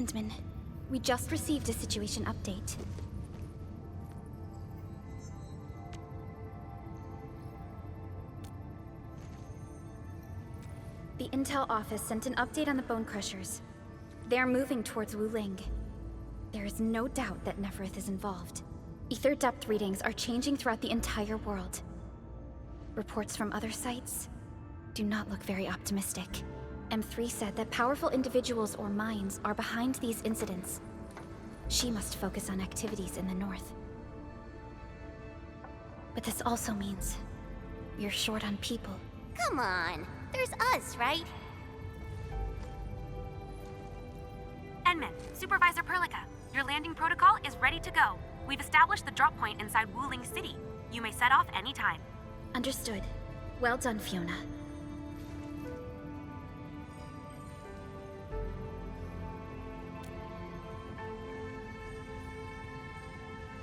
Endman, we just received a situation update. The Intel office sent an update on the Bone Crushers. They are moving towards Wuling. There is no doubt that Nefereth is involved. Ether depth readings are changing throughout the entire world. Reports from other sites do not look very optimistic. M3 said that powerful individuals or minds are behind these incidents. She must focus on activities in the north. But this also means we're short on people. Come on, there's us, right? Enman, Supervisor Perlica, your landing protocol is ready to go. We've established the drop point inside Wuling City. You may set off anytime. Understood. Well done, Fiona.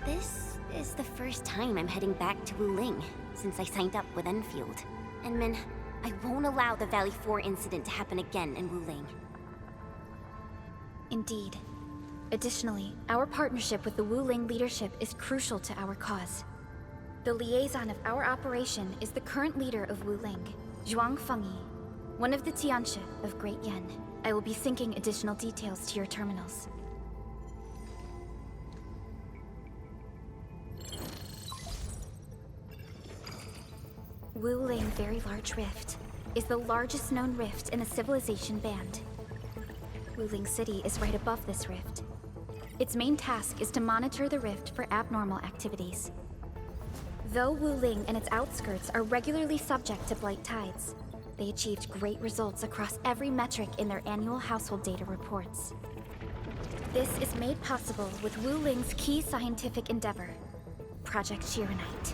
This is the first time I'm heading back to Wuling since I signed up with Enfield. Enman, I won't allow the Valley 4 incident to happen again in Wuling. Indeed. Additionally, our partnership with the Wuling leadership is crucial to our cause. The liaison of our operation is the current leader of Wuling, Zhuang Fengyi, one of the Tianshi of Great Yen. I will be syncing additional details to your terminals. Wuling Very Large Rift is the largest known rift in the Civilization Band. Wuling City is right above this rift. Its main task is to monitor the rift for abnormal activities. Though Wuling and its outskirts are regularly subject to blight tides, they achieved great results across every metric in their annual household data reports. This is made possible with Wuling's key scientific endeavor, Project Shiranite.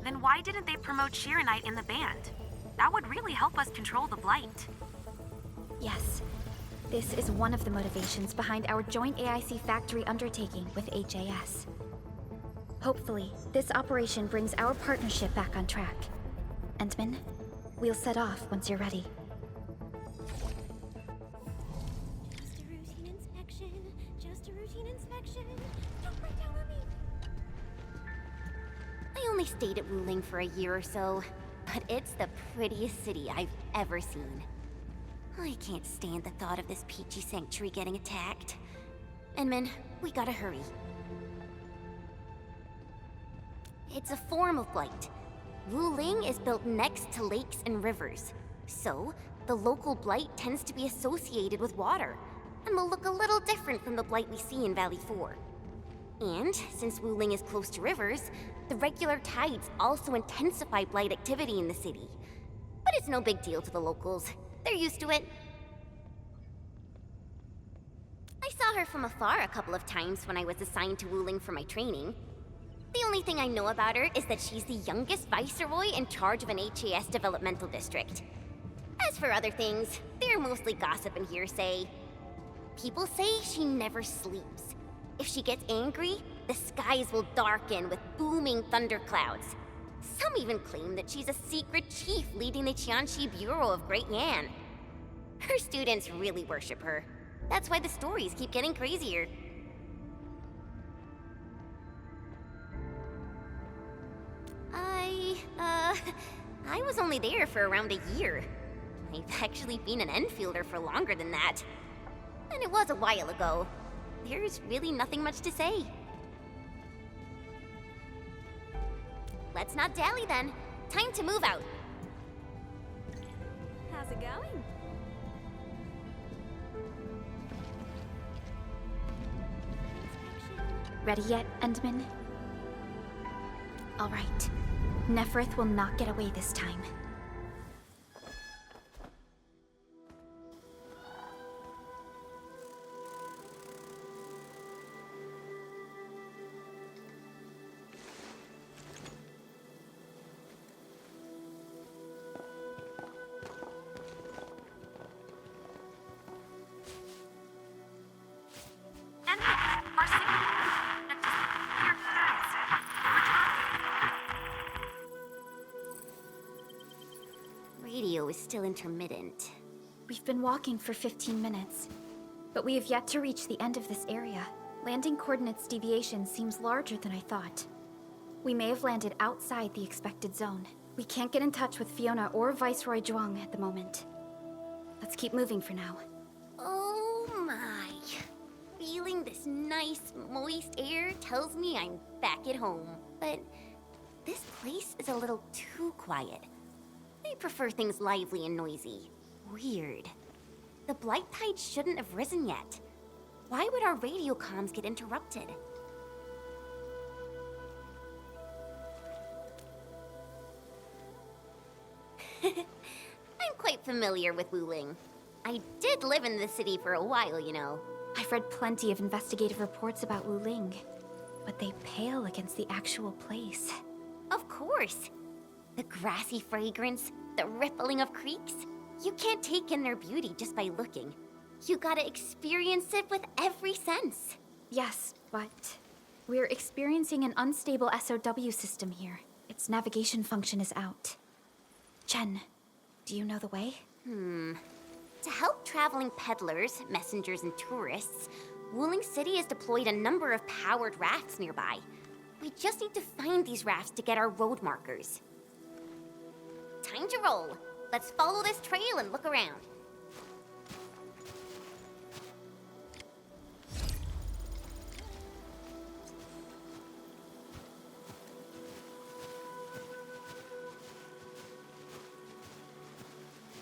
Then why didn't they promote Shiranite in the band? That would really help us control the blight. Yes. This is one of the motivations behind our joint AIC factory undertaking with HAS. Hopefully, this operation brings our partnership back on track. Endman, we'll set off once you're ready. Just a routine inspection. Just a routine inspection. Don't break down on me. I only stayed at Wuling for a year or so, but it's the prettiest city I've ever seen. I can't stand the thought of this peachy sanctuary getting attacked. Enman, we gotta hurry. It's a form of blight. Wuling is built next to lakes and rivers, so the local blight tends to be associated with water, and will look a little different from the blight we see in Valley 4. And since Wuling is close to rivers, the regular tides also intensify blight activity in the city. But it's no big deal to the locals. They're used to it. I saw her from afar a couple of times when I was assigned to Wuling for my training. The only thing I know about her is that she's the youngest viceroy in charge of an HAS developmental district. As for other things, they're mostly gossip and hearsay. People say she never sleeps. If she gets angry, the skies will darken with booming thunderclouds. Some even claim that she's a secret chief leading the Tianshi Bureau of Great Yan. Her students really worship her. That's why the stories keep getting crazier. I was only there for around a year. I've actually been an Enfielder for longer than that. And it was a while ago. There's really nothing much to say. Let's not dally then. Time to move out. How's it going? Ready yet, Endman? All right. Nefereth will not get away this time. Radio is still intermittent. We've been walking for 15 minutes. But we have yet to reach the end of this area. Landing coordinates deviation seems larger than I thought. We may have landed outside the expected zone. We can't get in touch with Fiona or Viceroy Zhuang at the moment. Let's keep moving for now. Oh my. Feeling this nice, moist air tells me I'm back at home. But this place is a little too quiet. I prefer things lively and noisy. Weird. The blight tide shouldn't have risen yet. Why would our radio comms get interrupted? I'm quite familiar with Wuling. I did live in the city for a while, you know. I've read plenty of investigative reports about Wuling, but they pale against the actual place. Of course. The grassy fragrance, the rippling of creeks. You can't take in their beauty just by looking. You gotta experience it with every sense. Yes, but we're experiencing an unstable SOW system here. Its navigation function is out. Chen, do you know the way? To help traveling peddlers, messengers, and tourists, Wuling City has deployed a number of powered rafts nearby. We just need to find these rafts to get our road markers. Time to roll. Let's follow this trail and look around.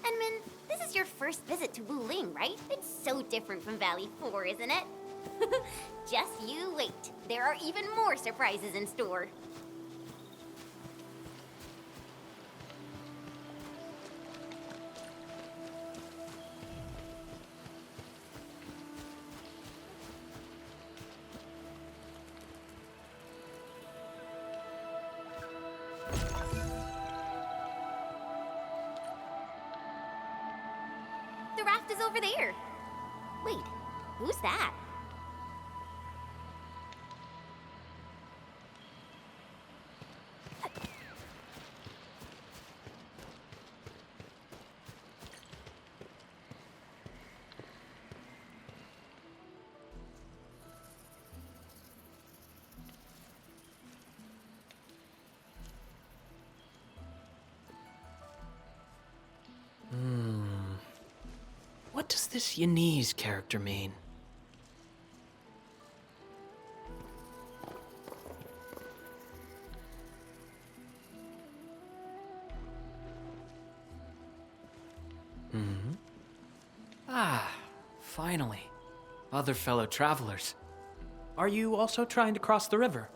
Enman, this is your first visit to Wuling, right? It's so different from Valley 4, isn't it? Just you wait. There are even more surprises in store. The raft is over there. Wait, who's that? What does this Yanese character mean? Ah, finally. Other fellow travelers. Are you also trying to cross the river?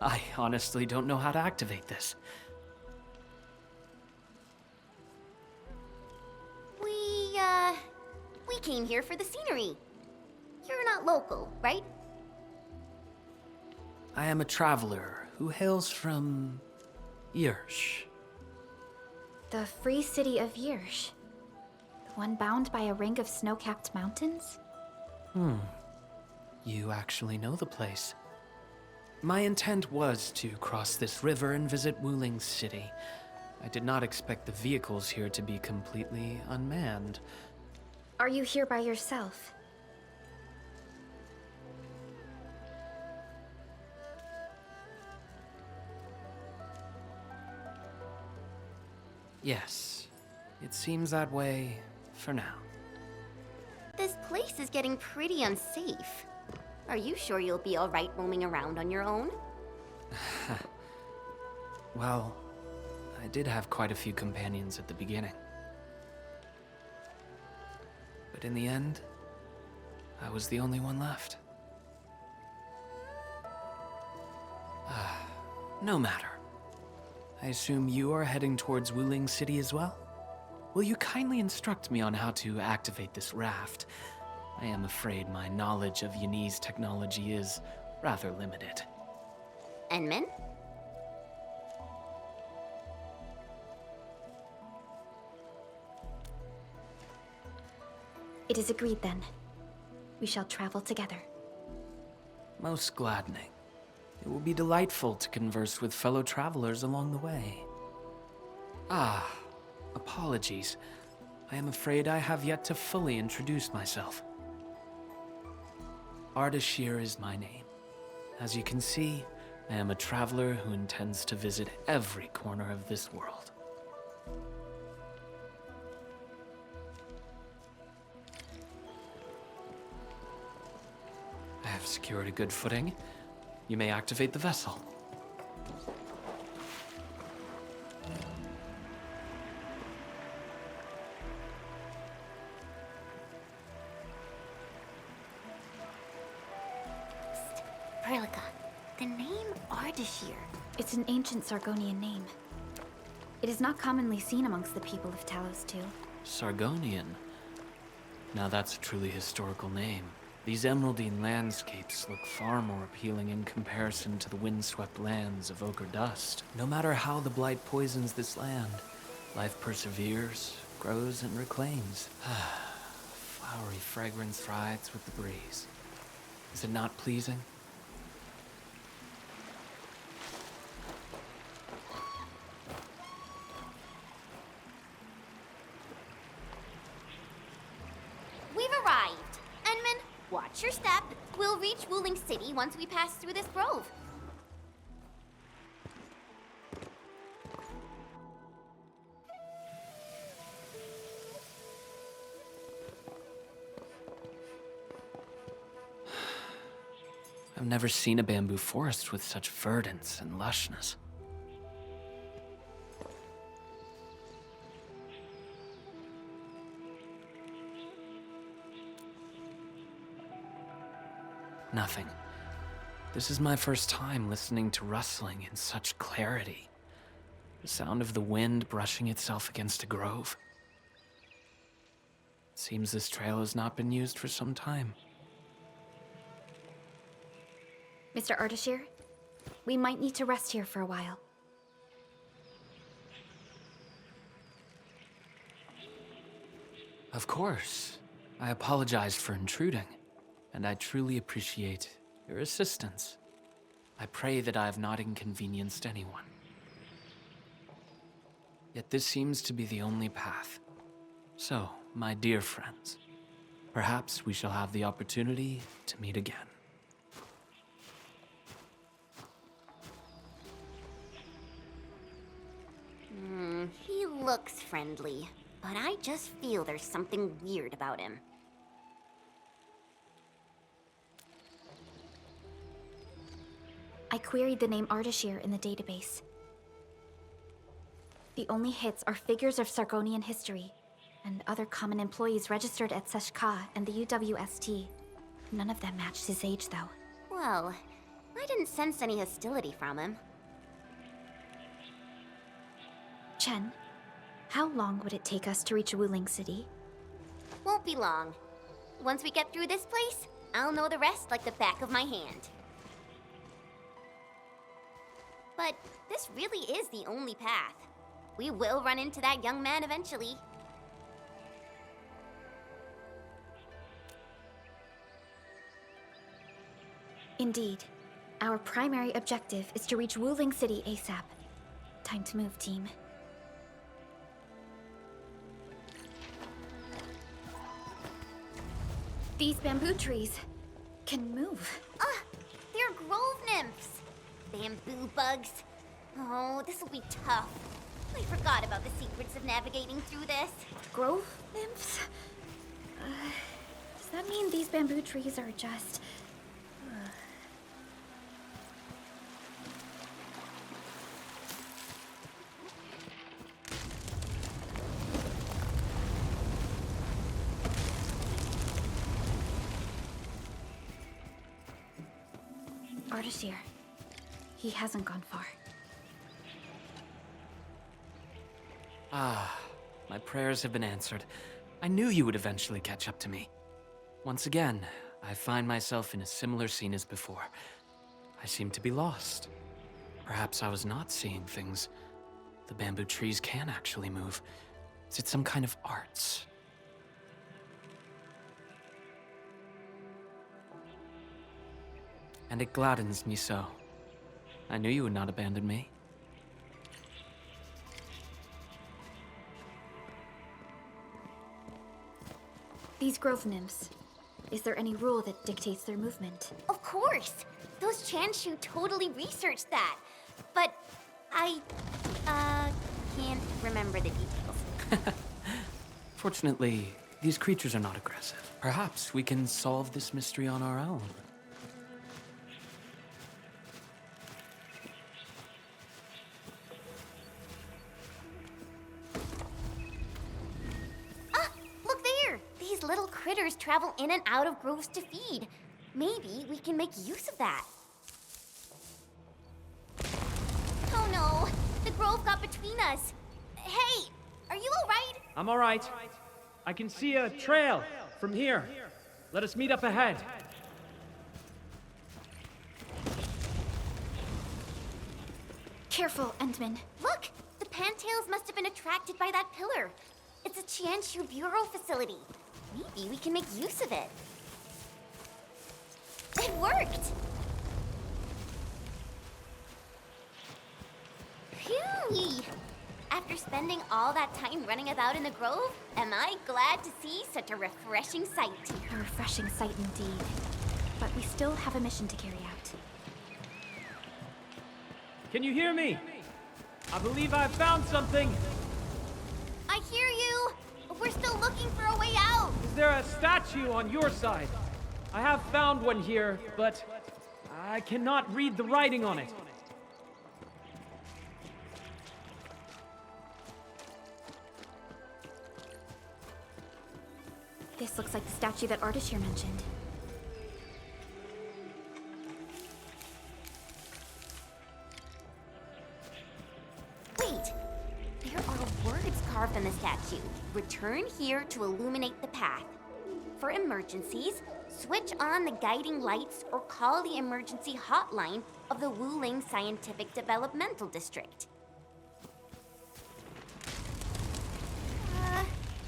I honestly don't know how to activate this. We came here for the scenery. You're not local, right? I am a traveler who hails from Yersh. The free city of Yersh. The one bound by a ring of snow-capped mountains? You actually know the place. My intent was to cross this river and visit Wuling City. I did not expect the vehicles here to be completely unmanned. Are you here by yourself? Yes, it seems that way for now. This place is getting pretty unsafe. Are you sure you'll be all right roaming around on your own? Well, I did have quite a few companions at the beginning. But in the end, I was the only one left. No matter. I assume you are heading towards Wuling City as well? Will you kindly instruct me on how to activate this raft? I am afraid my knowledge of Yanese technology is rather limited. Enman? It is agreed then. We shall travel together. Most gladdening. It will be delightful to converse with fellow travelers along the way. Apologies. I am afraid I have yet to fully introduce myself. Ardashir is my name. As you can see, I am a traveler who intends to visit every corner of this world. I have secured a good footing. You may activate the vessel. Perlica, the name Ardashir. It's an ancient Sargonian name. It is not commonly seen amongst the people of Talos, too. Sargonian. Now that's a truly historical name. These emeraldine landscapes look far more appealing in comparison to the windswept lands of ochre dust. No matter how the blight poisons this land, life perseveres, grows, and reclaims. Flowery fragrance rides with the breeze. Is it not pleasing? We've arrived. Enman, watch your step. We'll reach Wuling City once we pass through this grove. I've never seen a bamboo forest with such verdance and lushness. Nothing. This is my first time listening to rustling in such clarity. The sound of the wind brushing itself against a grove. It seems this trail has not been used for some time. Mr. Ardashir, we might need to rest here for a while. Of course. I apologize for intruding, and I truly appreciate your assistance. I pray that I have not inconvenienced anyone. Yet this seems to be the only path. So, my dear friends, perhaps we shall have the opportunity to meet again. He looks friendly, but I just feel there's something weird about him. I queried the name Ardashir in the database. The only hits are figures of Sargonian history, and other common employees registered at Seshka and the UWST. None of them matched his age, though. Well, I didn't sense any hostility from him. Chen, how long would it take us to reach Wuling City? Won't be long. Once we get through this place, I'll know the rest like the back of my hand. But this really is the only path. We will run into that young man eventually. Indeed. Our primary objective is to reach Wuling City ASAP. Time to move, team. These bamboo trees can move. They're grove nymphs. Bamboo bugs. Oh, this will be tough. I forgot about the secrets of navigating through this. Grove nymphs? Does that mean these bamboo trees are just... Ardashir. He hasn't gone far. Ah, my prayers have been answered. I knew you would eventually catch up to me. Once again, I find myself in a similar scene as before. I seem to be lost. Perhaps I was not seeing things. The bamboo trees can actually move. Is it some kind of arts? And it gladdens me so. I knew you would not abandon me. These grove nymphs. Is there any rule that dictates their movement? Of course! Those Chanshu totally researched that. But I, can't remember the details. Fortunately, these creatures are not aggressive. Perhaps we can solve this mystery on our own. Ah! Look there! These little critters travel in and out of groves to feed. Maybe we can make use of that. Oh no! The grove got between us. Hey! Are you alright? I'm all right. I can see a trail from here. Let us meet up ahead. Careful, Endman. Look! The Pantails must have been attracted by that pillar. It's a Chanshu Bureau facility. Maybe we can make use of it. It worked! Phew! After spending all that time running about in the grove, am I glad to see such a refreshing sight. A refreshing sight indeed. But we still have a mission to carry out. Can you hear me? I believe I've found something. I hear you! We're still looking for a way out! Is there a statue on your side? I have found one here, but I cannot read the writing on it. This looks like the statue that Ardashir mentioned. Wait! There are words carved on the statue. Return here to illuminate the path. For emergencies, switch on the guiding lights or call the emergency hotline of the Wuling Scientific Developmental District.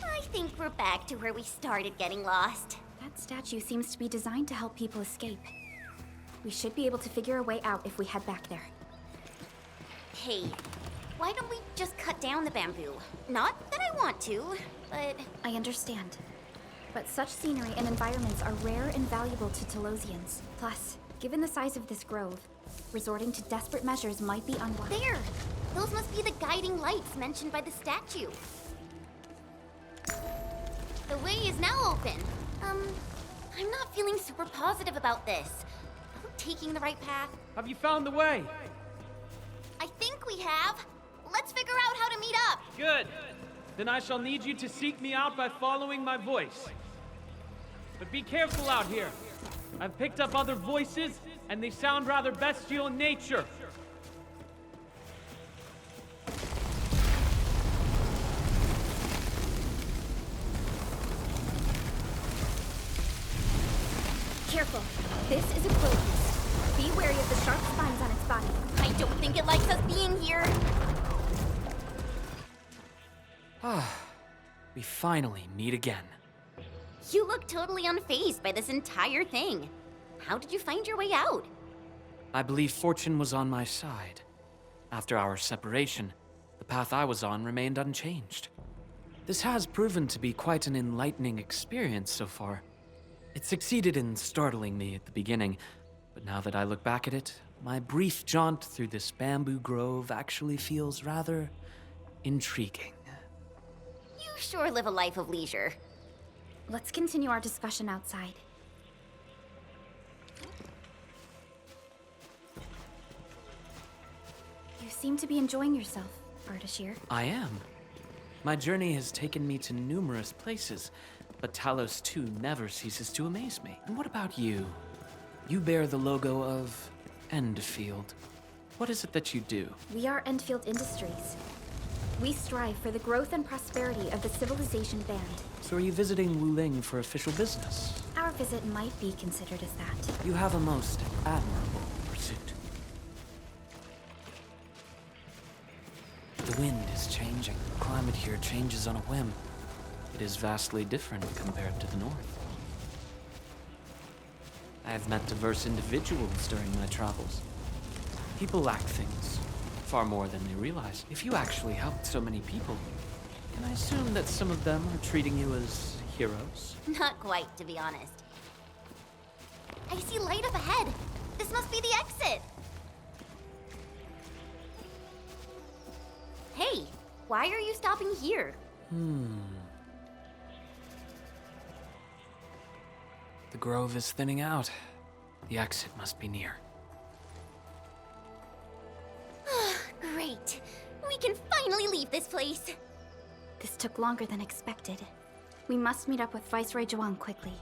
I think we're back to where we started getting lost. That statue seems to be designed to help people escape. We should be able to figure a way out if we head back there. Hey, why don't we just cut down the bamboo? Not that I want to, but... I understand. But such scenery and environments are rare and valuable to Telosians. Plus, given the size of this grove, resorting to desperate measures might be unwise. There! Those must be the guiding lights mentioned by the statue. The way is now open. I'm not feeling super positive about this. Are we taking the right path? Have you found the way? I think we have. Let's figure out how to meet up. Good. Then I shall need you to seek me out by following my voice. But be careful out here. I've picked up other voices, and they sound rather bestial in nature. Careful. This is a crow beast. Be wary of the sharp spines on its body. I don't think it likes us being here. We finally meet again. You look totally unfazed by this entire thing. How did you find your way out? I believe fortune was on my side. After our separation, the path I was on remained unchanged. This has proven to be quite an enlightening experience so far. It succeeded in startling me at the beginning, but now that I look back at it, my brief jaunt through this bamboo grove actually feels rather intriguing. You sure live a life of leisure. Let's continue our discussion outside. You seem to be enjoying yourself, Ardashir. I am. My journey has taken me to numerous places, but Talos too never ceases to amaze me. And what about you? You bear the logo of Endfield. What is it that you do? We are Endfield Industries. We strive for the growth and prosperity of the Civilization Band. So are you visiting Wuling for official business? Our visit might be considered as that. You have a most admirable pursuit. The wind is changing. The climate here changes on a whim. It is vastly different compared to the north. I have met diverse individuals during my travels. People lack things, far more than they realize. If you actually helped so many people, can I assume that some of them are treating you as heroes? Not quite, to be honest. I see light up ahead. This must be the exit. Hey, why are you stopping here? The grove is thinning out. The exit must be near. Great. We can finally leave this place. This took longer than expected. We must meet up with Viceroy Zhuang quickly.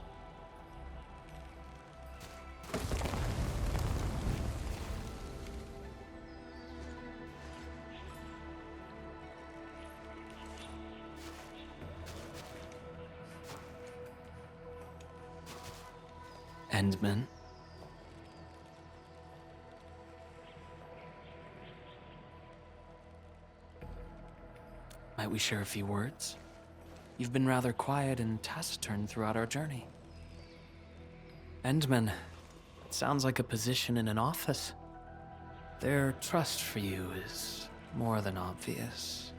Endman? Might we share a few words? You've been rather quiet and taciturn throughout our journey. Endman, it sounds like a position in an office. Their trust for you is more than obvious.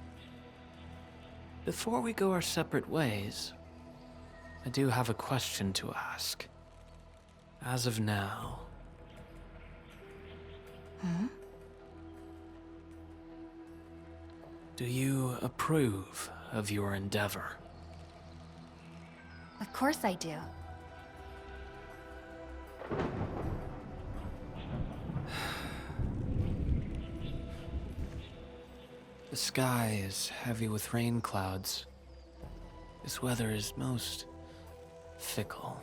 Before we go our separate ways, I do have a question to ask. As of now... Do you approve of your endeavor? Of course I do. The sky is heavy with rain clouds. This weather is most fickle.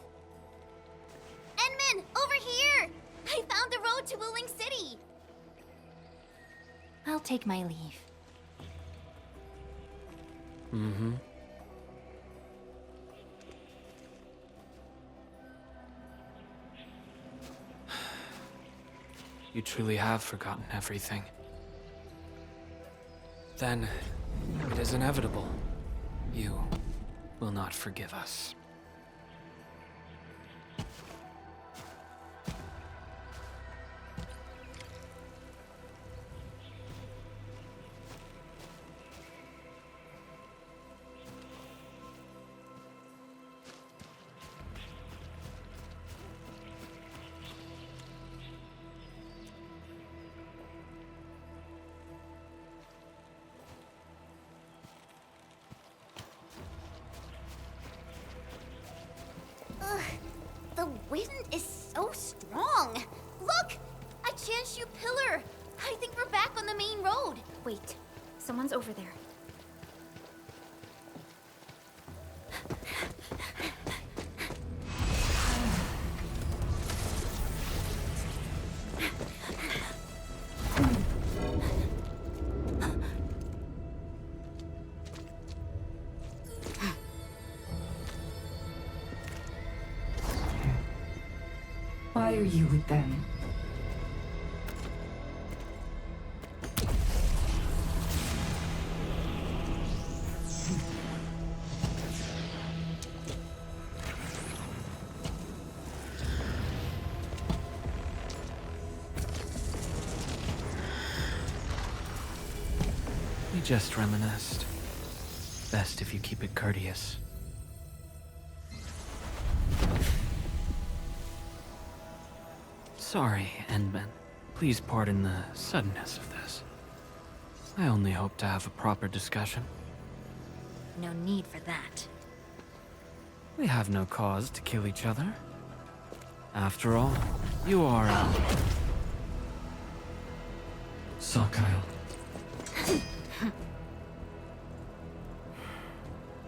Enman, over here! I found the road to Wuling City! I'll take my leave. You truly have forgotten everything. Then, it is inevitable. You will not forgive us. The wind is so strong. Look! A Chanshu pillar! I think we're back on the main road. Wait, someone's over there. Why are you with them? We just reminisced. Best if you keep it courteous. Sorry, Endman. Please pardon the suddenness of this. I only hope to have a proper discussion. No need for that. We have no cause to kill each other. After all, you are Sakyle.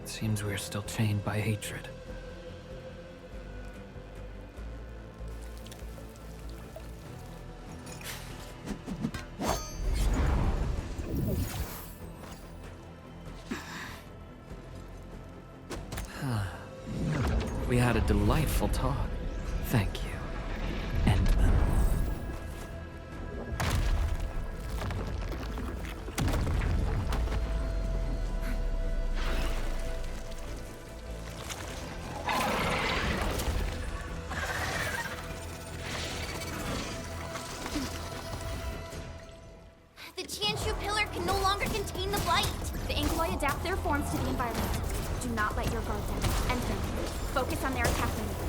It seems we're still chained by hatred. We had a delightful talk. Thank you, Endman. The Chanshu pillar can no longer contain the blight. The Inkloi adapt their forms to the environment. Do not let your guard down. Enter. Focus on their attack maneuvers.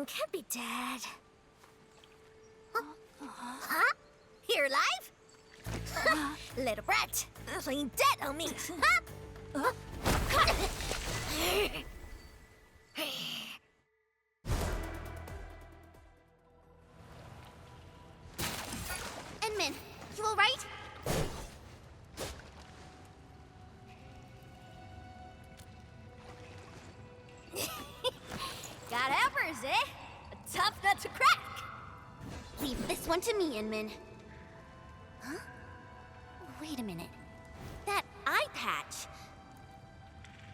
can't be dead. Huh? You're alive? Little brat, playing dead on me, huh? Enman, you alright? Got hammers, eh? A tough nut to crack. Leave this one to me, Inman. Huh? Wait a minute. That eye patch.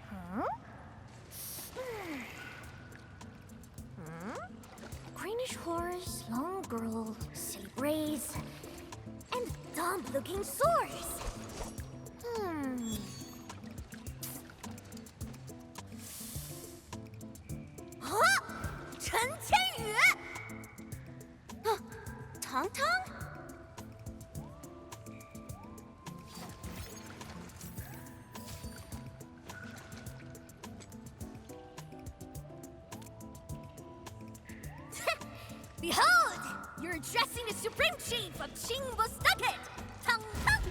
Huh? Greenish horse, long girl, silly braids, and dumb-looking swords. Huh? Chen Qianyu! Huh? Tong Tong? Behold! You're addressing the Supreme Chief of Qingbo Stockade! Tong Tong!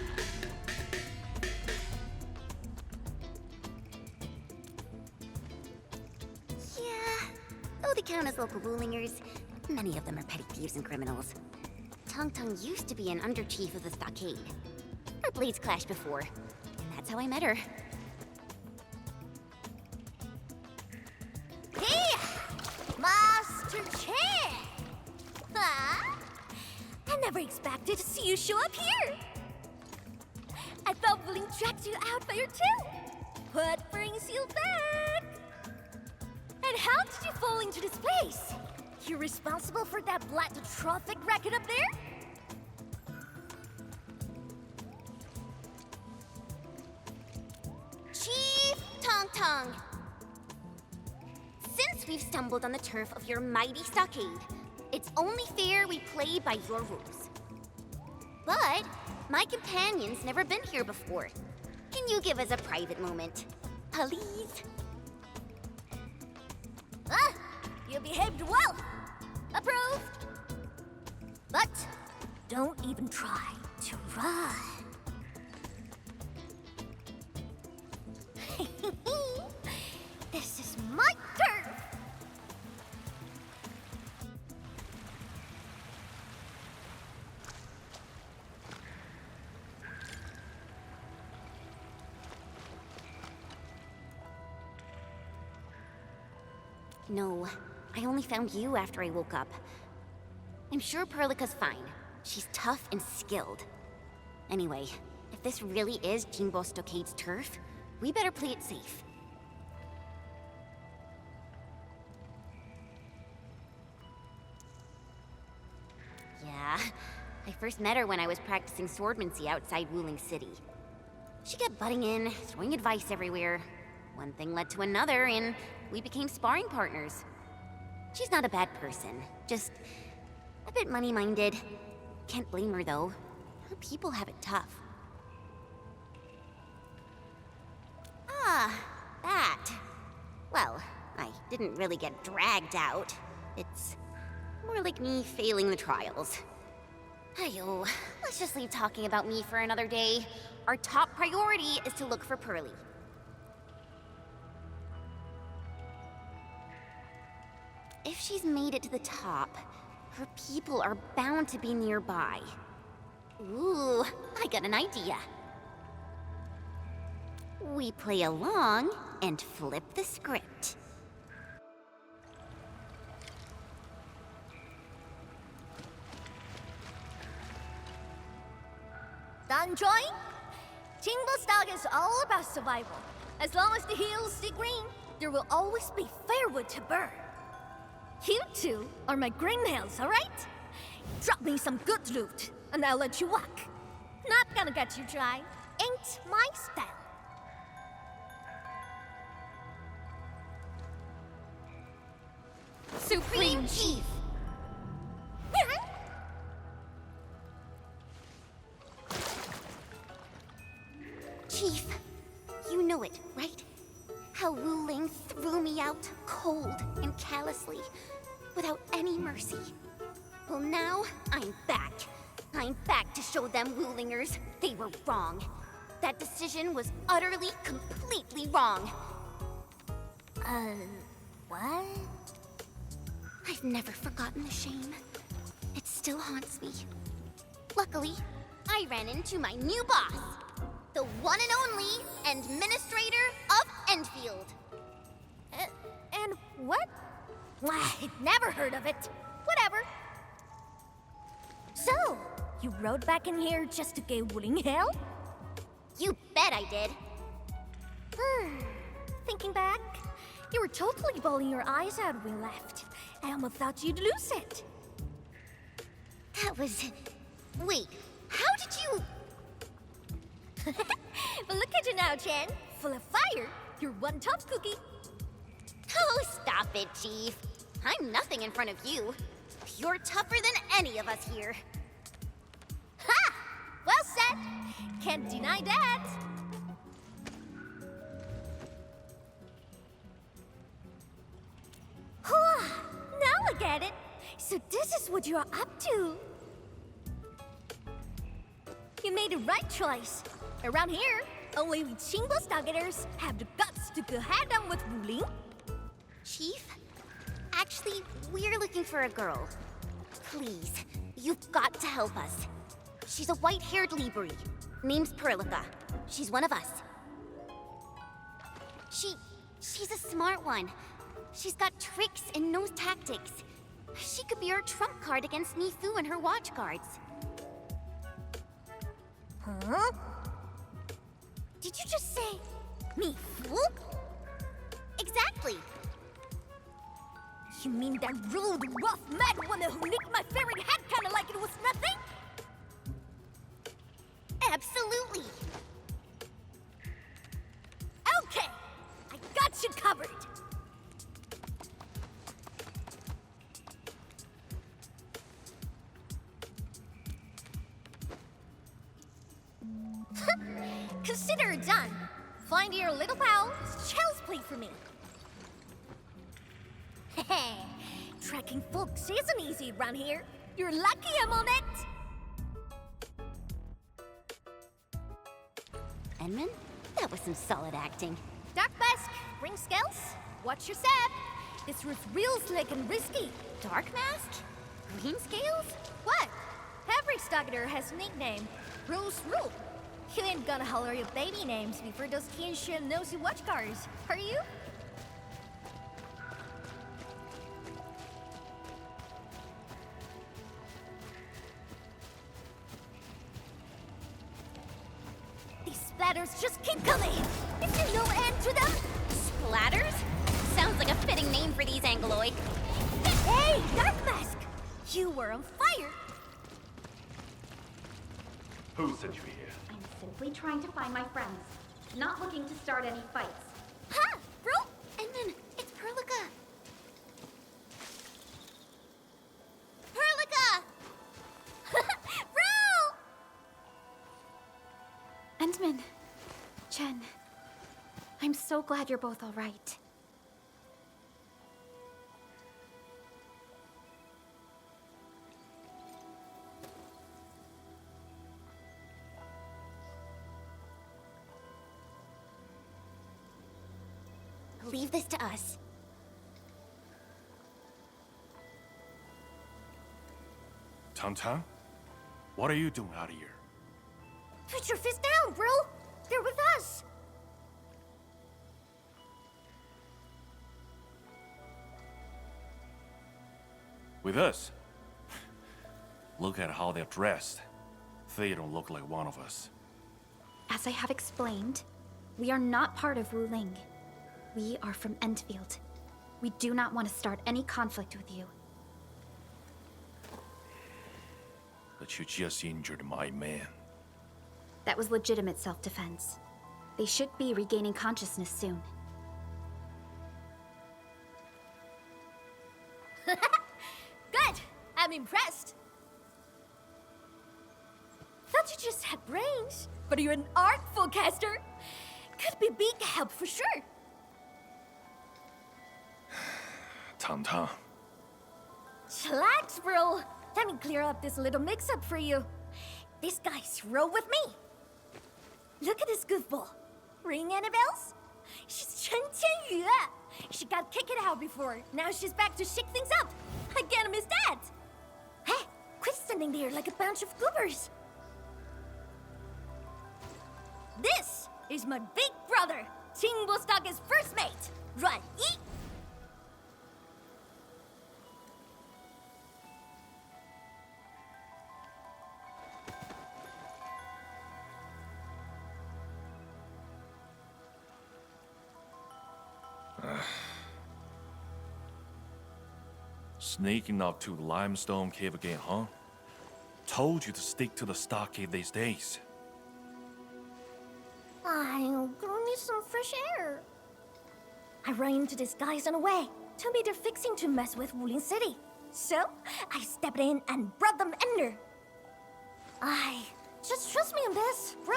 Yeah, though they count as local Wulingers, many of them are petty thieves and criminals. Tong Tong used to be an under-chief of the Stockade. Our blades clashed before, and that's how I met her. Hey! Master Chen! Huh? I never expected to see you show up here! I thought Wuling tracked you out by your tail! What brings you back? And how did you fall into this place? You're responsible for that black traffic racket up there? Chief Tong Tong! Since we've stumbled on the turf of your mighty stockade, it's only fair we play by your rules. But my companion's never been here before. Can you give us a private moment, please? Ah, you behaved well. Approved. But don't even try to run. This is my turf. No, I only found you after I woke up. I'm sure Perlica's fine. She's tough and skilled. Anyway, if this really is Qingbo Stockade's turf, we better play it safe. Yeah, I first met her when I was practicing swordmancy outside Wuling City. She kept butting in, throwing advice everywhere. One thing led to another, and we became sparring partners. She's not a bad person, just a bit money-minded. Can't blame her, though. Her people have it tough. Ah, that. Well, I didn't really get dragged out. It's more like me failing the trials. Ayo, let's just leave talking about me for another day. Our top priority is to look for Pearly. If she's made it to the top, her people are bound to be nearby. Ooh, I got an idea. We play along and flip the script. Done drawing? Qingbo Stock is all about survival. As long as the hills stay green, there will always be firewood to burn. You two are my greenhills, all right? Drop me some good loot, and I'll let you walk. Not gonna get you dry. Ain't my style. Supreme Chief! Chief, you know it, right? How Wuling threw me out cold and callously without any mercy. Well, now I'm back. I'm back to show them Wulingers they were wrong. That decision was utterly, completely wrong. What? I've never forgotten the shame. It still haunts me. Luckily, I ran into my new boss, the one and only Administrator of Endfield. And what? I'd never heard of it. Whatever. So, you rode back in here just to get Wuling hell? You bet I did. Thinking back, you were totally bawling your eyes out when we left. I almost thought you'd lose it. That was... Wait, how did you... But look at you now, Chen. Full of fire. You're one top cookie. Oh, stop it, Chief. I'm nothing in front of you. You're tougher than any of us here. Ha! Well said. Can't deny that. Now I get it. So this is what you're up to. You made the right choice. Around here, only we Chingle Stargaters have the guts to go head-on with Wuling. Chief? Actually, we're looking for a girl. Please, you've got to help us. She's a white-haired Libri. Name's Perlica. She's one of us. She's a smart one. She's got tricks and knows tactics. She could be our trump card against Nifu and her watch guards. Huh? Did you just say Nifu? Exactly. You mean that rude, rough, mad woman who nicked my favorite hat kinda like it was nothing? Absolutely. Okay, I got you covered. Consider it done. Find your little pal, child's play for me. Hey, tracking folks isn't easy around here. You're lucky I'm on it. Edmund? That was some solid acting. Dark Mask, ring scales, watch your step. This roof's real slick and risky. Dark Mask? Green Scales? What? Every Stargater has a nickname. Rules rule. You ain't gonna holler your baby names before those Kinshin nosy watch cars, are you? These splatters just keep coming! Is there no end to them? Splatters? Sounds like a fitting name for these Angloid. Hey, Dark Mask! You were on fire! Who sent you here? I'm simply trying to find my friends, not looking to start any fights. Huh, bro? Edmund, it's Perlica. Perlica! Bro! Endman, Chen, I'm so glad you're both all right. Leave this to us. Tan? What are you doing out here? Put your fist down, bro! They're with us! With us? Look at how they're dressed. They don't look like one of us. As I have explained, we are not part of Wuling. We are from Endfield. We do not want to start any conflict with you. But you just injured my man. That was legitimate self-defense. They should be regaining consciousness soon. Good! I'm impressed. Thought you just had brains, but you're an artful caster. Could be big help for sure. Tan, Chillax, bro. Let me clear up this little mix-up for you. This guy's roll with me. Look at this goofball. Ring any bells? She's Chen Qianyu. She got kicked out before. Now she's back to shake things up. I can't miss that. Hey, quit standing there like a bunch of goobers. This is my big brother, Qingbo-Stock's first mate, Ruan Yi. Sneaking up to the limestone cave again, huh? Told you to stick to the stockade these days. I'll go need some fresh air. I ran into these guys on the way. Told me they're fixing to mess with Wuling City. So, I stepped in and brought them under. Just trust me on this, bro.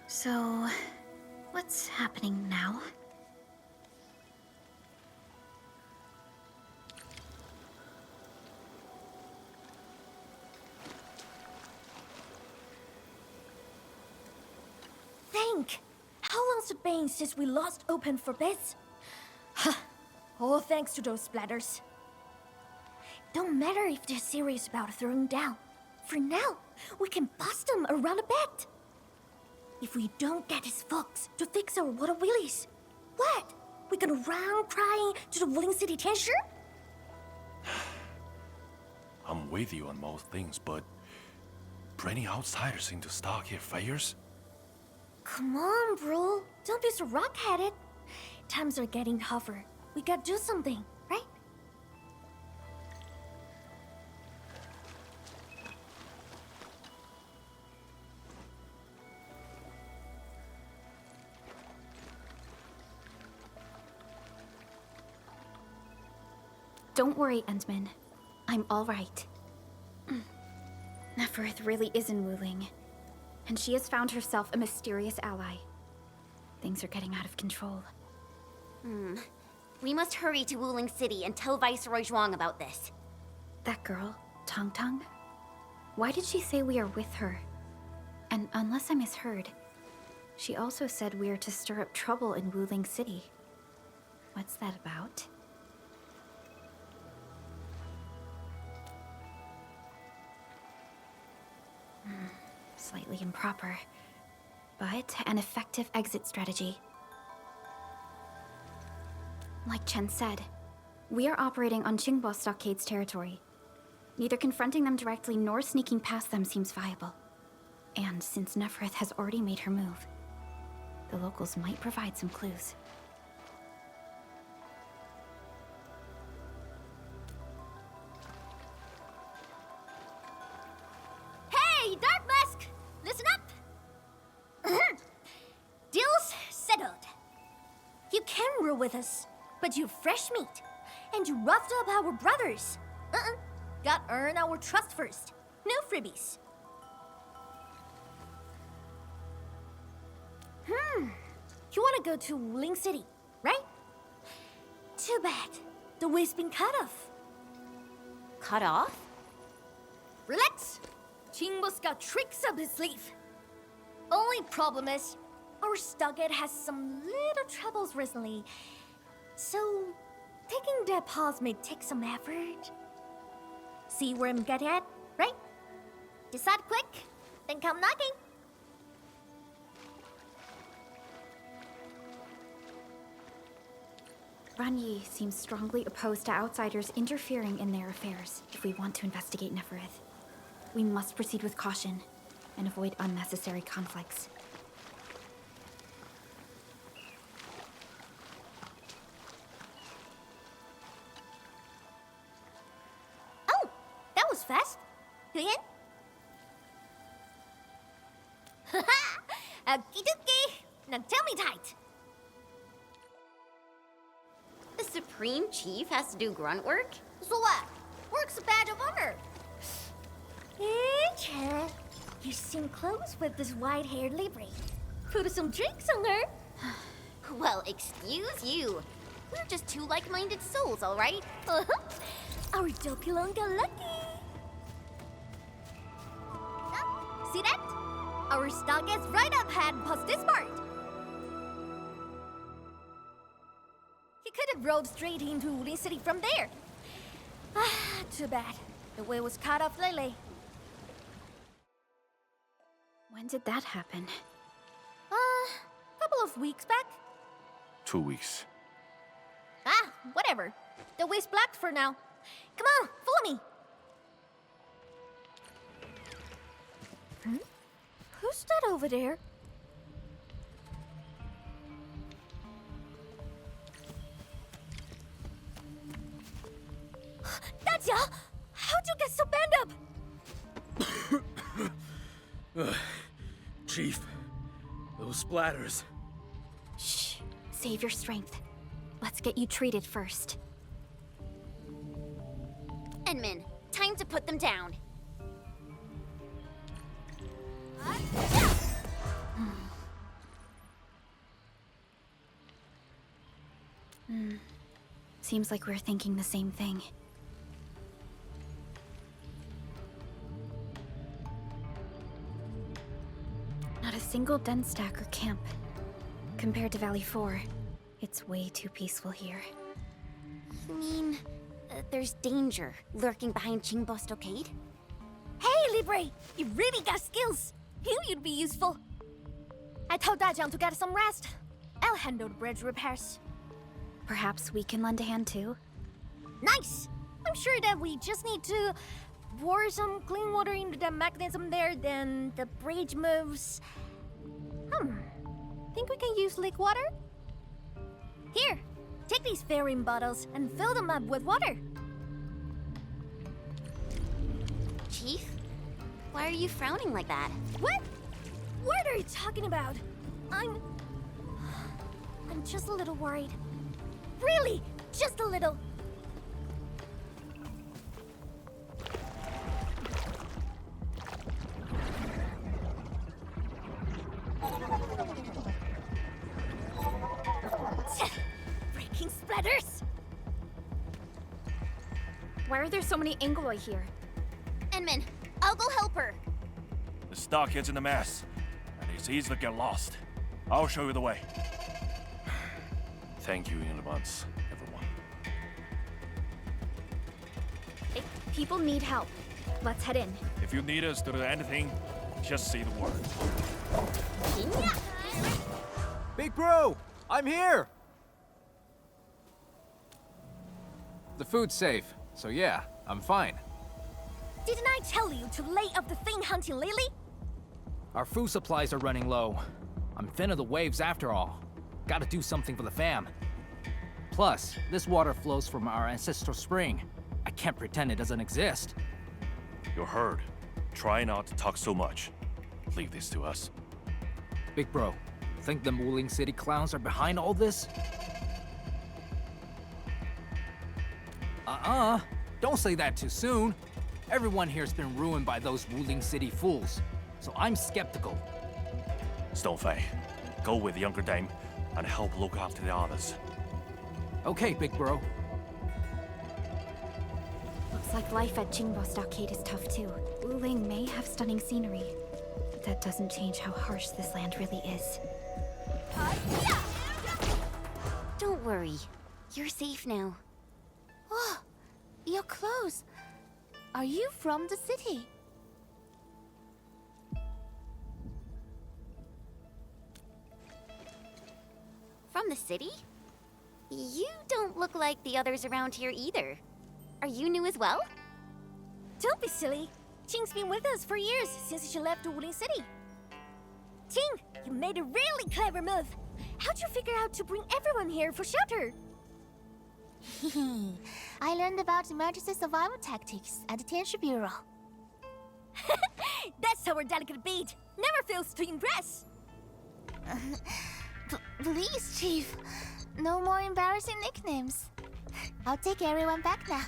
So, what's happening now? Think! How long's it been since we lost open for bits? Huh. All thanks to those splatters. Don't matter if they're serious about throwing down. For now, we can bust them around a bit. If we don't get his folks to fix our water wheelies, what? We gonna run crying to the Wuling City Tianshi? I'm with you on most things, but bringing outsiders into stockade affairs? Come on, bro. Don't be so rock-headed. Times are getting tougher. We gotta do something, right? Don't worry, Endman. I'm all right. Neferth really is in Wuling, and she has found herself a mysterious ally. Things are getting out of control. We must hurry to Wuling City and tell Viceroy Zhuang about this. That girl, Tong Tong? Why did she say we are with her? And unless I misheard, she also said we are to stir up trouble in Wuling City. What's that about? Slightly improper, but an effective exit strategy. Like Chen said, we are operating on Qingbo Stockade's territory. Neither confronting them directly nor sneaking past them seems viable. And since Neferth has already made her move, the locals might provide some clues. Hey, Dark Mask! Listen up! Deal's settled. You can rule with us, but you're fresh meat. And you roughed up our brothers. Got earn our trust first. No freebies. You wanna go to Wuling City, right? Too bad. The way's been cut off. Cut off? Relax. Qingbo's got tricks up his sleeve. Only problem is, our stockade has some little troubles recently. So, taking that pause may take some effort. See where I'm getting at, right? Decide quick, then come knocking. Ruan Yi seems strongly opposed to outsiders interfering in their affairs if we want to investigate Neferth. We must proceed with caution and avoid unnecessary conflicts. Oh, that was fast. Huyen? Haha! Okie dokie! Now tell me tight. The Supreme Chief has to do grunt work? So what? Work's a badge of honor. Hey, Chen. You seem close with this white-haired Libri. Put some drinks on her. Well, excuse you. We're just two like-minded souls, all right? Our Dokilon got lucky. See that? Our stock is right up ahead past this part. He could have rode straight into Wuling City from there. Ah, too bad. The way was cut off lately. When did that happen? Couple of weeks back. 2 weeks. Ah, whatever. The way's blocked for now. Come on, follow me. Who's that over there? Dacia! How'd you get so banged up? Chief, those splatters. Shh. Save your strength. Let's get you treated first. Enman, time to put them down. Seems like we're thinking the same thing. Not a single den stack or camp. Compared to Valley 4, it's way too peaceful here. You mean, there's danger lurking behind Qingbo Stockade? Hey, Libre! You really got skills! Knew you'd be useful. I told Dajiang to get some rest. I'll handle the bridge repairs. Perhaps we can lend a hand too? Nice! I'm sure that we just need to pour some clean water into the mechanism there, then the bridge moves. Think we can use lake water? Here, take these fairing bottles and fill them up with water. Chief, why are you frowning like that? What? What are you talking about? I'm just a little worried. Really, just a little. Freaking splatters! Why are there so many Angoloi here? Enman, I'll go help her. The stockad's in a mess, and it's easy to get lost. I'll show you the way. Thank you in advance, everyone. Hey, people need help. Let's head in. If you need us to do anything, just say the word. Big bro, I'm here! The food's safe, so yeah, I'm fine. Didn't I tell you to lay up the thing hunting lately? Our food supplies are running low. I'm thin of the waves after all. Gotta do something for the fam. Plus, this water flows from our ancestral spring. I can't pretend it doesn't exist. You're heard. Try not to talk so much. Leave this to us. Big bro, think the Wuling City clowns are behind all this? Don't say that too soon. Everyone here's been ruined by those Wuling City fools, so I'm skeptical. Stonefei, go with the younger dame and help look after the others. Okay, big bro. Looks like life at Qingbo Stockade is tough too. Wuling may have stunning scenery, but that doesn't change how harsh this land really is. Don't worry. You're safe now. Oh, your clothes. Are you from the city? From the city? You don't look like the others around here either. Are you new as well? Don't be silly. Qing's been with us for years, since she left Wuling City. Qing, you made a really clever move. How'd you figure out to bring everyone here for shelter? I learned about emergency survival tactics at the Tianshi Bureau. That's our delicate beat. Never fails to impress. Please, Chief. No more embarrassing nicknames. I'll take everyone back now.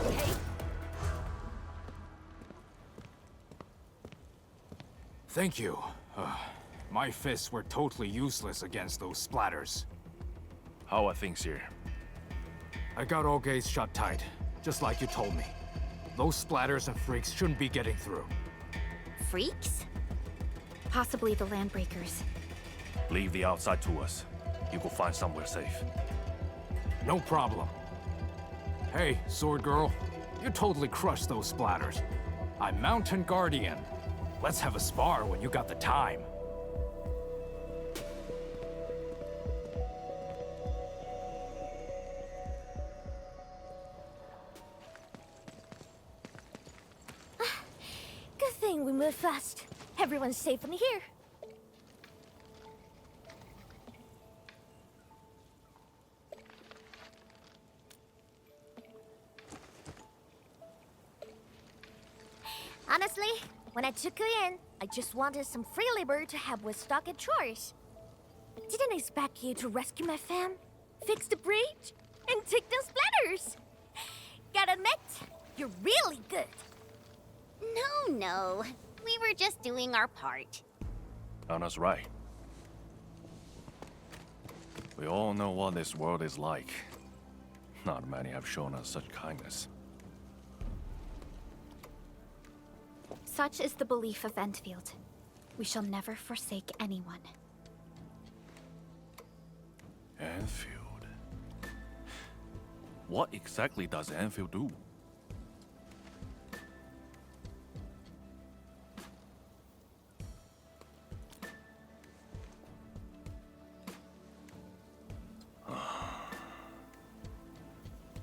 Hey. Thank you. My fists were totally useless against those splatters. How are things here? I got all gates shut tight, just like you told me. Those splatters and freaks shouldn't be getting through. Freaks? Possibly the Landbreakers. Leave the outside to us. You will find somewhere safe. No problem. Hey, Sword Girl. You totally crushed those splatters. I'm Mountain Guardian. Let's have a spar when you got the time. Good thing we moved fast. Everyone's safe in here. Honestly, when I took you in, I just wanted some free labor to help with stock and chores. Didn't expect you to rescue my fam, fix the bridge, and take those splatters. Gotta admit, you're really good. No. We were just doing our part. Anna's right. We all know what this world is like. Not many have shown us such kindness. Such is the belief of Endfield. We shall never forsake anyone. Enfield. What exactly does Enfield do?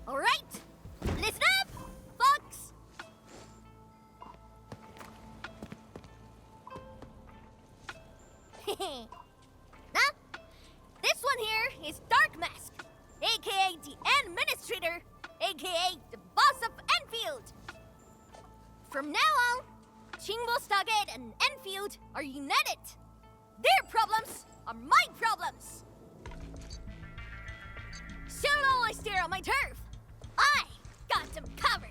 All right, listen up, folks. Now, this one here is Dark Mask, aka the Administrator, aka the boss of Enfield. From now on, Chingbo, Stargate, and Enfield are united. Their problems are my problems. So long I stare on my turf. I got them covered.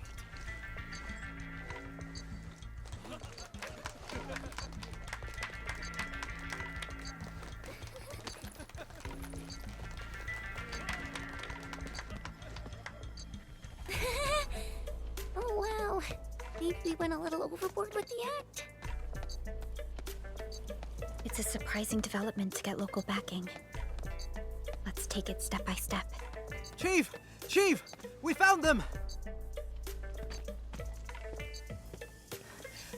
Oh, wow. Maybe we went a little overboard with the act. It's a surprising development to get local backing. Let's take it step by step. Chief! Chief! We found them!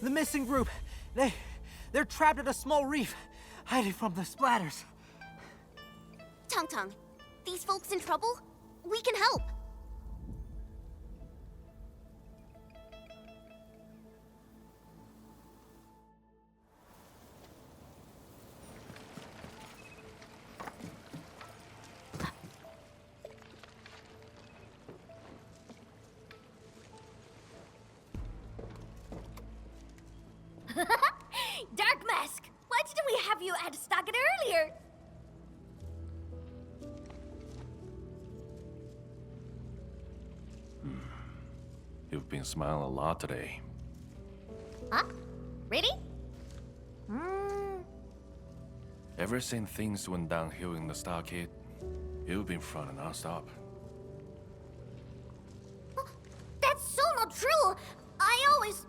The missing group. They're trapped at a small reef, hiding from the splatters. Tong, these folks in trouble? We can help. Dark Mask! Why didn't we have you at Stockade earlier? You've been smiling a lot today. Huh? Really? Ever since things went downhill in the Stargate, you've been fronting nonstop. That's so not true! I always...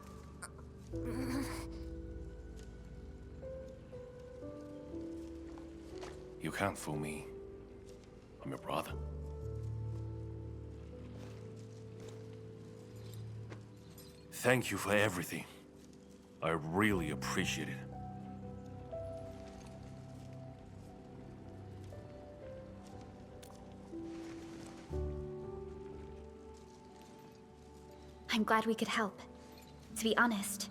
You can't fool me. I'm your brother. Thank you for everything. I really appreciate it. I'm glad we could help. To be honest,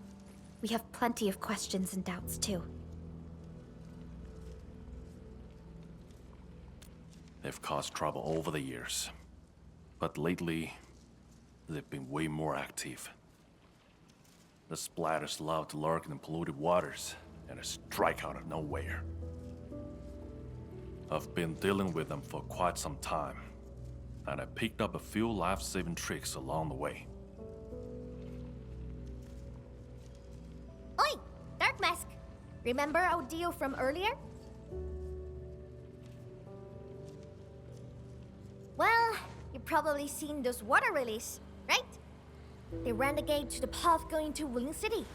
we have plenty of questions and doubts too. They've caused trouble over the years. But lately, they've been way more active. The splatters love to lurk in the polluted waters and strike out of nowhere. I've been dealing with them for quite some time, and I picked up a few life-saving tricks along the way. Oi! Dark Mask! Remember our deal from earlier? Well, you've probably seen those water lilies, right? They ran the gate to the path going to Wuling City.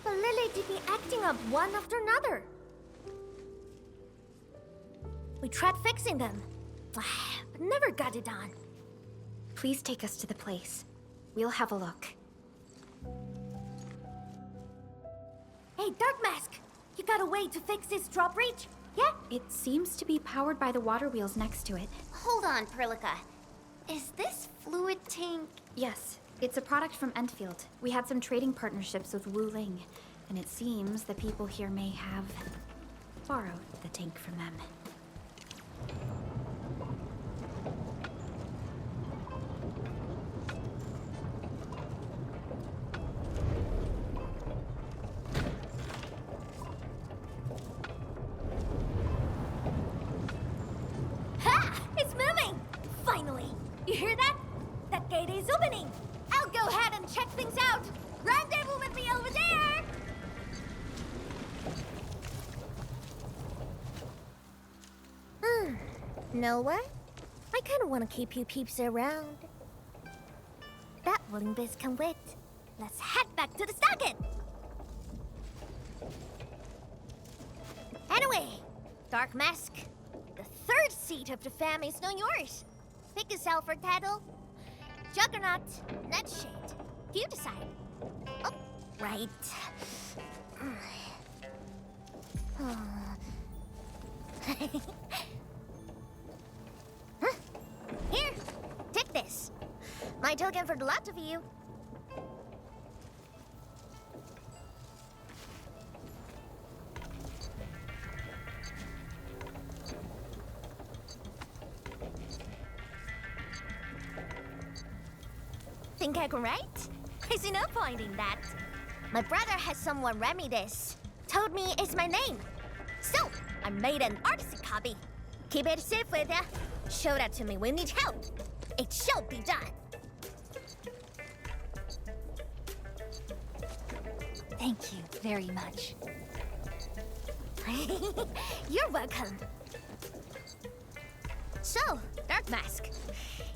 But Lily did be acting up one after another. We tried fixing them, but never got it done. Please take us to the place. We'll have a look. Hey, Dark Mask! You got a way to fix this drawbridge? Yeah? It seems to be powered by the water wheels next to it. Hold on, Perlica. Is this fluid tank? Yes, it's a product from Endfield. We had some trading partnerships with Wuling, and it seems the people here may have borrowed the tank from them. Ha! It's moving! Finally! You hear that? That gate is opening! I'll go ahead and check things out! Rendezvous with me over there! Know what? I kinda wanna keep you peeps around. That wooden biz can wait. Let's head back to the stockade! Anyway, Dark Mask, the third seat of the fam is now yours. Pick yourself for title. Juggernaut, Nightshade. You decide. Oh, right. Huh? Here, take this. My token for the lot of you. Think I can write? I see no point in that. My brother has someone read me this. Told me it's my name. So, I made an artistic copy. Keep it safe with ya. Show that to me when you need help. It shall be done. Thank you very much. You're welcome. So, Dark Mask,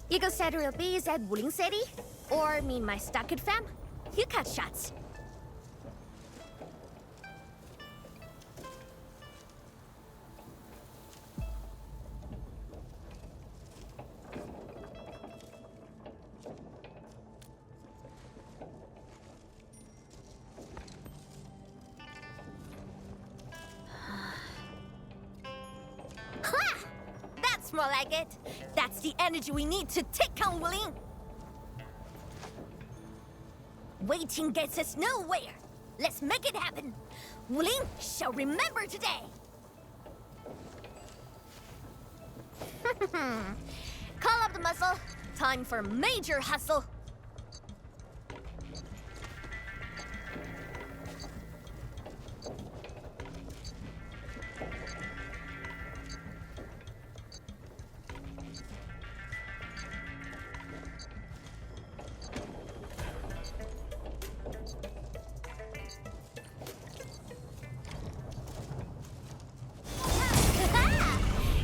you go settle your bees at Wuling City? Or meet my stockade fam? You cut shots. Ha! That's more like it. That's the energy we need to take on Wuling. Waiting gets us nowhere. Let's make it happen. Wuling shall remember today. Call up the muscle. Time for major hustle.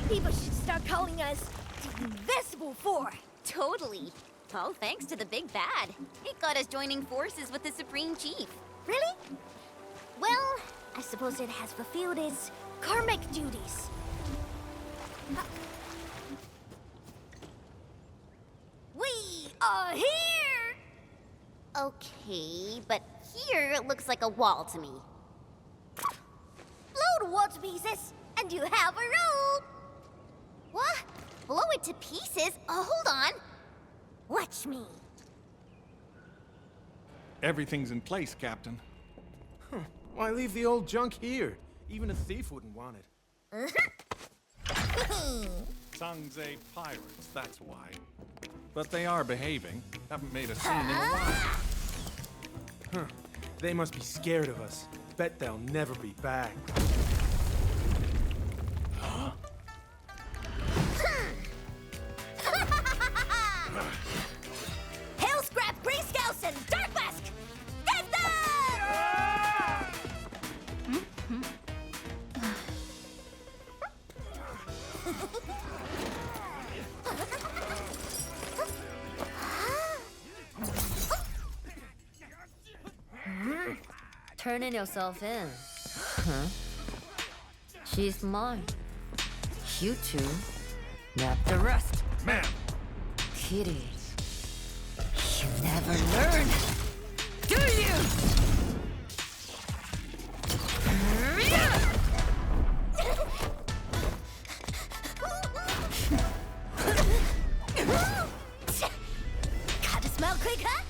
People should start calling us the Invisible Four. Totally. All thanks to the Big Bad. It got us joining forces with the Supreme Chief. Really? Well, I suppose it has fulfilled its karmic duties. We are here! Okay, but here it looks like a wall to me. Blow the wall to pieces, and you have a rope! What? Blow it to pieces? Hold on. Watch me. Everything's in place, Captain. Why leave the old junk here? Even a thief wouldn't want it. Sangze pirates, that's why. But they are behaving. Haven't made a scene in a while. Huh. They must be scared of us. Bet they'll never be back. Hail Scrap, Grey Scouts, and Dark Mask! Get them! Turning yourself in. Huh? She's mine. You two, not the rest. Ma'am! Kitty, you never learn, do you? Gotta smell quick, huh?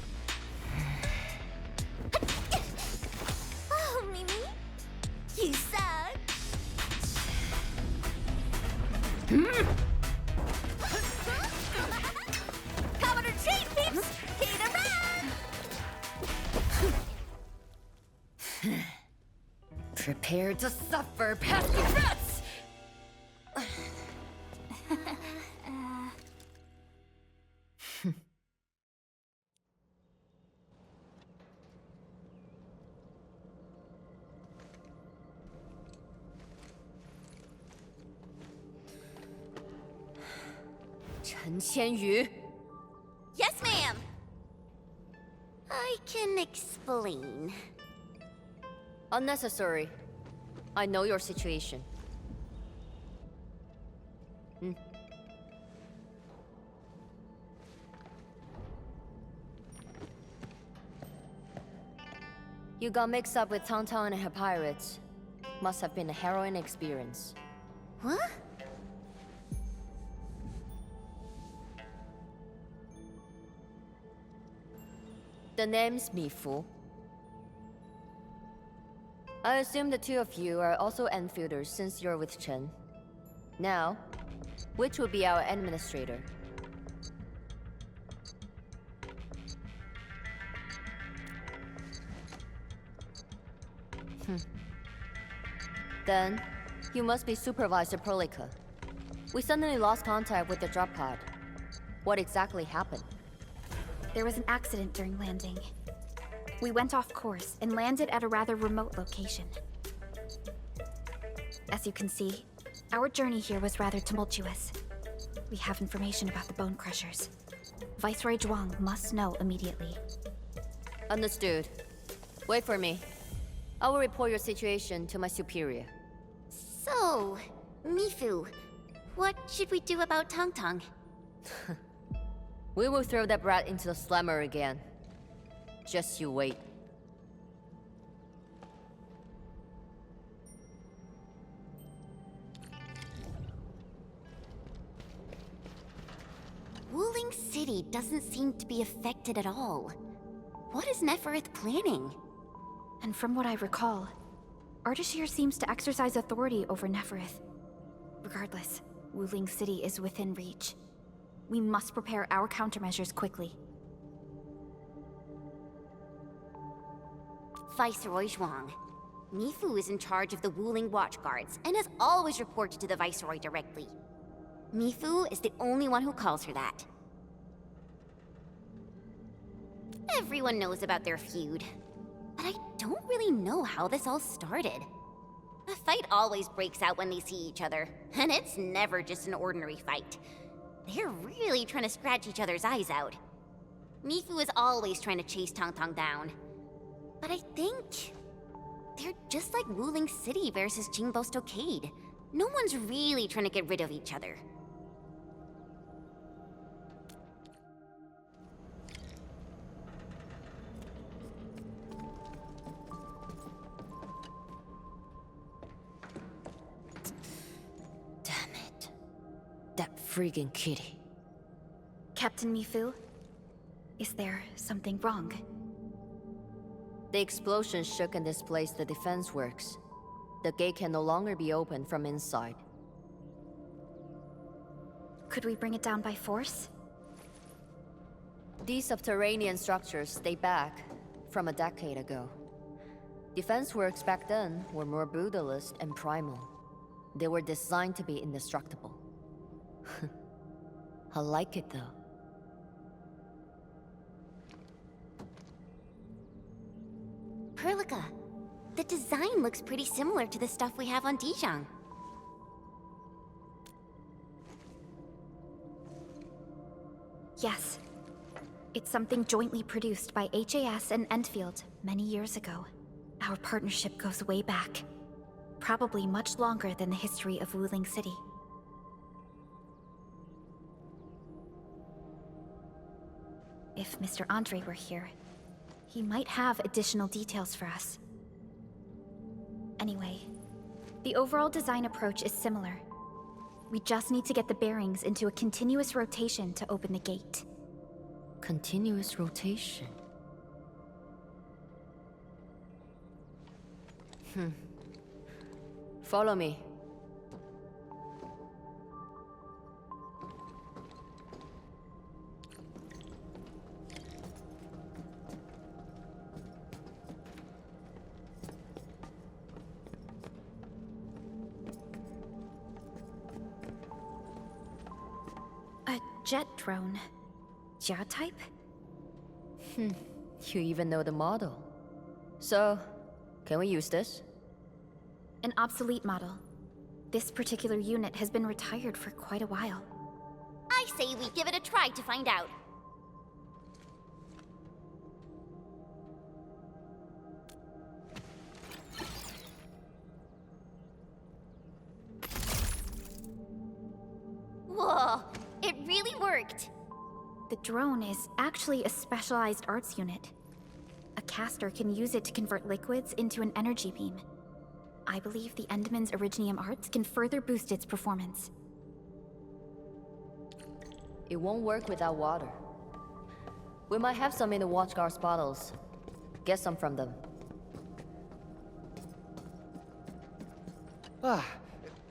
Oh, Mimi, you suck. Cover the chain, peeps! Hit a run! Prepare to suffer, pesky rats! Chen Qianyu. Yes, ma'am! I can explain. Unnecessary. I know your situation. You got mixed up with Tang and her pirates. Must have been a harrowing experience. What? The name's Mifu. I assume the two of you are also Enfielders since you're with Chen. Now, which will be our administrator? Then, you must be Supervisor Prolica. We suddenly lost contact with the drop pod. What exactly happened? There was an accident during landing. We went off course and landed at a rather remote location. As you can see, our journey here was rather tumultuous. We have information about the Bone Crushers. Viceroy Zhuang must know immediately. Understood. Wait for me. I will report your situation to my superior. So, Mifu, what should we do about Tang? We will throw that brat into the slammer again. Just you wait. Wuling City doesn't seem to be affected at all. What is Nefereth planning? And from what I recall, Ardashir seems to exercise authority over Nefereth. Regardless, Wuling City is within reach. We must prepare our countermeasures quickly. Viceroy Zhuang. Mifu is in charge of the Wuling Watchguards and has always reported to the Viceroy directly. Mifu is the only one who calls her that. Everyone knows about their feud, but I don't really know how this all started. A fight always breaks out when they see each other, and it's never just an ordinary fight. They're really trying to scratch each other's eyes out. Mifu is always trying to chase Tang down. But I think they're just like Wuling City versus Jingbo Stockade. No one's really trying to get rid of each other. Damn it. That friggin' kitty. Captain Mifu, is there something wrong? The explosion shook and displaced the defense works. The gate can no longer be opened from inside. Could we bring it down by force? These subterranean structures date back from a decade ago. Defense works back then were more brutalist and primal. They were designed to be indestructible. I like it though. Perlica, the design looks pretty similar to the stuff we have on Dijon. Yes. It's something jointly produced by HAS and Endfield many years ago. Our partnership goes way back. Probably much longer than the history of Wuling City. If Mr. Andre were here, he might have additional details for us. Anyway, the overall design approach is similar. We just need to get the bearings into a continuous rotation to open the gate. Continuous rotation. Follow me. A jet drone. Jia type? You even know the model. So, can we use this? An obsolete model. This particular unit has been retired for quite a while. I say we give it a try to find out. Whoa, it really worked. The drone is actually a specialized arts unit. A caster can use it to convert liquids into an energy beam. I believe the Endman's Originium arts can further boost its performance. It won't work without water. We might have some in the Watchguard's bottles. Get some from them.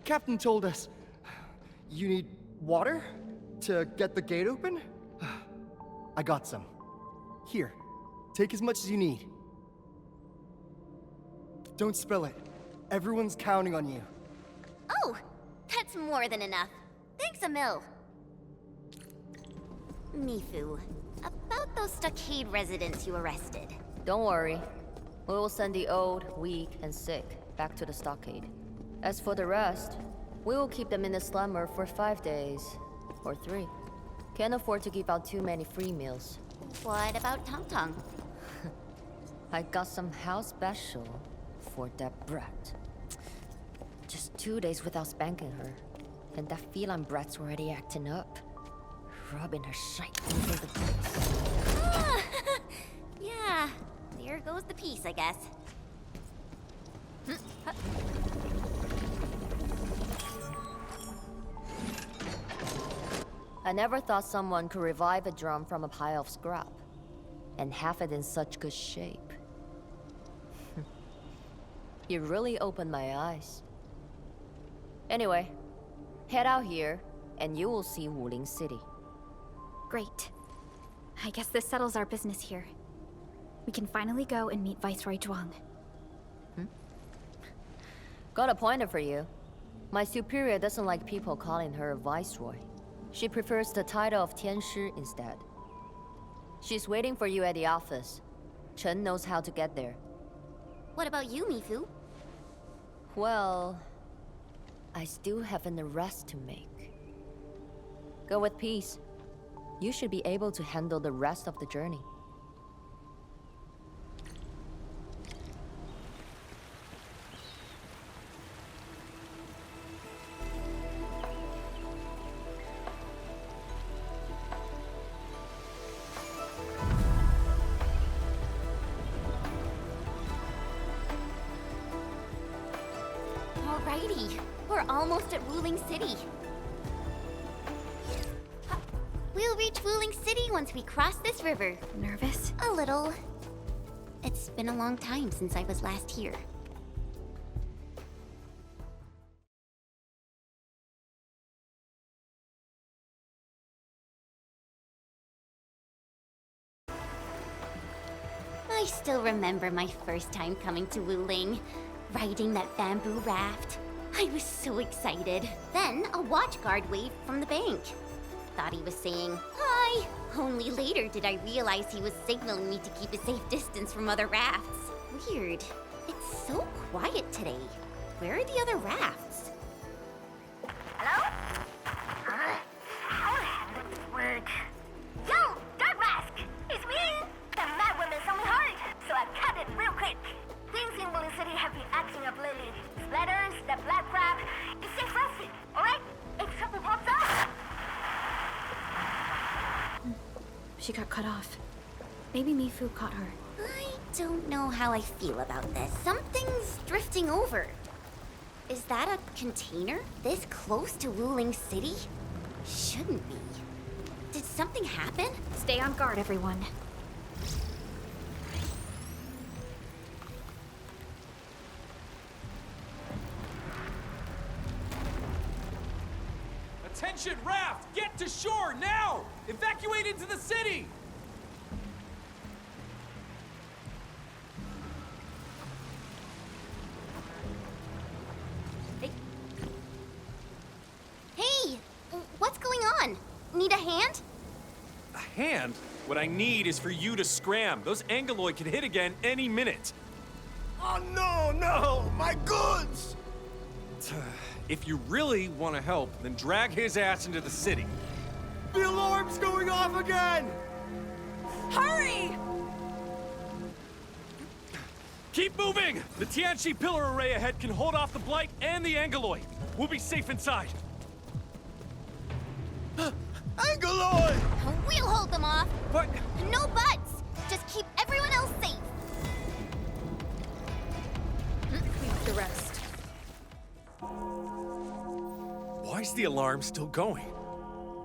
Captain told us you need water to get the gate open? I got some. Here, take as much as you need. Don't spill it. Everyone's counting on you. Oh, that's more than enough. Thanks, Emil. Mifu, about those stockade residents you arrested. Don't worry. We will send the old, weak, and sick back to the stockade. As for the rest, we will keep them in the slumber for 5 days. Or 3. Can't afford to give out too many free meals. What about Tong Tong? I got some house special for that brat. Just 2 days without spanking her, and that feline brat's already acting up. Rubbing her shite over the place. Yeah, there goes the piece, I guess. I never thought someone could revive a drum from a pile of scrap, and have it in such good shape. You really opened my eyes. Anyway, head out here, and you will see Wuling City. Great. I guess this settles our business here. We can finally go and meet Viceroy Zhuang. Got a pointer for you. My superior doesn't like people calling her Viceroy. She prefers the title of Tianshi instead. She's waiting for you at the office. Chen knows how to get there. What about you, Mifu? Well, I still have an arrest to make. Go with peace. You should be able to handle the rest of the journey. Alrighty, we're almost at Wuling City. We'll reach Wuling City once we cross this river. Nervous? A little. It's been a long time since I was last here. I still remember my first time coming to Wuling, riding that bamboo raft. I was so excited. Then a watchguard waved from the bank. Thought he was saying, "Hi!" Only later did I realize he was signaling me to keep a safe distance from other rafts. Weird. It's so quiet today. Where are the other rafts? Hello? How does this work? Yo, Dark Mask! It's me! The mad woman summoned hard, so I cut it real quick. Things in she got cut off. Maybe Mifu caught her. I don't know how I feel about this. Something's drifting over. Is that a container this close to Wuling City? Shouldn't be. Did something happen? Stay on guard, everyone. Attention, raft! Get to shore, now! Evacuate into the city! Hey! What's going on? Need a hand? A hand? What I need is for you to scram. Those Angeloid can hit again any minute. Oh no, no! My goods! If you really want to help, then drag his ass into the city. The alarm's going off again! Hurry! Keep moving! The Tianchi pillar array ahead can hold off the Blight and the Angeloid. We'll be safe inside. Angeloid! We'll hold them off. But... No buts! Just keep everyone else safe. Leave the rest. Why's the alarm still going?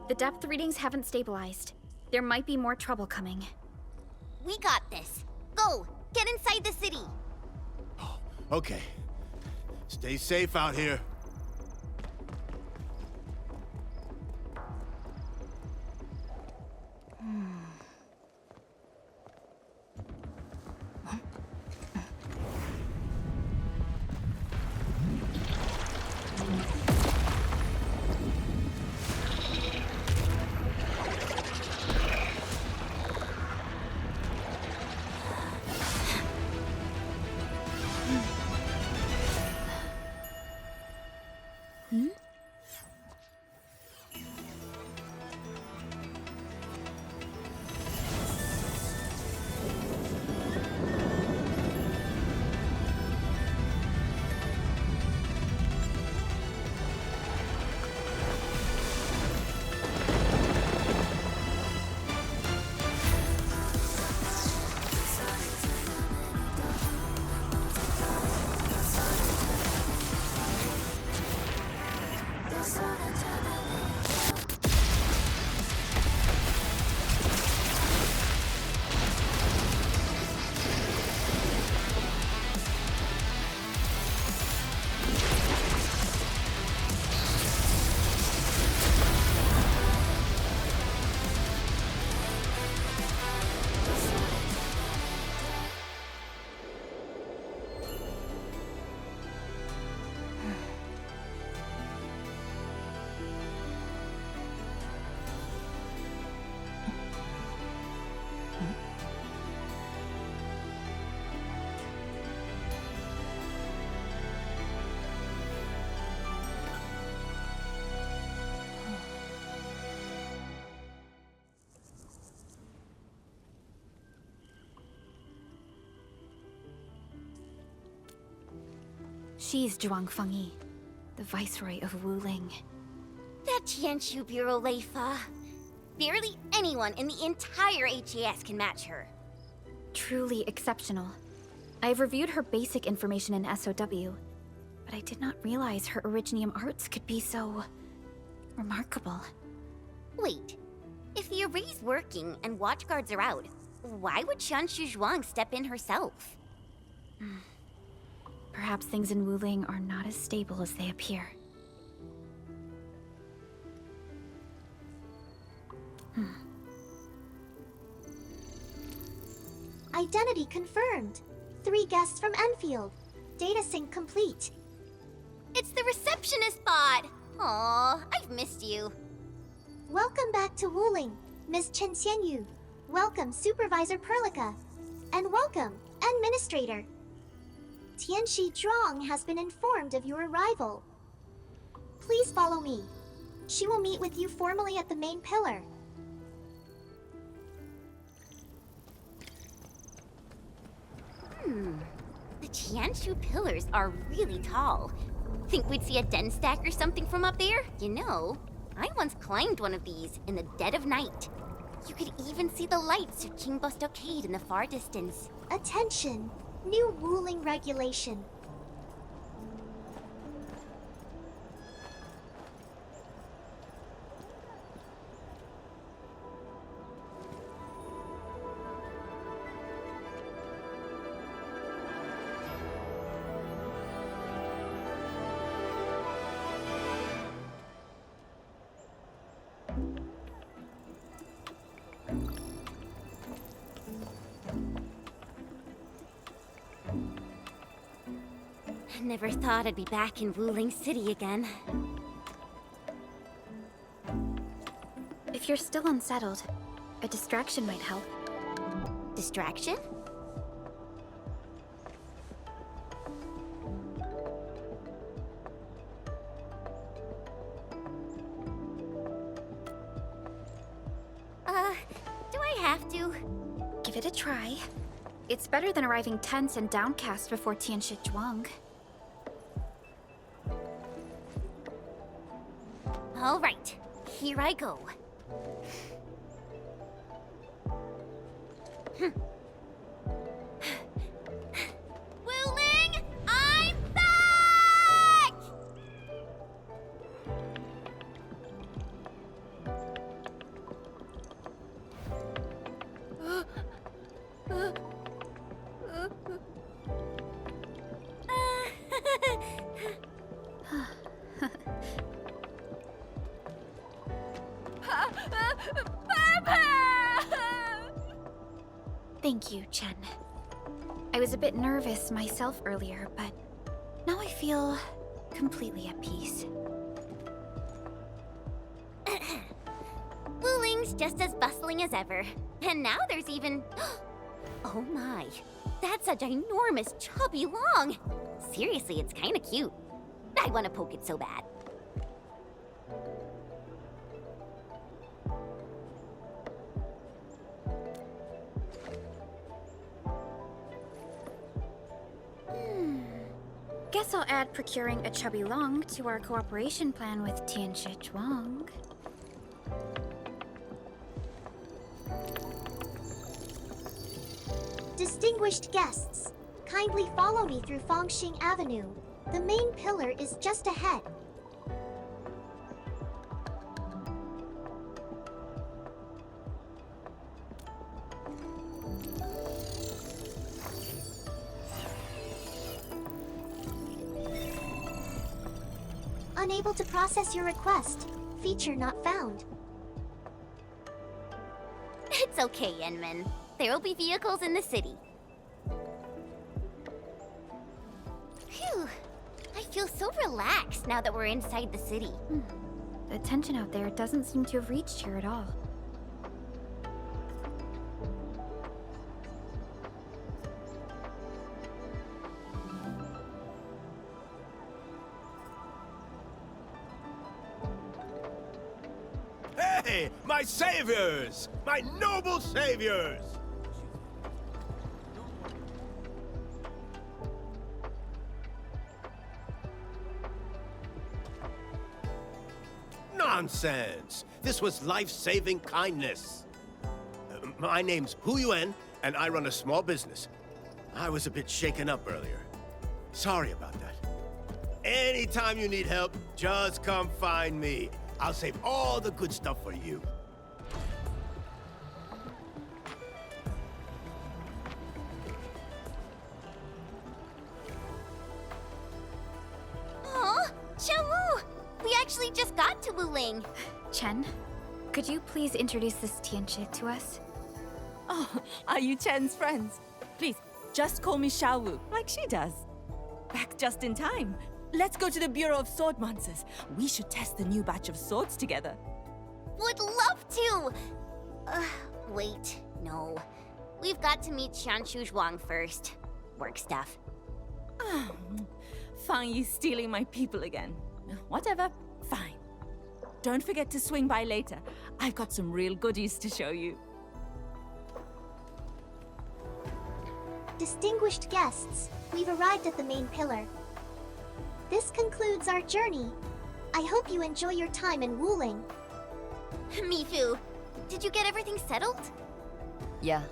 The depth readings haven't stabilized. There might be more trouble coming. We got this. Go! Get inside the city! Okay. Stay safe out here. She's Zhuang Fengyi, the Viceroy of Wuling. That Tianshu Bureau Leifa. Barely anyone in the entire HAS can match her. Truly exceptional. I've reviewed her basic information in SOW, but I did not realize her Originium arts could be so... remarkable. Wait, if the array's working and watchguards are out, why would Tianshu Zhuang step in herself? Perhaps things in Wuling are not as stable as they appear. Identity confirmed. 3 guests from Enfield. Data sync complete. It's the receptionist bot! Aw, I've missed you. Welcome back to Wuling, Ms. Chen Xianyu. Welcome, Supervisor Perlica. And welcome, Administrator. Tianxi Zhuang has been informed of your arrival. Please follow me. She will meet with you formally at the main pillar. The Tianshu pillars are really tall. Think we'd see a den stack or something from up there? You know, I once climbed one of these in the dead of night. You could even see the lights of Qingbo Stockade in the far distance. Attention! New ruling regulation. Never thought I'd be back in Wuling City again. If you're still unsettled, a distraction might help. Distraction? Do I have to? Give it a try. It's better than arriving tense and downcast before Tianshi Zhuang. All right, here I go. Wuling, I'm back! Thank you, Chen. I was a bit nervous myself earlier, but now I feel completely at peace. Wuling's just as bustling as ever. And now there's even... Oh my, that's a ginormous chubby long. Seriously, it's kinda cute. I wanna poke it so bad. Guess I'll add procuring a chubby long to our cooperation plan with Tianshi Zhuang. Distinguished guests, kindly follow me through Fangxing Avenue. The main pillar is just ahead. Unable to process your request. Feature not found. It's okay, Enman. There'll be vehicles in the city. Phew. I feel so relaxed now that we're inside the city. The tension out there doesn't seem to have reached here at all. Hey, my saviors! My noble saviors! Nonsense! This was life-saving kindness. My name's Hu Yuan, and I run a small business. I was a bit shaken up earlier. Sorry about that. Anytime you need help, just come find me. I'll save all the good stuff for you. Aw, Xiaowu! We actually just got to Wuling. Chen, could you please introduce this Tianshi to us? Oh, are you Chen's friends? Please, just call me Xiaowu, like she does. Back just in time. Let's go to the Bureau of Sword Monsters. We should test the new batch of swords together. Would love to! Wait, no. We've got to meet Qianshu Zhuang first. Work stuff. Fang Yi stealing my people again. Whatever, fine. Don't forget to swing by later. I've got some real goodies to show you. Distinguished guests, we've arrived at the main pillar. This concludes our journey. I hope you enjoy your time in Wuling. Me too. Did you get everything settled? Yeah.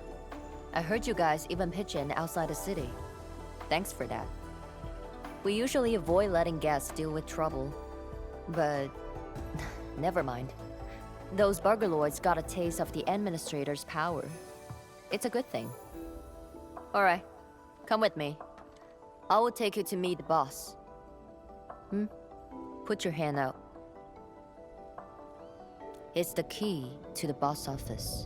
I heard you guys even pitch in outside the city. Thanks for that. We usually avoid letting guests deal with trouble. But... never mind. Those burglords got a taste of the administrator's power. It's a good thing. Alright. Come with me. I will take you to meet the boss. Put your hand out. It's the key to the boss office.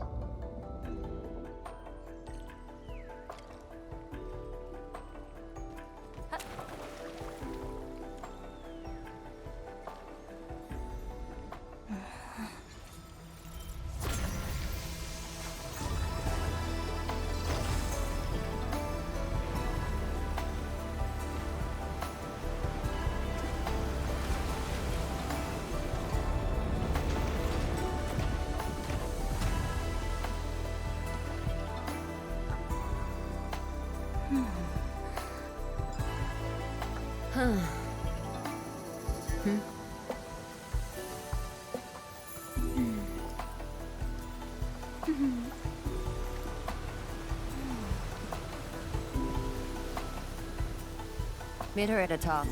Meet her at the top.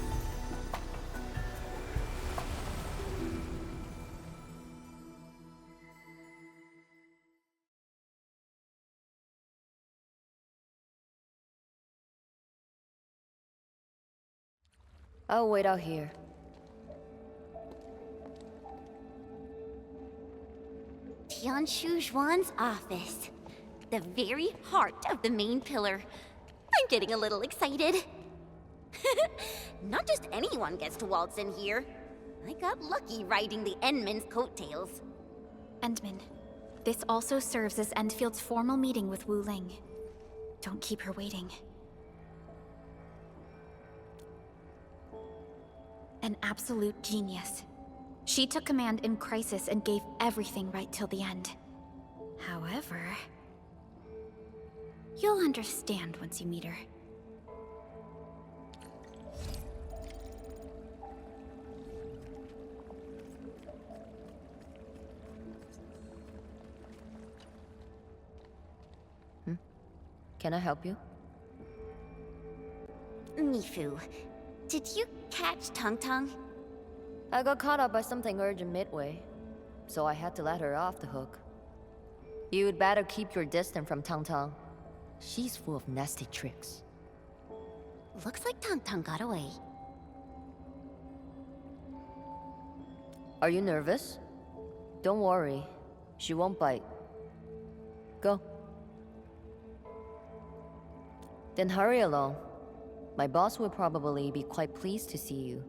I'll wait out here. Tianshu Zhuan's office. The very heart of the main pillar. I'm getting a little excited. Not just anyone gets to waltz in here. I got lucky riding the Endman's coattails. Endman, this also serves as Endfield's formal meeting with Wu Ling. Don't keep her waiting. An absolute genius. She took command in crisis and gave everything right till the end. However... you'll understand once you meet her. Can I help you? Mifu, did you catch Tong Tong? I got caught up by something urgent midway, so I had to let her off the hook. You'd better keep your distance from Tong Tong. She's full of nasty tricks. Looks like Tong Tong got away. Are you nervous? Don't worry. She won't bite. Go. Then hurry along. My boss will probably be quite pleased to see you.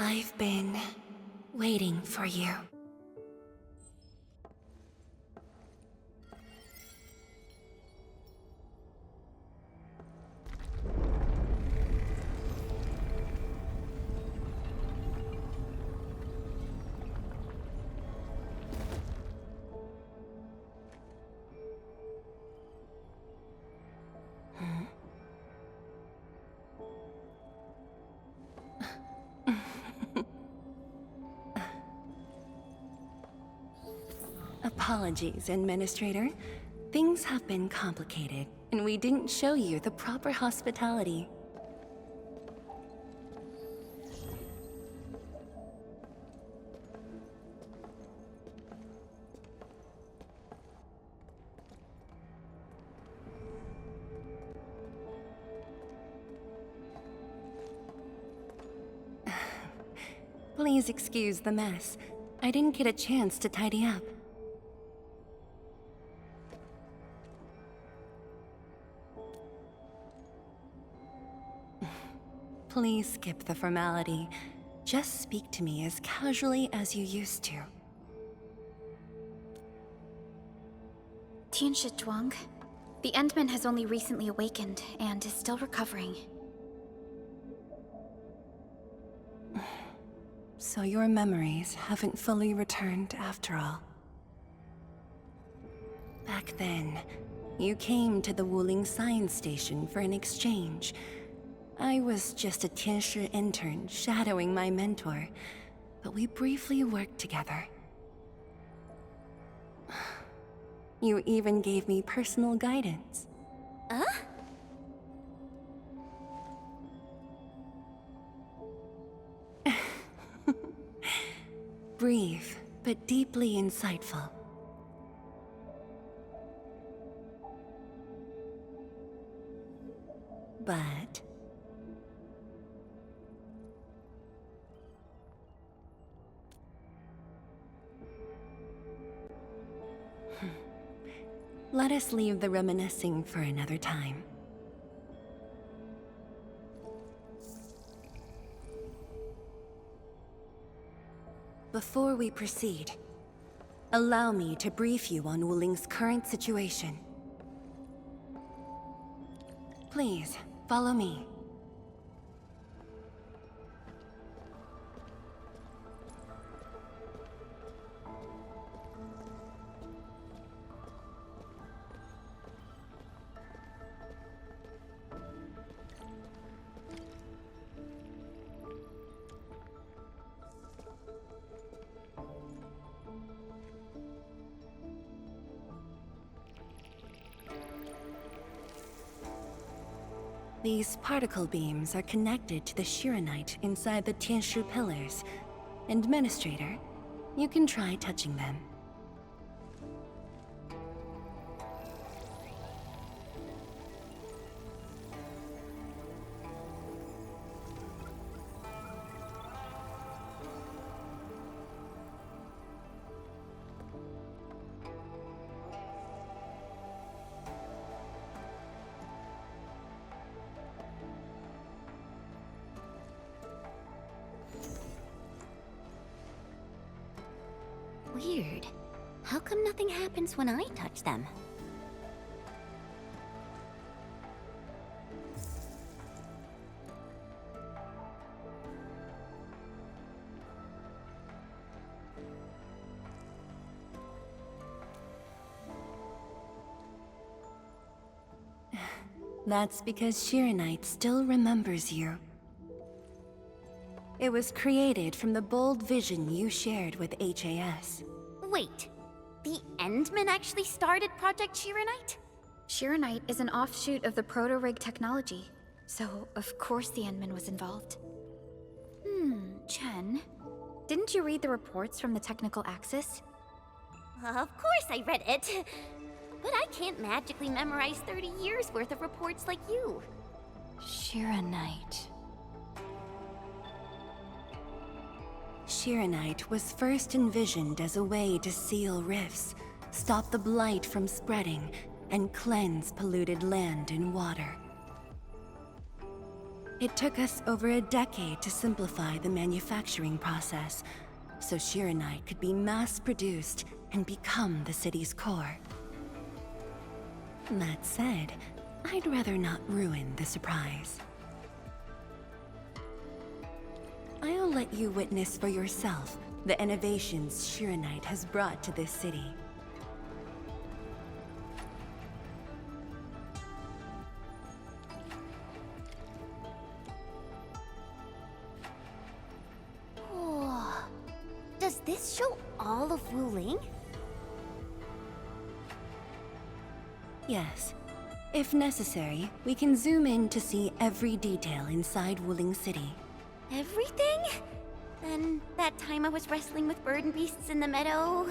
I've been waiting for you. Apologies, Administrator. Things have been complicated, and we didn't show you the proper hospitality. Please excuse the mess. I didn't get a chance to tidy up. Please skip the formality. Just speak to me as casually as you used to. Tianshi Zhuang, the Endman has only recently awakened and is still recovering. So your memories haven't fully returned after all. Back then, you came to the Wuling Science Station for an exchange. I was just a Tianshi intern shadowing my mentor, but we briefly worked together. You even gave me personal guidance. Brief, but deeply insightful. But let us leave the reminiscing for another time. Before we proceed, allow me to brief you on Wuling's current situation. Please, follow me. These particle beams are connected to the Shiranite inside the Tianshu pillars. Administrator, you can try touching them. Weird. How come nothing happens when I touch them? That's because Shiranite still remembers you. It was created from the bold vision you shared with HAS. Wait, the Endman actually started Project Shiranite? Shiranite is an offshoot of the Proto-Rig technology, so of course the Endman was involved. Chen, didn't you read the reports from the technical axis? Of course I read it. But I can't magically memorize 30 years worth of reports like you. Shiranite. Shiranite was first envisioned as a way to seal rifts, stop the blight from spreading, and cleanse polluted land and water. It took us over a decade to simplify the manufacturing process, so Shiranite could be mass-produced and become the city's core. That said, I'd rather not ruin the surprise. I'll let you witness for yourself the innovations Shiranite has brought to this city. Does this show all of Wuling? Yes. If necessary, we can zoom in to see every detail inside Wuling City. Everything? Then that time I was wrestling with bird and beasts in the meadow?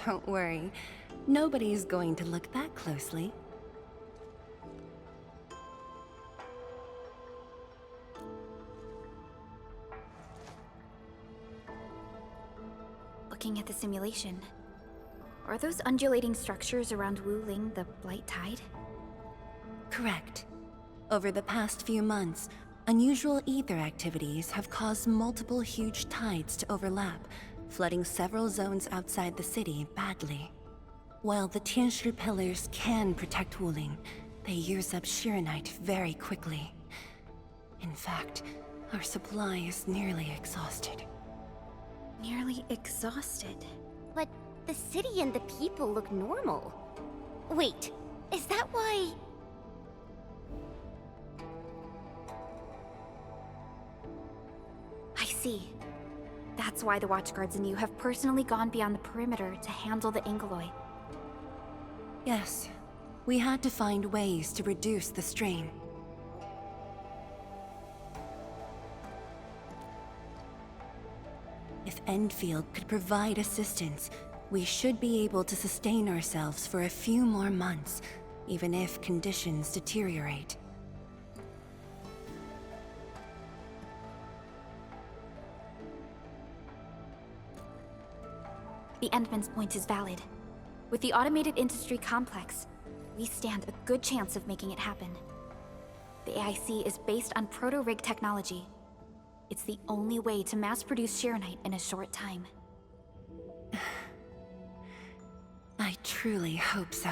Don't worry. Nobody's going to look that closely. Looking at the simulation, are those undulating structures around Wuling the Blight Tide? Correct. Over the past few months, unusual ether activities have caused multiple huge tides to overlap, flooding several zones outside the city badly. While the Tianshi pillars can protect Wuling, they use up Shiranite very quickly. In fact, our supply is nearly exhausted. Nearly exhausted. But the city and the people look normal. Wait, is that why... I see. That's why the Watchguards and you have personally gone beyond the perimeter to handle the Angeloi. Yes. We had to find ways to reduce the strain. If Endfield could provide assistance, we should be able to sustain ourselves for a few more months, even if conditions deteriorate. The Endman's point is valid. With the automated industry complex, we stand a good chance of making it happen. The AIC is based on proto-rig technology. It's the only way to mass-produce Shiranite in a short time. I truly hope so.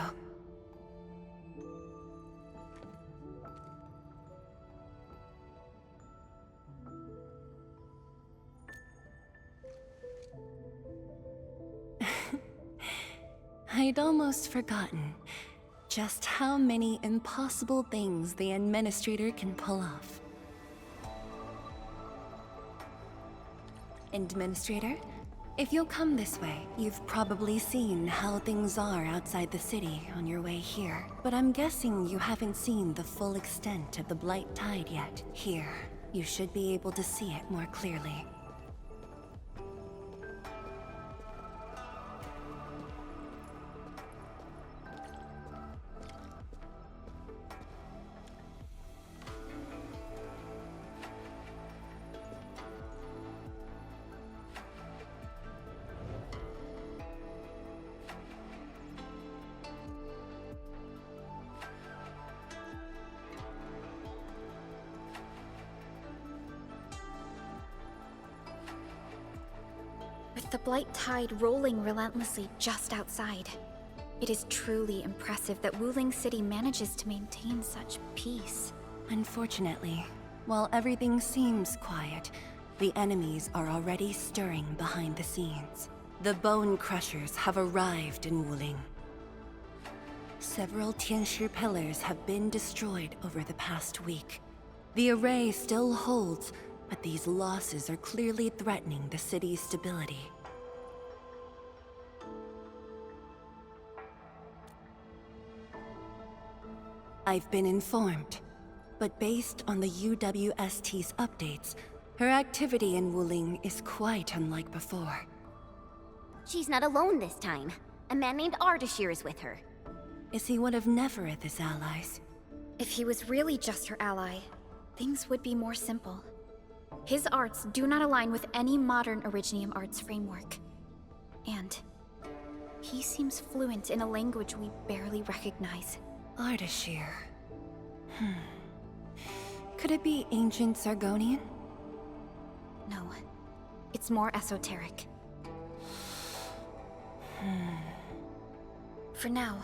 I'd almost forgotten just how many impossible things the Administrator can pull off. Administrator, if you'll come this way, you've probably seen how things are outside the city on your way here. But I'm guessing you haven't seen the full extent of the Blight Tide yet. Here, you should be able to see it more clearly. With the Blight Tide rolling relentlessly just outside, it is truly impressive that Wuling City manages to maintain such peace. Unfortunately, while everything seems quiet, the enemies are already stirring behind the scenes. The Bone Crushers have arrived in Wuling. Several Tianshi pillars have been destroyed over the past week. The array still holds, but these losses are clearly threatening the city's stability. I've been informed, but based on the UWST's updates, her activity in Wuling is quite unlike before. She's not alone this time. A man named Ardashir is with her. Is he one of Nefereth's allies? If he was really just her ally, things would be more simple. His arts do not align with any modern Originium arts framework. And he seems fluent in a language we barely recognize. Ardashir. Could it be ancient Sargonian? No. It's more esoteric. For now,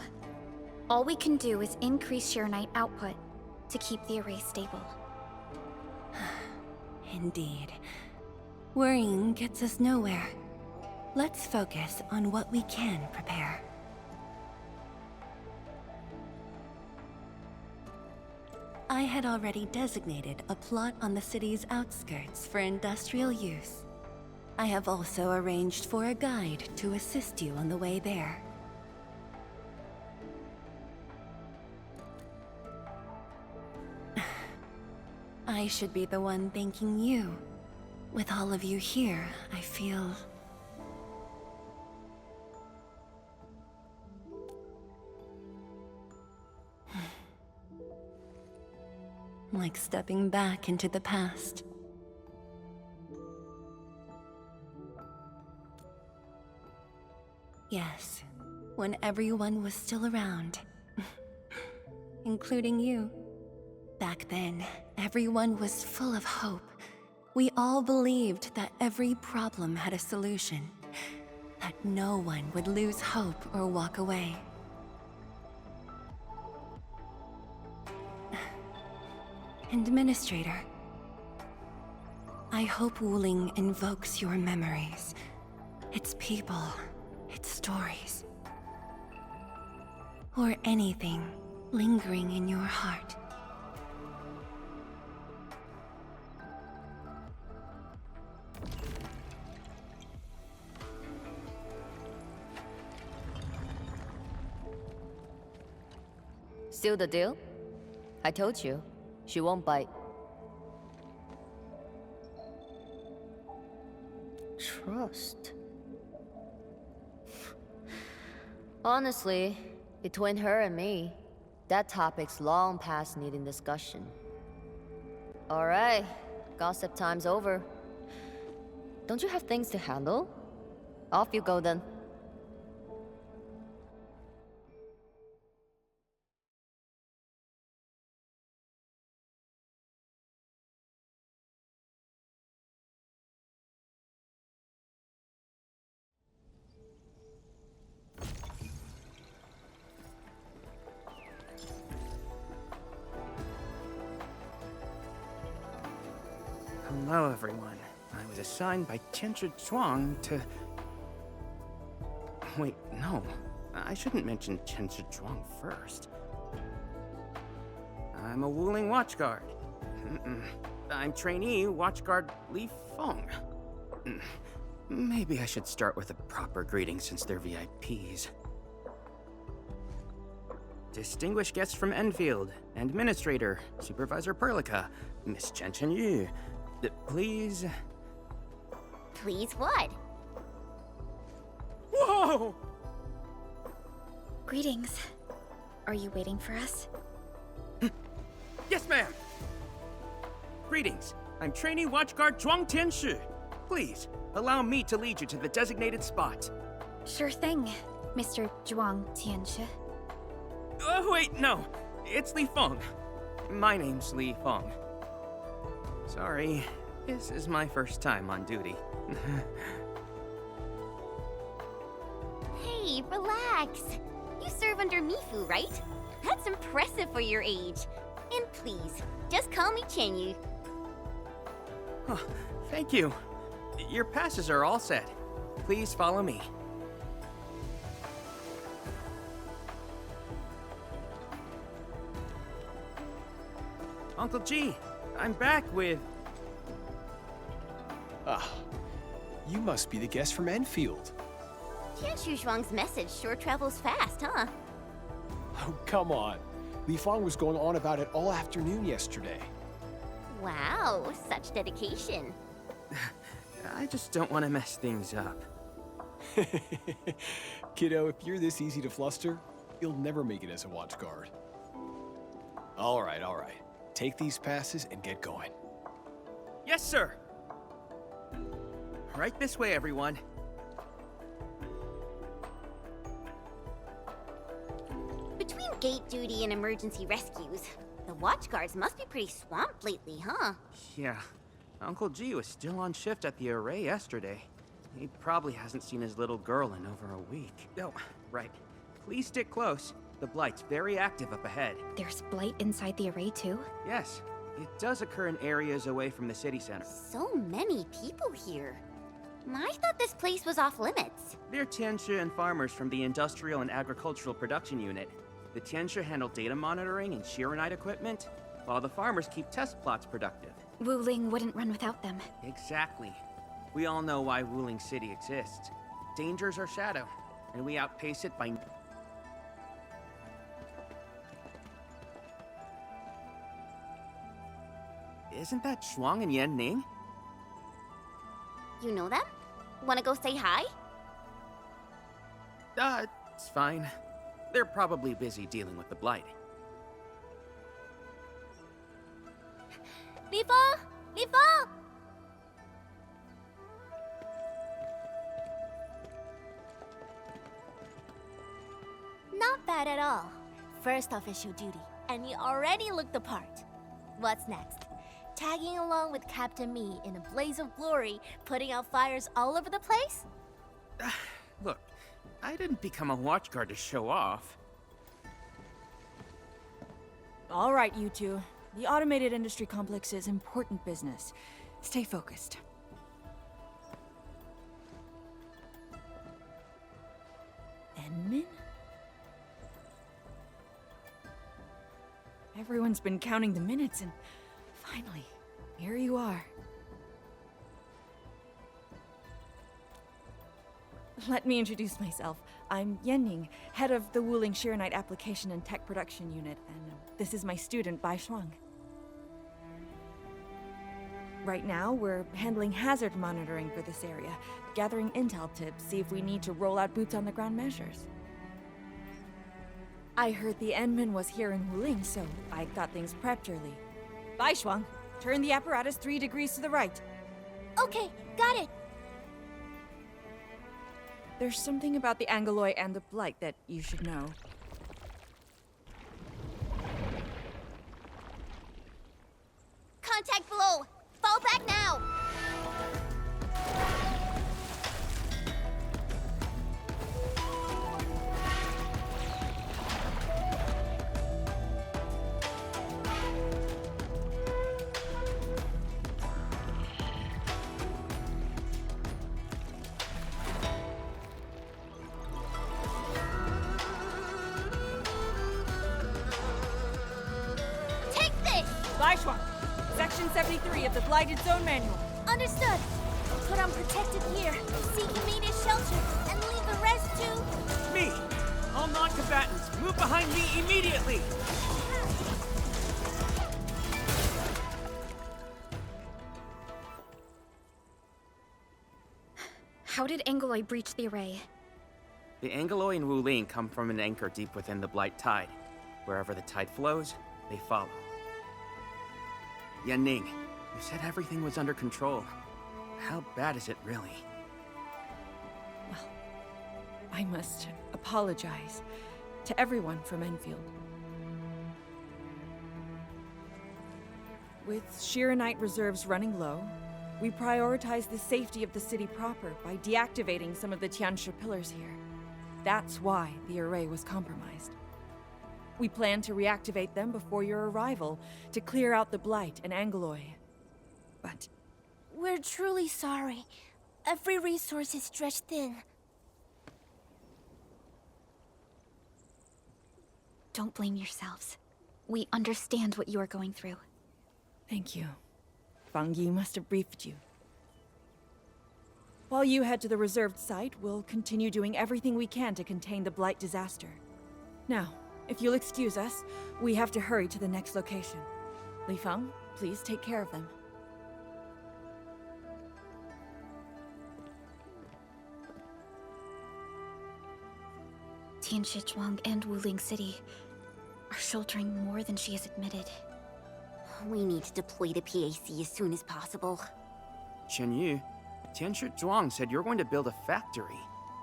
all we can do is increase Shearnite output to keep the array stable. Indeed. Worrying gets us nowhere. Let's focus on what we can prepare. I had already designated a plot on the city's outskirts for industrial use. I have also arranged for a guide to assist you on the way there. I should be the one thanking you. With all of you here, I feel... like stepping back into the past. Yes, when everyone was still around. Including you. Back then, everyone was full of hope. We all believed that every problem had a solution. That no one would lose hope or walk away. Administrator, I hope Wuling invokes your memories. Its people, its stories. Or anything lingering in your heart. Seal the deal? I told you, she won't bite. Trust. Honestly, between her and me, that topic's long past needing discussion. Alright, gossip time's over. Don't you have things to handle? Off you go then. Hello, everyone. I was assigned by Tianshi Zhuang to... Wait, no. I shouldn't mention Tianshi Zhuang first. I'm a Wuling Watchguard. I'm trainee Watchguard Li Feng. Maybe I should start with a proper greeting since they're VIPs. Distinguished guests from Enfield, Administrator, Supervisor Perlica, Miss Chen Yu. Please... Please what? Whoa! Greetings. Are you waiting for us? Yes, ma'am! Greetings. I'm trainee Watchguard Zhuang Tianshi. Please, allow me to lead you to the designated spot. Sure thing, Mr. Zhuang Tianshi. Oh, wait, no. It's Li Feng. My name's Li Feng. Sorry, this is my first time on duty. Hey, relax. You serve under Mifu, right? That's impressive for your age. And please, just call me Chenyu. Oh, thank you. Your passes are all set. Please follow me. Uncle G, I'm back with... Ah, you must be the guest from Enfield. Tianshi Zhuang's message sure travels fast, huh? Oh, come on. Li Feng was going on about it all afternoon yesterday. Wow, such dedication. I just don't want to mess things up. Kiddo, if you're this easy to fluster, you'll never make it as a watch guard. All right. Take these passes and get going. Yes, sir! Right this way, everyone. Between gate duty and emergency rescues, The watchguards must be pretty swamped lately, huh? Yeah. Uncle G was still on shift at the array yesterday. He probably hasn't seen his little girl in over a week. Oh, right. Please stick close. The Blight's very active up ahead. There's blight inside the array, too? Yes. It does occur in areas away from the city center. So many people here. I thought this place was off limits. They're Tianshi and farmers from the Industrial and Agricultural Production Unit. The Tianshi handle data monitoring and Shiranite equipment, while the farmers keep test plots productive. Wuling wouldn't run without them. Exactly. We all know why Wuling City exists. Dangers are shadow, and we outpace it by... Isn't that Shuang and Yan Ning? You know them? Wanna go say hi? It's fine. They're probably busy dealing with the Blight. Li Feng! Li Feng! Not bad at all. First official duty, and you already look the part. What's next? Tagging along with Captain Me in a blaze of glory, putting out fires all over the place? Look, I didn't become a watchguard to show off. All right, you two. The automated industry complex is important business. Stay focused. Enmin? Everyone's been counting the minutes, and finally, here you are. Let me introduce myself. I'm Yenning, head of the Wuling Shiranite Application and Tech Production Unit, and this is my student, Bai Shuang. Right now, we're handling hazard monitoring for this area, gathering intel to see if we need to roll out boots-on-the-ground measures. I heard the Enmin was here in Wuling, so I got things prepped early. Bai Shuang, turn the apparatus 3 degrees to the right. Okay, got it. There's something about the Angeloy and the Blight that you should know. Contact below! Fall back now! Bai Shuang, Section 73 of the Blighted Zone Manual. Understood. Put on protective gear, seek immediate shelter, and leave the rest to... Me! All non-combatants, move behind me immediately! How did Angeloy breach the array? The Angeloy and Wuling come from an anchor deep within the Blight Tide. Wherever the tide flows, they follow. Yan Ning, you said everything was under control. How bad is it really? Well, I must apologize to everyone from Enfield. With Shiranite reserves running low, we prioritize the safety of the city proper by deactivating some of the Tianshi pillars here. That's why the array was compromised. We plan to reactivate them before your arrival to clear out the Blight and Angeloy. But We're truly sorry. Every resource is stretched thin. Don't blame yourselves. We understand what you are going through. Thank you. Fang Yi must have briefed you. While you head to the reserved site, we'll continue doing everything we can to contain the Blight disaster. Now, if you'll excuse us, we have to hurry to the next location. Li Feng, please take care of them. Tianshi Zhuang and Wuling City are sheltering more than she has admitted. We need to deploy the PAC as soon as possible. Chen Yu, Tianshi Zhuang said you're going to build a factory,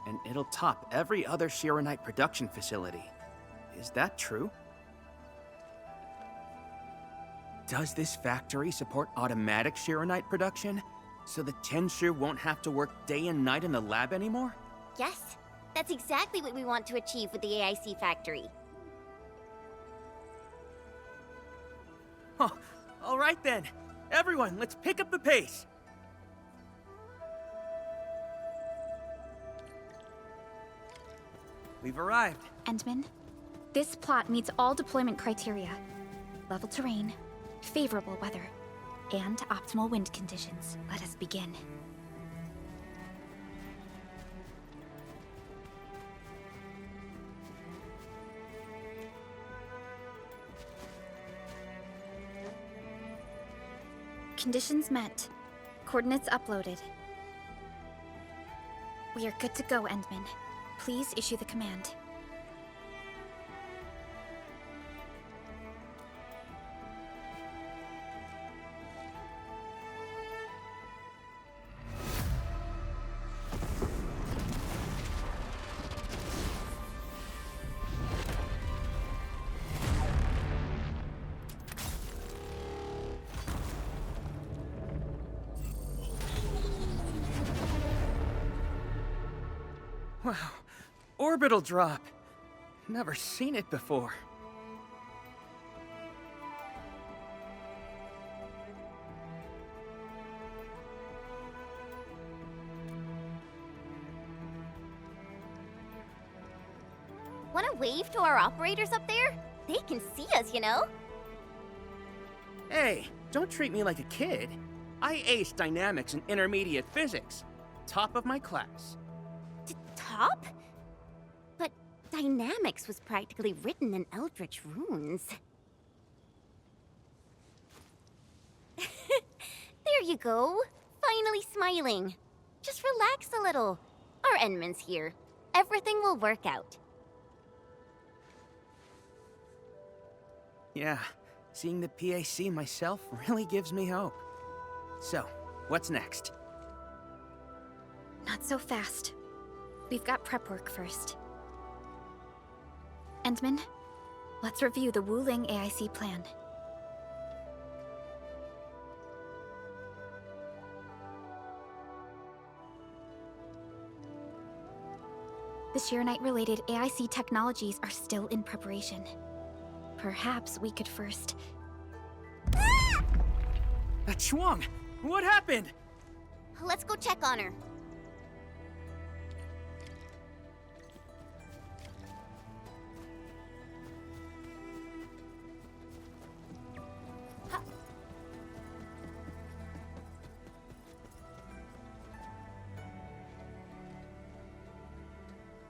and it'll top every other Shiranite production facility. Is that true? Does this factory support automatic Shironite production? So the Tenshu won't have to work day and night in the lab anymore? Yes, that's exactly what we want to achieve with the AIC factory. Huh. All right then. Everyone, let's pick up the pace. We've arrived. Endman, this plot meets all deployment criteria. Level terrain, favorable weather, and optimal wind conditions. Let us begin. Conditions met. Coordinates uploaded. We are good to go, Endman. Please issue the command. Wow. Orbital drop. Never seen it before. Wanna wave to our operators up there? They can see us, you know? Hey, don't treat me like a kid. I aced dynamics and intermediate physics. Top of my class. Top? But dynamics was practically written in Eldritch runes. There you go. Finally smiling. Just relax a little. Our Endman's here. Everything will work out. Yeah, seeing the PAC myself really gives me hope. So, what's next? Not so fast. We've got prep work first. Endman, let's review the Wuling AIC plan. The Shironite-related AIC technologies are still in preparation. Perhaps we could first... Chuang! What happened? Let's go check on her.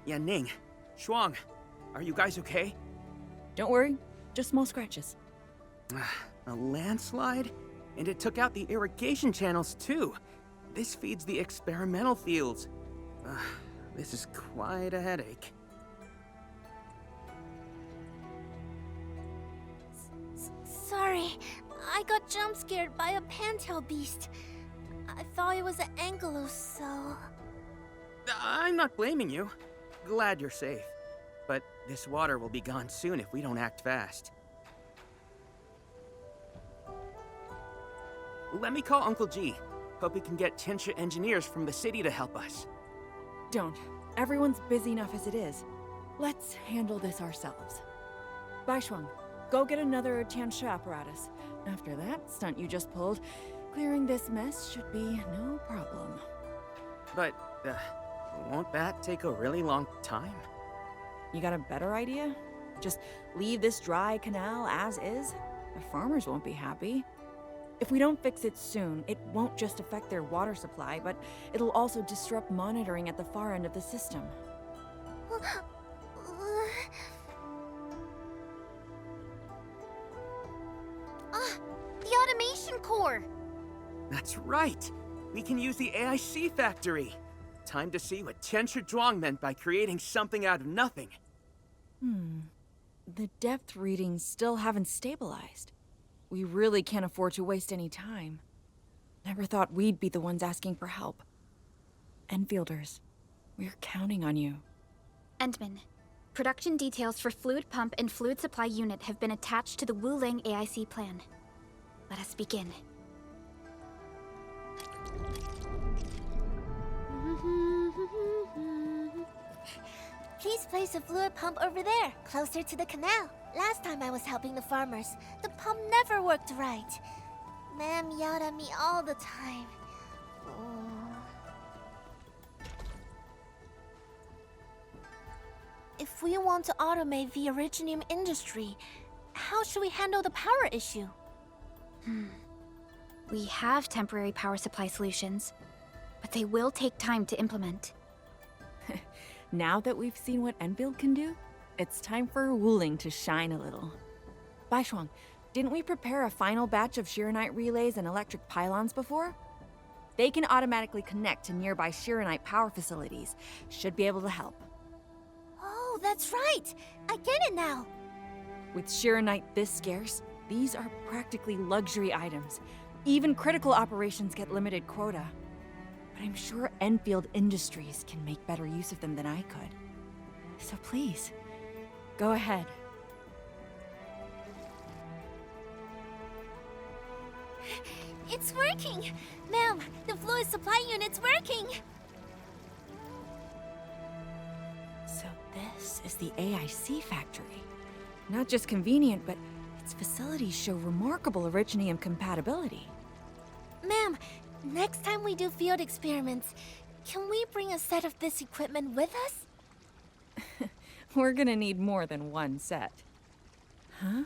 Yeah, Ning. Chuang, are you guys okay? Don't worry, just small scratches. A landslide? And it took out the irrigation channels, too. This feeds the experimental fields. This is quite a headache. Sorry, I got jump scared by a pantail beast. I thought it was an angelos, so... I'm not blaming you. Glad you're safe. But this water will be gone soon if we don't act fast. Let me call Uncle G. Hope we can get Tenshu engineers from the city to help us. Don't. Everyone's busy enough as it is. Let's handle this ourselves. Baishuang, go get another Tianshi apparatus. After that stunt you just pulled, clearing this mess should be no problem. But, won't that take a really long time? You got a better idea? Just leave this dry canal as is? The farmers won't be happy. If we don't fix it soon, it won't just affect their water supply, but it'll also disrupt monitoring at the far end of the system. The automation core! That's right! We can use the AIC factory! Time to see what Tenshu Zhuang meant by creating something out of nothing. The depth readings still haven't stabilized. We really can't afford to waste any time. Never thought we'd be the ones asking for help. Enfielders, we're counting on you. Endman, production details for fluid pump and fluid supply unit have been attached to the Wuling AIC plan. Let us begin. Please place a fluid pump over there, closer to the canal. Last time I was helping the farmers, the pump never worked right. Ma'am yelled at me all the time. If we want to automate the originium industry, how should we handle the power issue? We have temporary power supply solutions, but they will take time to implement. Now that we've seen what Enfield can do, it's time for Wuling to shine a little. Baishuang, didn't we prepare a final batch of Shiranite relays and electric pylons before? They can automatically connect to nearby Shiranite power facilities. Should be able to help. Oh, that's right! I get it now! With Shiranite this scarce, these are practically luxury items. Even critical operations get limited quota. But I'm sure Enfield Industries can make better use of them than I could. So please, go ahead. It's working! Ma'am, the fluid supply unit's working! So this is the AIC factory. Not just convenient, but its facilities show remarkable originium compatibility. Ma'am, next time we do field experiments, can we bring a set of this equipment with us? We're gonna need more than one set. Huh?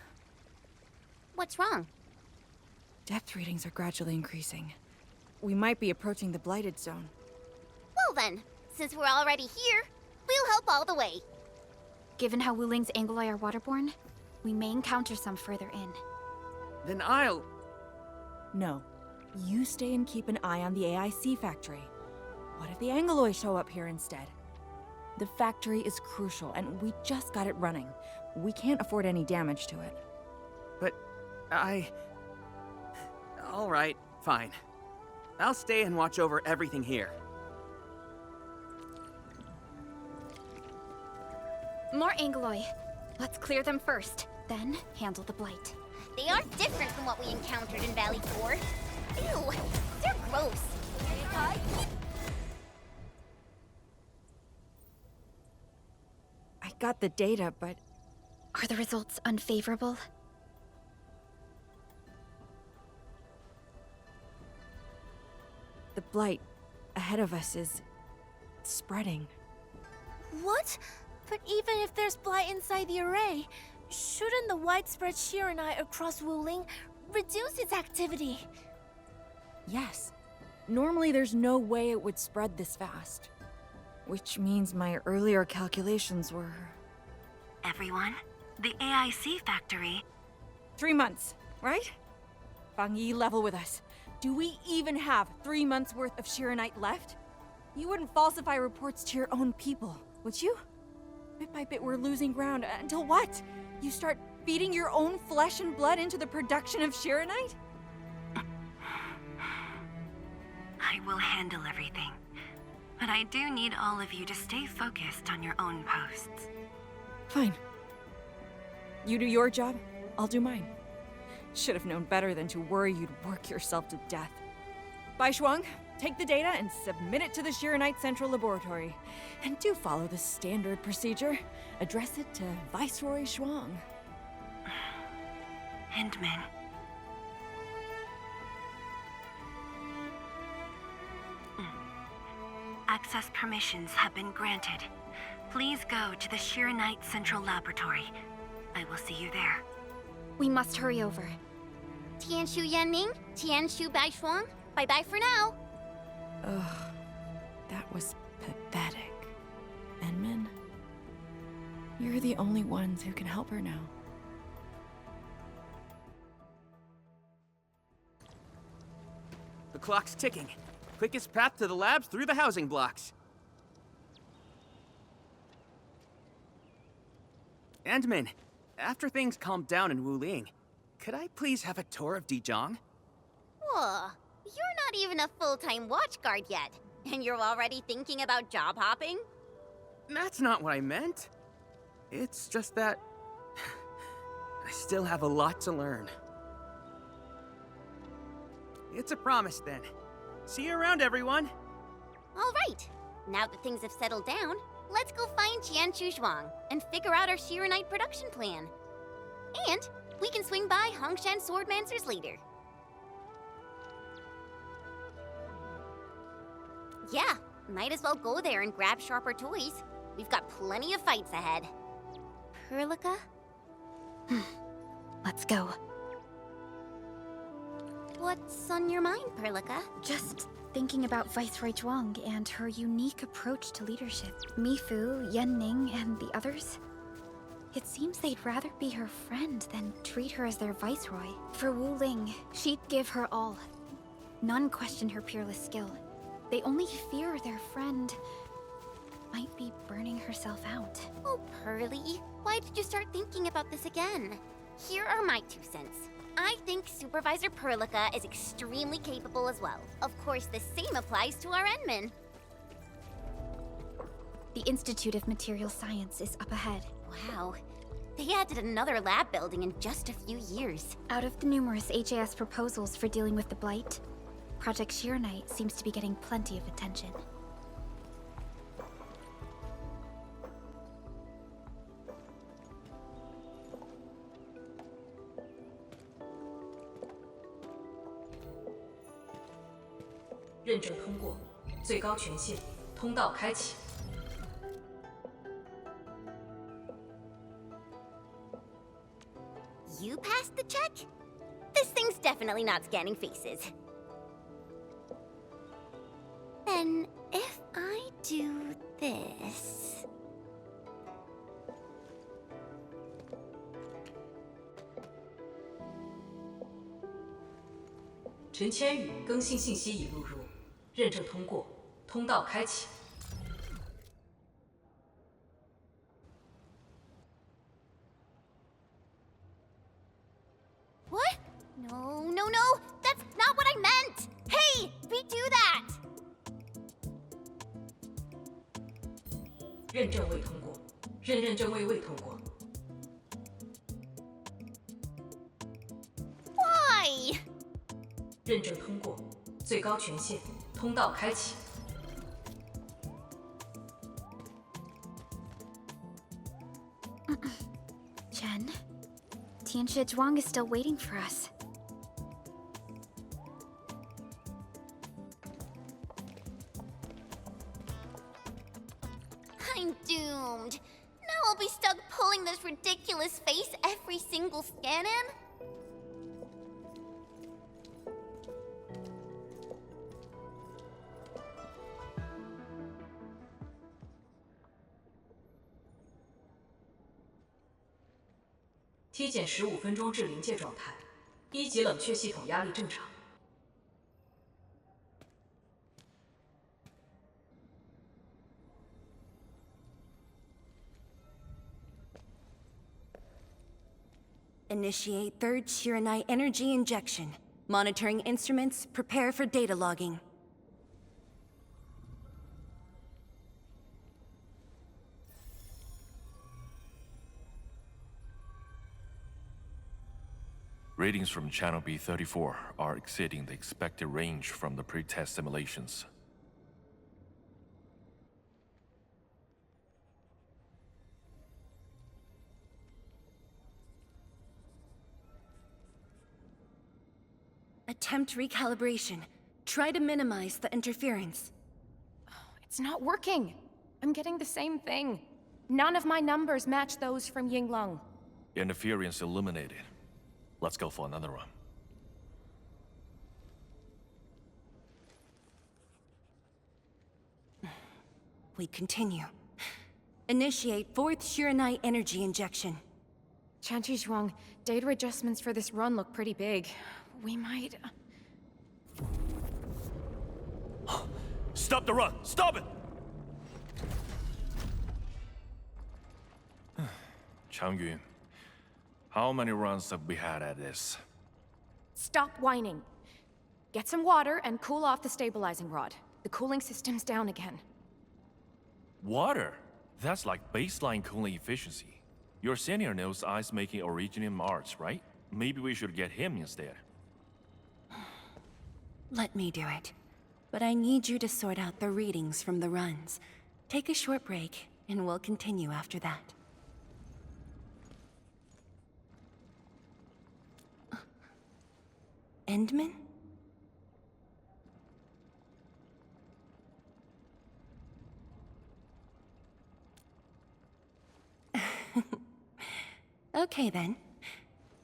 What's wrong? Depth readings are gradually increasing. We might be approaching the blighted zone. Well then, since we're already here, we'll help all the way. Given how Wuling's Angoloi are waterborne, we may encounter some further in. Then I'll... No. You stay and keep an eye on the AIC factory. What if the Angoloi show up here instead? The factory is crucial, and we just got it running. We can't afford any damage to it. But all right, fine. I'll stay and watch over everything here. More Angoloi. Let's clear them first, then handle the blight. They are different from what we encountered in Valley 4. Ew, they're gross. I got the data, but... Are the results unfavorable? The blight ahead of us is... spreading. What? But even if there's blight inside the array, shouldn't the widespread Shiranite across Wuling reduce its activity? Yes. Normally there's no way it would spread this fast. Which means my earlier calculations were... Everyone, the AIC factory... 3 months, right? Fang Yi, level with us. Do we even have 3 months worth of Shiranite left? You wouldn't falsify reports to your own people, would you? Bit by bit we're losing ground, until what? You start feeding your own flesh and blood into the production of Shiranite? I will handle everything. But I do need all of you to stay focused on your own posts. Fine. You do your job, I'll do mine. Should have known better than to worry you'd work yourself to death. Baishuang, take the data and submit it to the Shiranite Central Laboratory. And do follow the standard procedure. Address it to Viceroy Shuang. Endman. Access permissions have been granted. Please go to the Shiranite Central Laboratory. I will see you there. We must hurry over. Tianshu Yanning, Tianshu Baishuang, bye-bye for now. Ugh, that was pathetic. Enman, you're the only ones who can help her now. The clock's ticking. Quickest path to the labs through the housing blocks. Endman, after things calm down in Wuling, could I please have a tour of Dijiang? Whoa, you're not even a full-time watchguard yet, and you're already thinking about job hopping? That's not what I meant. It's just that... I still have a lot to learn. It's a promise then. See you around, everyone. All right. Now that things have settled down, let's go find Qianchu Zhuang and figure out our Shiranite production plan. And we can swing by Hongshan Swordmancer's later. Yeah, might as well go there and grab sharper toys. We've got plenty of fights ahead. Perlica? Let's go. What's on your mind, Perlica? Just thinking about Viceroy Zhuang and her unique approach to leadership. Mifu, Yanning, and the others. It seems they'd rather be her friend than treat her as their viceroy. For Wu Ling, she'd give her all. None questioned her peerless skill. They only fear their friend might be burning herself out. Oh, Pearly, why did you start thinking about this again? Here are my 2 cents. I think Supervisor Perlica is extremely capable as well. Of course, the same applies to our Enman. The Institute of Material Science is up ahead. Wow. They added another lab building in just a few years. Out of the numerous HAS proposals for dealing with the Blight, Project Shiranite seems to be getting plenty of attention. You passed the check? This thing's definitely not scanning faces. Then, if I do this... What? No, no, no! That's not what I meant! Hey! Redo that! Why? Chen, Tianshi Zhuang is still waiting for us. I'm doomed. Now I'll be stuck pulling this ridiculous face every single scan-in? Initiate third Shiranite energy injection. Monitoring instruments, prepare for data logging. Readings from Channel B34 are exceeding the expected range from the pre-test simulations. Attempt recalibration. Try to minimize the interference. It's not working. I'm getting the same thing. None of my numbers match those from Yinglong. Interference eliminated. Let's go for another run. We continue. Initiate fourth Shiranite energy injection. Qianchu Zhuang, data adjustments for this run look pretty big. We might... Stop the run! Stop it! Changyun, how many runs have we had at this? Stop whining. Get some water and cool off the stabilizing rod. The cooling system's down again. Water? That's like baseline cooling efficiency. Your senior knows ice-making originated in Marsh, right? Maybe we should get him instead. Let me do it. But I need you to sort out the readings from the runs. Take a short break, and we'll continue after that. Endman? Okay then.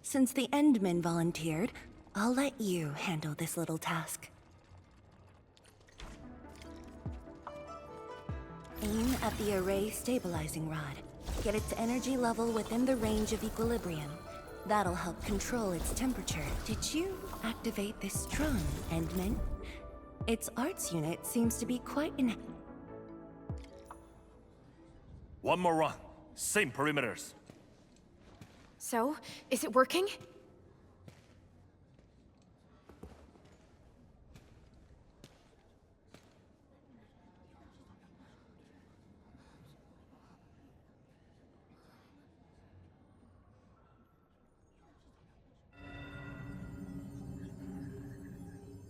Since the Endman volunteered, I'll let you handle this little task. Aim at the array stabilizing rod. Get its energy level within the range of equilibrium. That'll help control its temperature. Did you activate this drone, Endman? Its arts unit seems to be quite One more run. Same perimeters. So, is it working?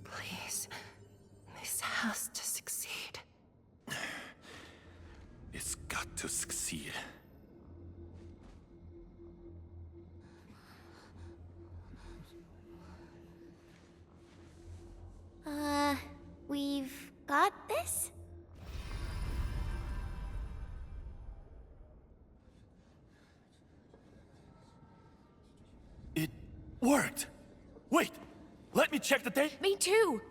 Please. This has to succeed. It's got to succeed. We've got this? It worked! Wait! Let me check the date! Me too!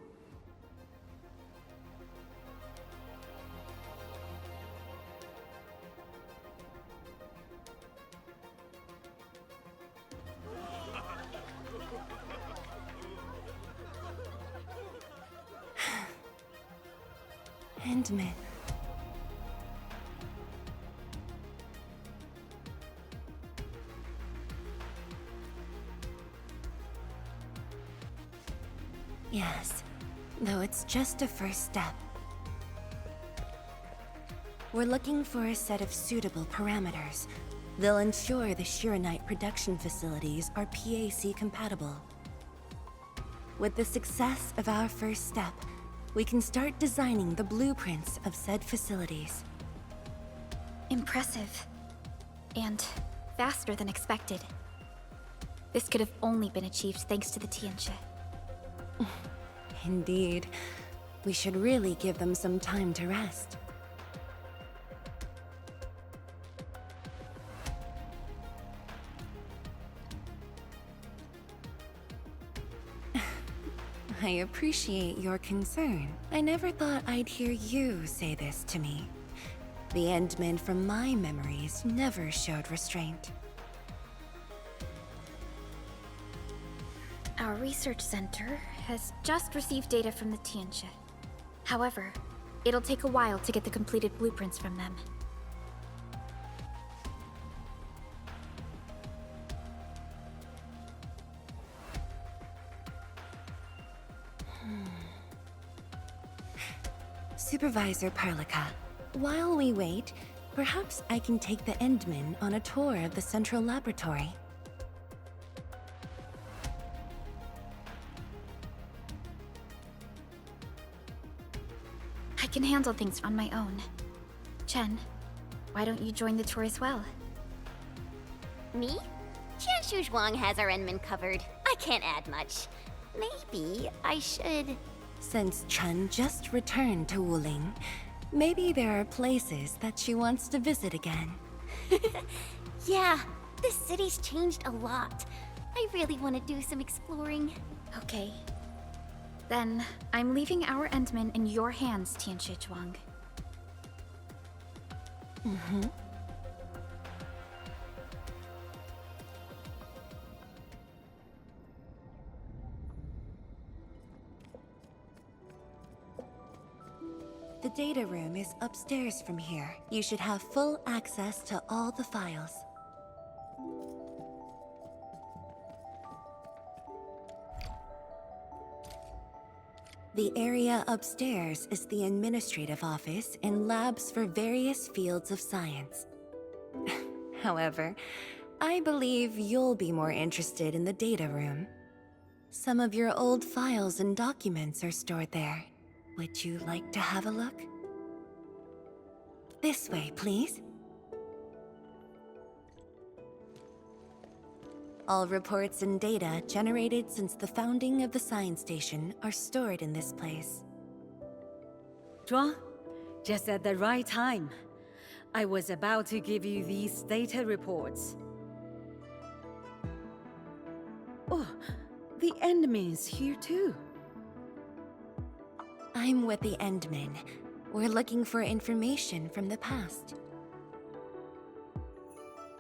Endman. Yes, though it's just a first step. We're looking for a set of suitable parameters. They'll ensure the Shiranite production facilities are PAC compatible. With the success of our first step, we can start designing the blueprints of said facilities. Impressive. And faster than expected. This could have only been achieved thanks to the Tianxia. Indeed. We should really give them some time to rest. I appreciate your concern. I never thought I'd hear you say this to me. The Endman from my memories never showed restraint. Our research center has just received data from the Tianxia. However, it'll take a while to get the completed blueprints from them. Supervisor Perlica, while we wait, perhaps I can take the Endman on a tour of the central laboratory. I can handle things on my own. Chen, why don't you join the tour as well? Me? Qianshu Zhuang has our Endman covered. I can't add much. Maybe I should... Since Chen just returned to Wuling, maybe there are places that she wants to visit again. Yeah, this city's changed a lot. I really want to do some exploring. Okay. Then, I'm leaving our Endman in your hands, Tianxia Zhuang. Mm-hmm. The data room is upstairs from here. You should have full access to all the files. The area upstairs is the administrative office and labs for various fields of science. However, I believe you'll be more interested in the data room. Some of your old files and documents are stored there. Would you like to have a look? This way, please. All reports and data generated since the founding of the science station are stored in this place. Zhuang, just at the right time. I was about to give you these data reports. Oh, the Endman's here too. I'm with the Endmen. We're looking for information from the past.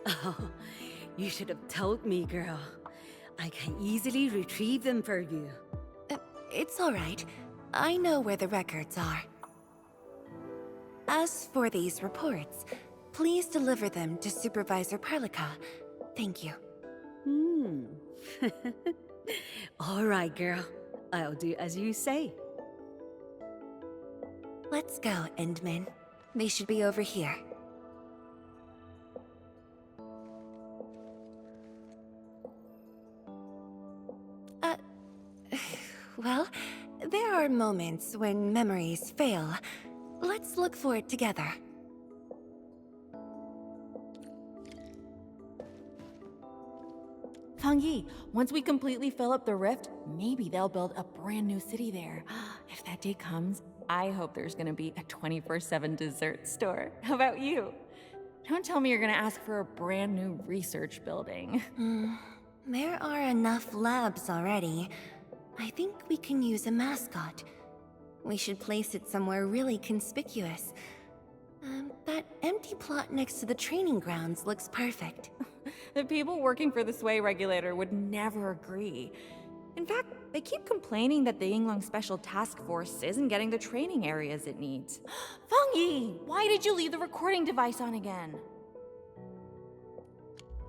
Oh, you should have told me, girl. I can easily retrieve them for you. It's all right. I know where the records are. As for these reports, please deliver them to Supervisor Perlica. Thank you. All right, girl. I'll do as you say. Let's go, Endman. They should be over here. Well, there are moments when memories fail. Let's look for it together. Fang Yi, once we completely fill up the rift, maybe they'll build a brand new city there. If that day comes, I hope there's gonna be a 24/7 dessert store. How about you? Don't tell me you're gonna ask for a brand new research building. There are enough labs already. I think we can use a mascot. We should place it somewhere really conspicuous. That empty plot next to the training grounds looks perfect. The people working for the Sway Regulator would never agree. In fact, they keep complaining that the Yinglong Special Task Force isn't getting the training areas it needs. Fang Yi, why did you leave the recording device on again?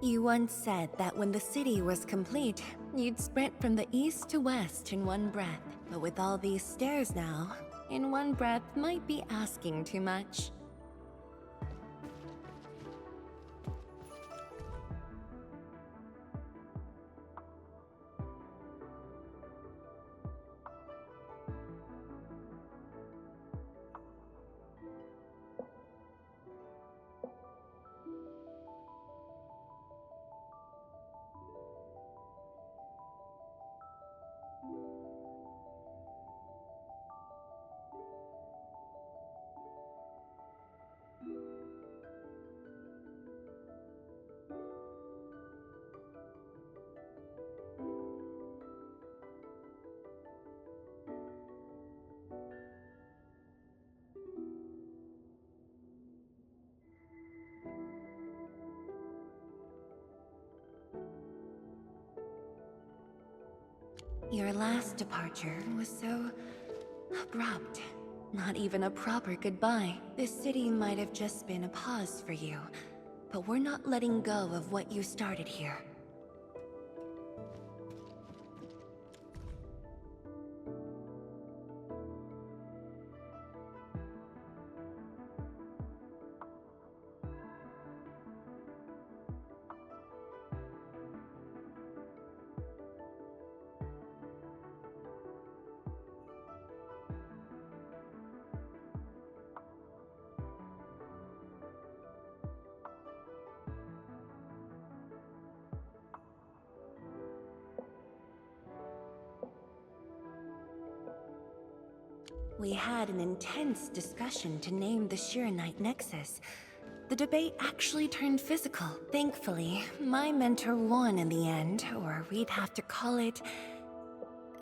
You once said that when the city was complete, you'd sprint from the east to west in one breath. But with all these stairs now, in one breath might be asking too much. Your last departure was so abrupt. Not even a proper goodbye. This city might have just been a pause for you, but we're not letting go of what you started here. We had an intense discussion to name the Shiranite Nexus. The debate actually turned physical. Thankfully, my mentor won in the end, or we'd have to call it...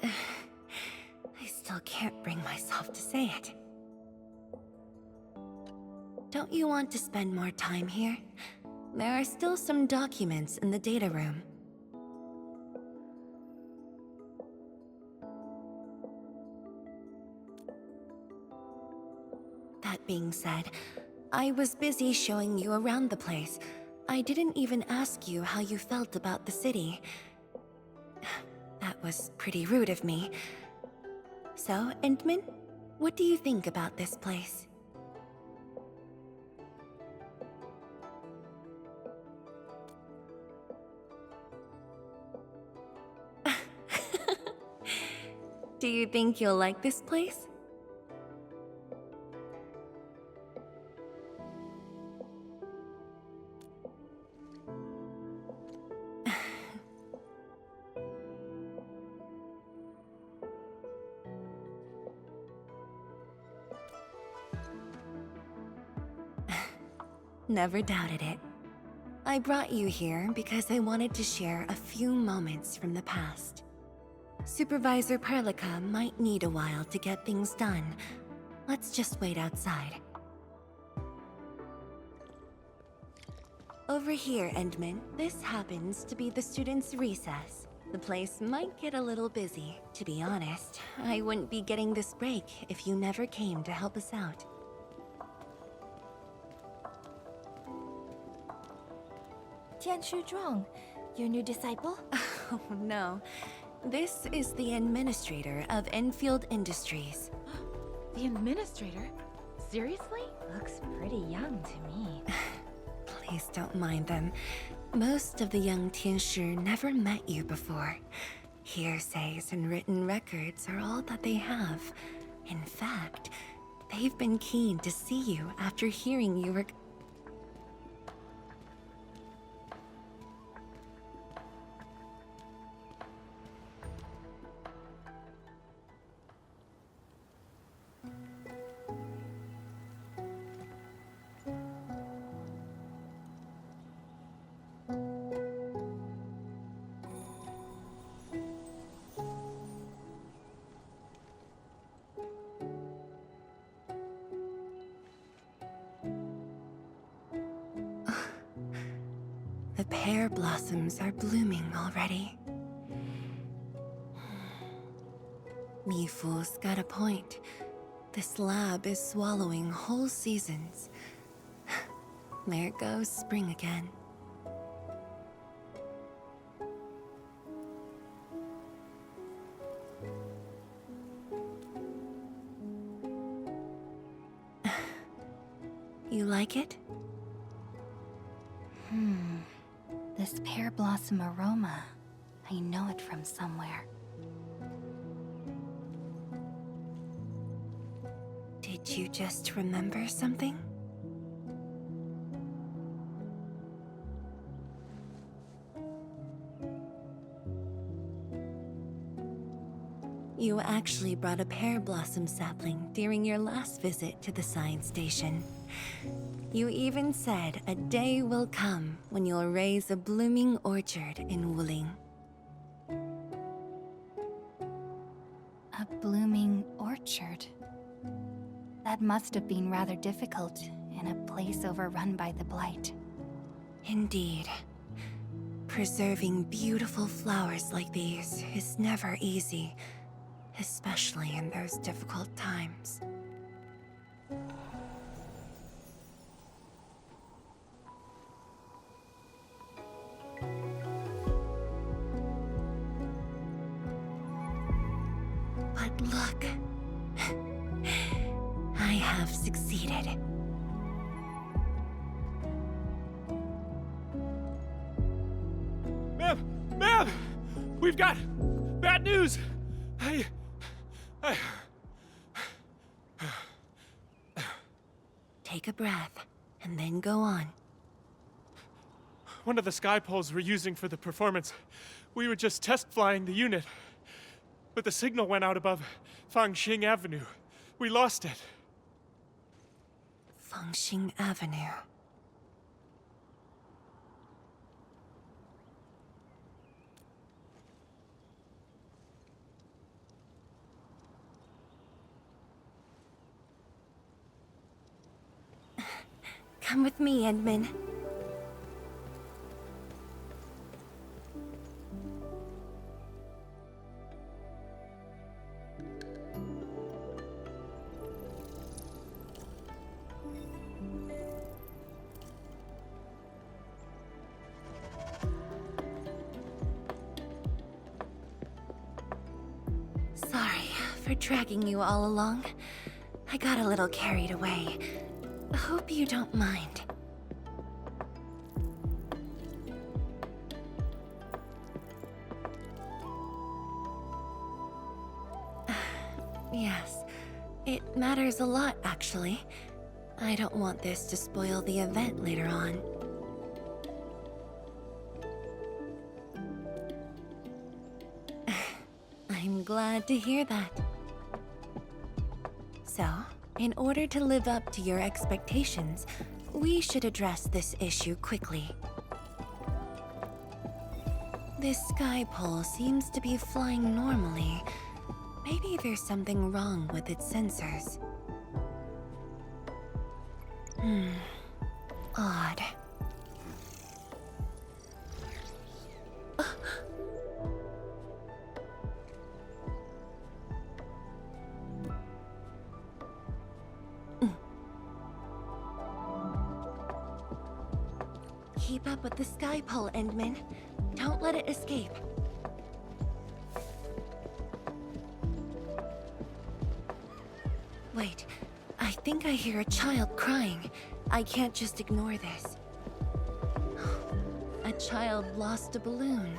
I still can't bring myself to say it. Don't you want to spend more time here? There are still some documents in the data room. That being said, I was busy showing you around the place. I didn't even ask you how you felt about the city. That was pretty rude of me. So, Endman, what do you think about this place? Do you think you'll like this place? Never doubted it. I brought you here because I wanted to share a few moments from the past. Supervisor Perlica might need a while to get things done. Let's just wait outside. Over here, Endman, this happens to be the students' recess. The place might get a little busy. To be honest, I wouldn't be getting this break if you never came to help us out. Tianshu Zhuang, your new disciple? Oh, no. This is the administrator of Enfield Industries. The administrator? Seriously? Looks pretty young to me. Please don't mind them. Most of the young Tianshu never met you before. Hearsays and written records are all that they have. In fact, they've been keen to see you after hearing you were... The pear blossoms are blooming already. Mifu's got a point. This lab is swallowing whole seasons. There goes spring again. You like it? This pear blossom aroma. I know it from somewhere. Did you just remember something? You actually brought a pear blossom sapling during your last visit to the science station. You even said a day will come when you'll raise a blooming orchard in Wuling. A blooming orchard. That must have been rather difficult in a place overrun by the Blight. Indeed. Preserving beautiful flowers like these is never easy, especially in those difficult times. But look, I have succeeded. Ma'am! We've got bad news! Take a breath, and then go on. One of the sky poles we're using for the performance, we were just test flying the unit. But the signal went out above Fangxing Avenue. We lost it. Fangxing Avenue. Come with me, Endman. Sorry for dragging you all along. I got a little carried away. Hope you don't mind. Yes, it matters a lot, actually. I don't want this to spoil the event later on. I'm glad to hear that. So, in order to live up to your expectations, we should address this issue quickly. This sky pole seems to be flying normally. Maybe there's something wrong with its sensors. Odd. Keep up with the sky pole, Endman. Don't let it escape. Wait, I think I hear a child crying. I can't just ignore this. A child lost a balloon.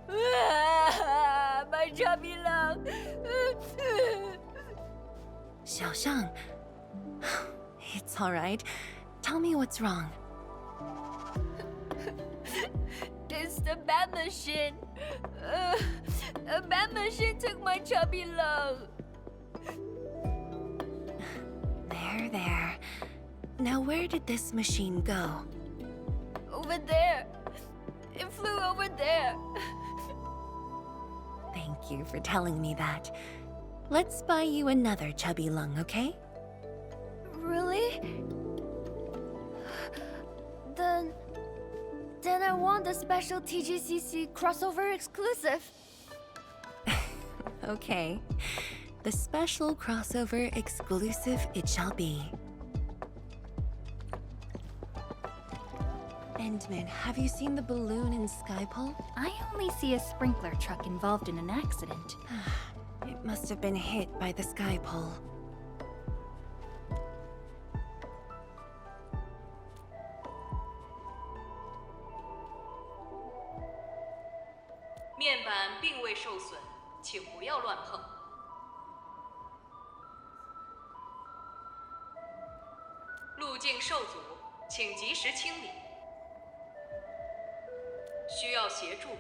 My chubby lung. Xiaoshang. It's all right. Tell me what's wrong. It's the bat machine. A bat machine took my chubby lung. There. Now where did this machine go? Over there. It flew over there. Thank you for telling me that. Let's buy you another chubby lung, okay? Really? Then I want the special TGCC crossover exclusive. Okay. The special crossover exclusive it shall be. Endman, have you seen the balloon in Skypole? I only see a sprinkler truck involved in an accident. It must have been hit by the Skypole. 面板并未受损，请不要乱碰。路径受阻，请及时清理。需要协助。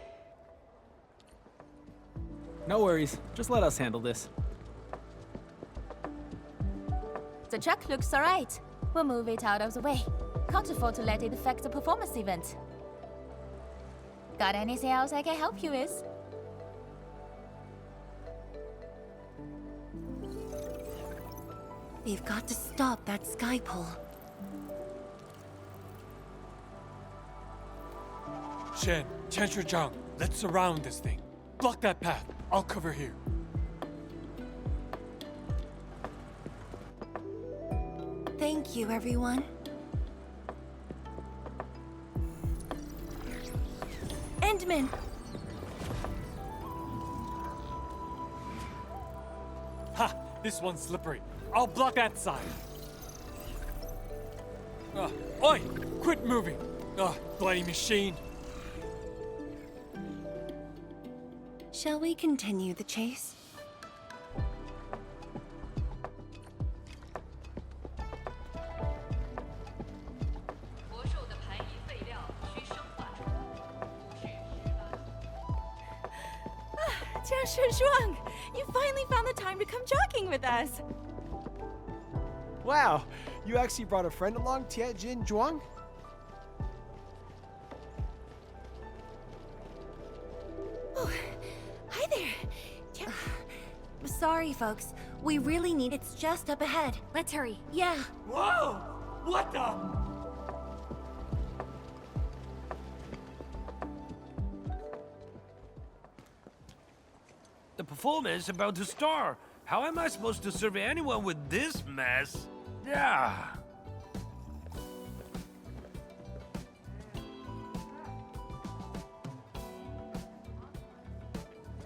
No worries. Just let us handle this. The truck looks alright. We'll move it out of the way. Can't afford to let it affect the performance event. Got anything else I can help you with? We've got to stop that Skypole. Shen, Chancellor Zhang, let's surround this thing. Block that path. I'll cover here. Thank you, everyone. Endman! Ha! This one's slippery. I'll block that side. Oi! Quit moving! Bloody machine! Shall we continue the chase? Zhuang, you finally found the time to come jogging with us. Wow, you actually brought a friend along, Tianjin Zhuang? Oh, hi there. Sorry, folks. We really need it's just up ahead. Let's hurry. Yeah. Whoa! What the? The performance is about to start. How am I supposed to survey anyone with this mess? Yeah.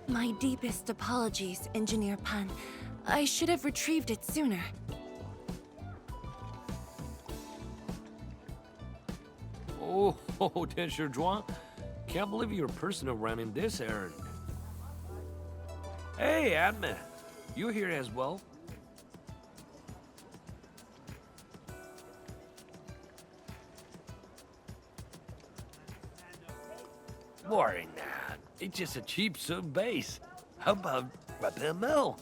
My deepest apologies, Engineer Pan. I should have retrieved it sooner. Oh, Daesz Zhuang. Can't believe you're personal running this errand. Hey, Admin. You here as well? Boring that. It's just a cheap soup base. How about Rapid Mill?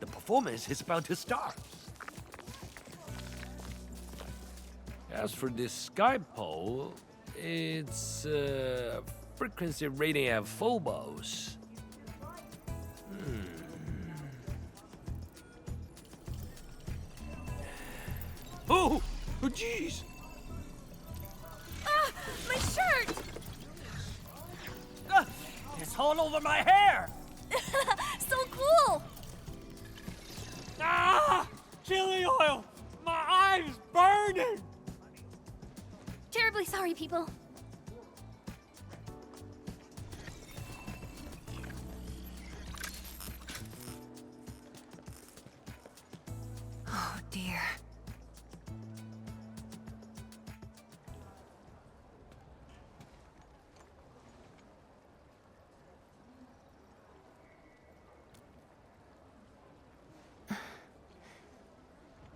The performance is about to start. As for this sky pole, it's frequency rating at phobos. Oh, jeez! Ah, my shirt! It's all over my hair! So cool! Ah! Chili oil! My eye's burning! Terribly sorry, people. Oh dear.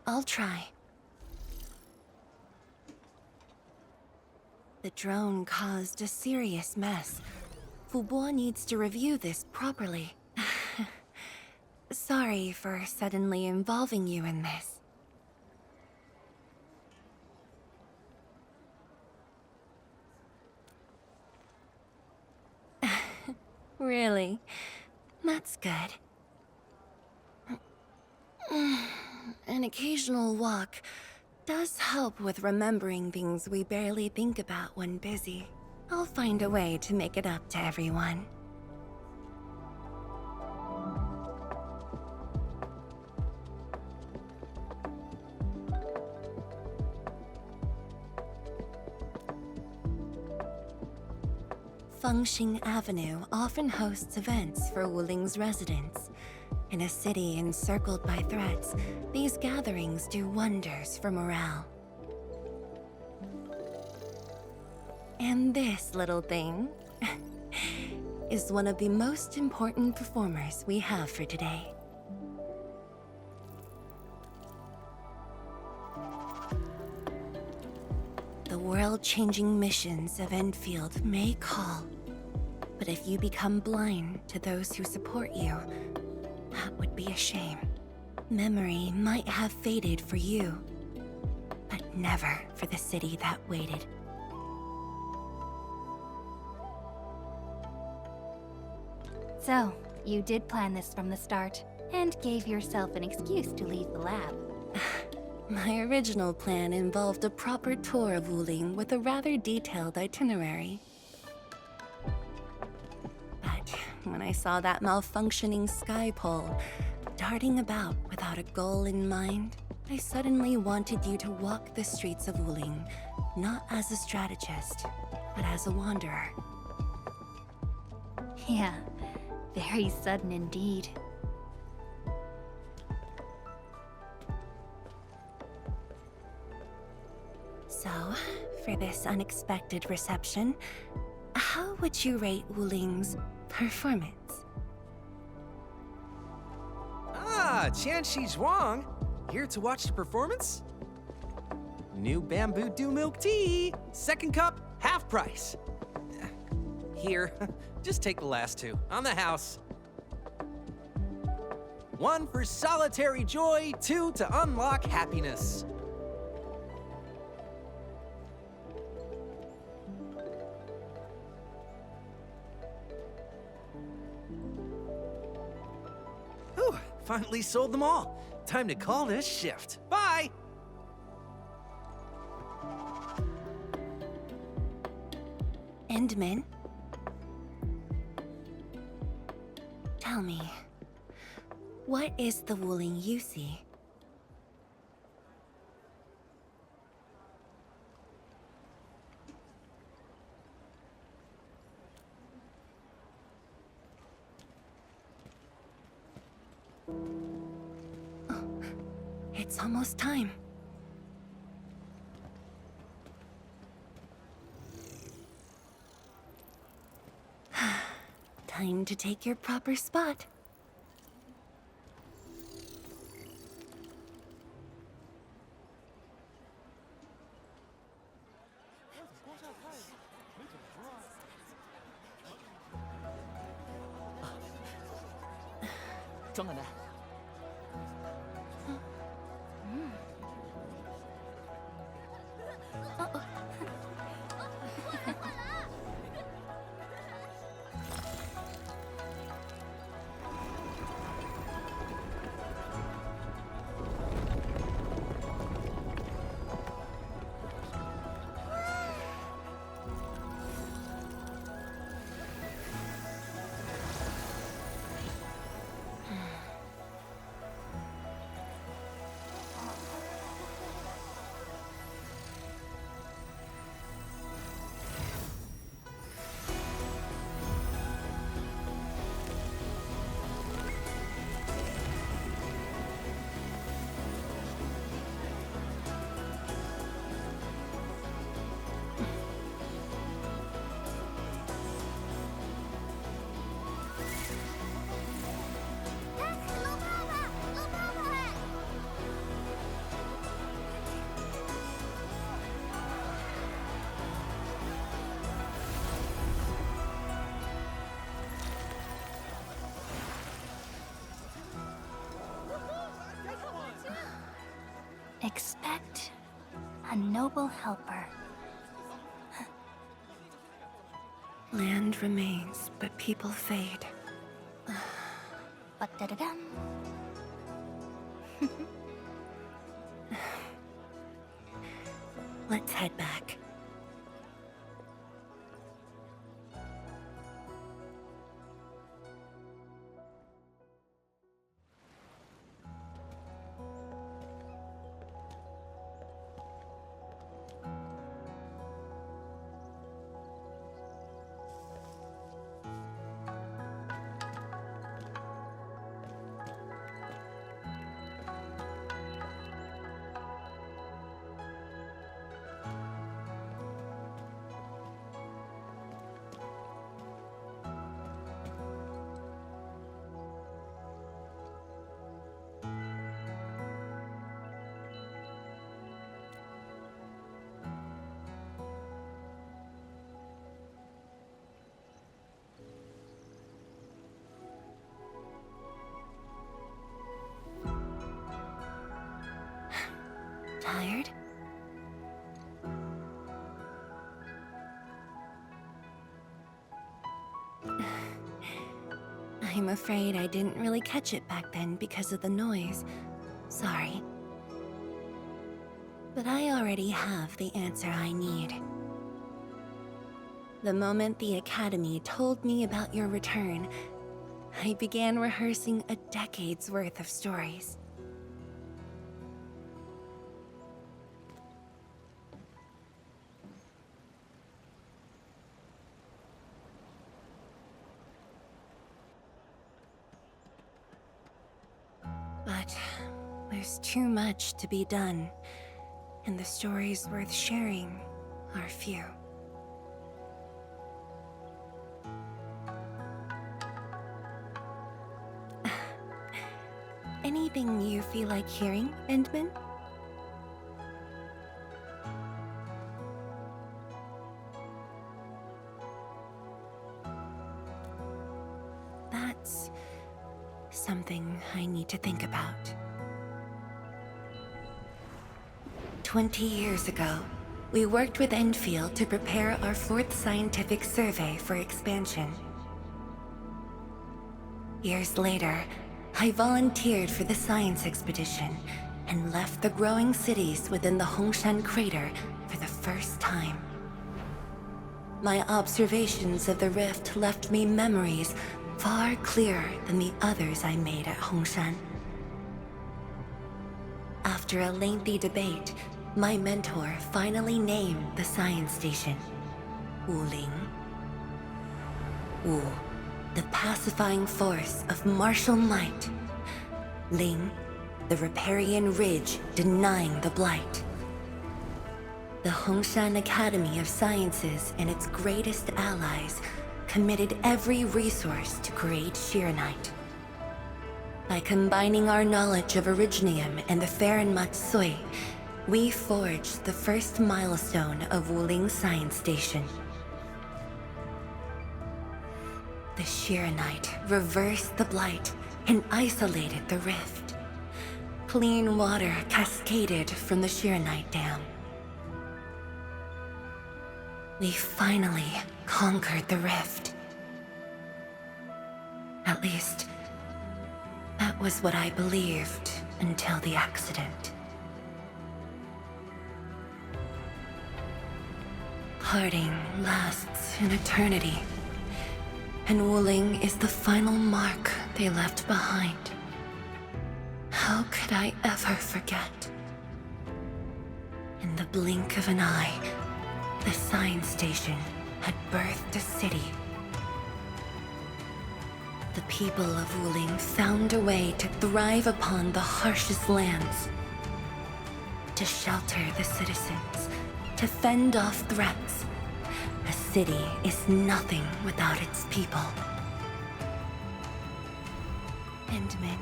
I'll try. The drone caused a serious mess. Fubo needs to review this properly. Sorry for suddenly involving you in this. Really? That's good. An occasional walk does help with remembering things we barely think about when busy. I'll find a way to make it up to everyone. Fengxing Avenue often hosts events for Wuling's residents. In a city encircled by threats, these gatherings do wonders for morale. And this little thing is one of the most important performers we have for today. The world-changing missions of Endfield may call, but if you become blind to those who support you, that would be a shame. Memory might have faded for you, but never for the city that waited. So, you did plan this from the start, and gave yourself an excuse to leave the lab. My original plan involved a proper tour of Wuling with a rather detailed itinerary. But when I saw that malfunctioning sky pole darting about without a goal in mind, I suddenly wanted you to walk the streets of Wuling, not as a strategist, but as a wanderer. Yeah, very sudden indeed. So, for this unexpected reception, how would you rate Wuling's performance? Ah, Qianxi Zhuang! Here to watch the performance? New bamboo dew milk tea! Second cup, half price. Here, just take the last two, on the house. 1 for solitary joy, 2 to unlock happiness. Whew, finally sold them all. Time to call this shift. Bye! Endman? Tell me, what is the Wuling you see? Oh, it's almost time. Time to take your proper spot. 装了呢。Expect a noble helper. Land remains, but people fade. But da-da-dum. Let's head back. Tired? I'm afraid I didn't really catch it back then because of the noise. Sorry. But I already have the answer I need. The moment the Academy told me about your return, I began rehearsing a decade's worth of stories. But there's too much to be done, and the stories worth sharing are few. Anything you feel like hearing, Endman? That's something I need to think about. 20 years ago, we worked with Endfield to prepare our 4th scientific survey for expansion. Years later, I volunteered for the science expedition and left the growing cities within the Hongshan crater for the first time. My observations of the rift left me memories far clearer than the others I made at Hongshan. After a lengthy debate, my mentor finally named the science station Wuling. Wu, the pacifying force of martial might. Ling, the riparian ridge denying the blight. The Hongshan Academy of Sciences and its greatest allies committed every resource to create Shiranite. By combining our knowledge of Originium and the Farron Matsui, we forged the first milestone of Wuling Science Station. The Shiranite reversed the blight and isolated the rift. Clean water cascaded from the Shirenite Dam. We finally conquered the rift. At least, that was what I believed until the accident. Parting lasts an eternity, and Wuling is the final mark they left behind. How could I ever forget? In the blink of an eye, the science station had birthed a city. The people of Wuling found a way to thrive upon the harshest lands, to shelter the citizens, to fend off threats. A city is nothing without its people. Endman,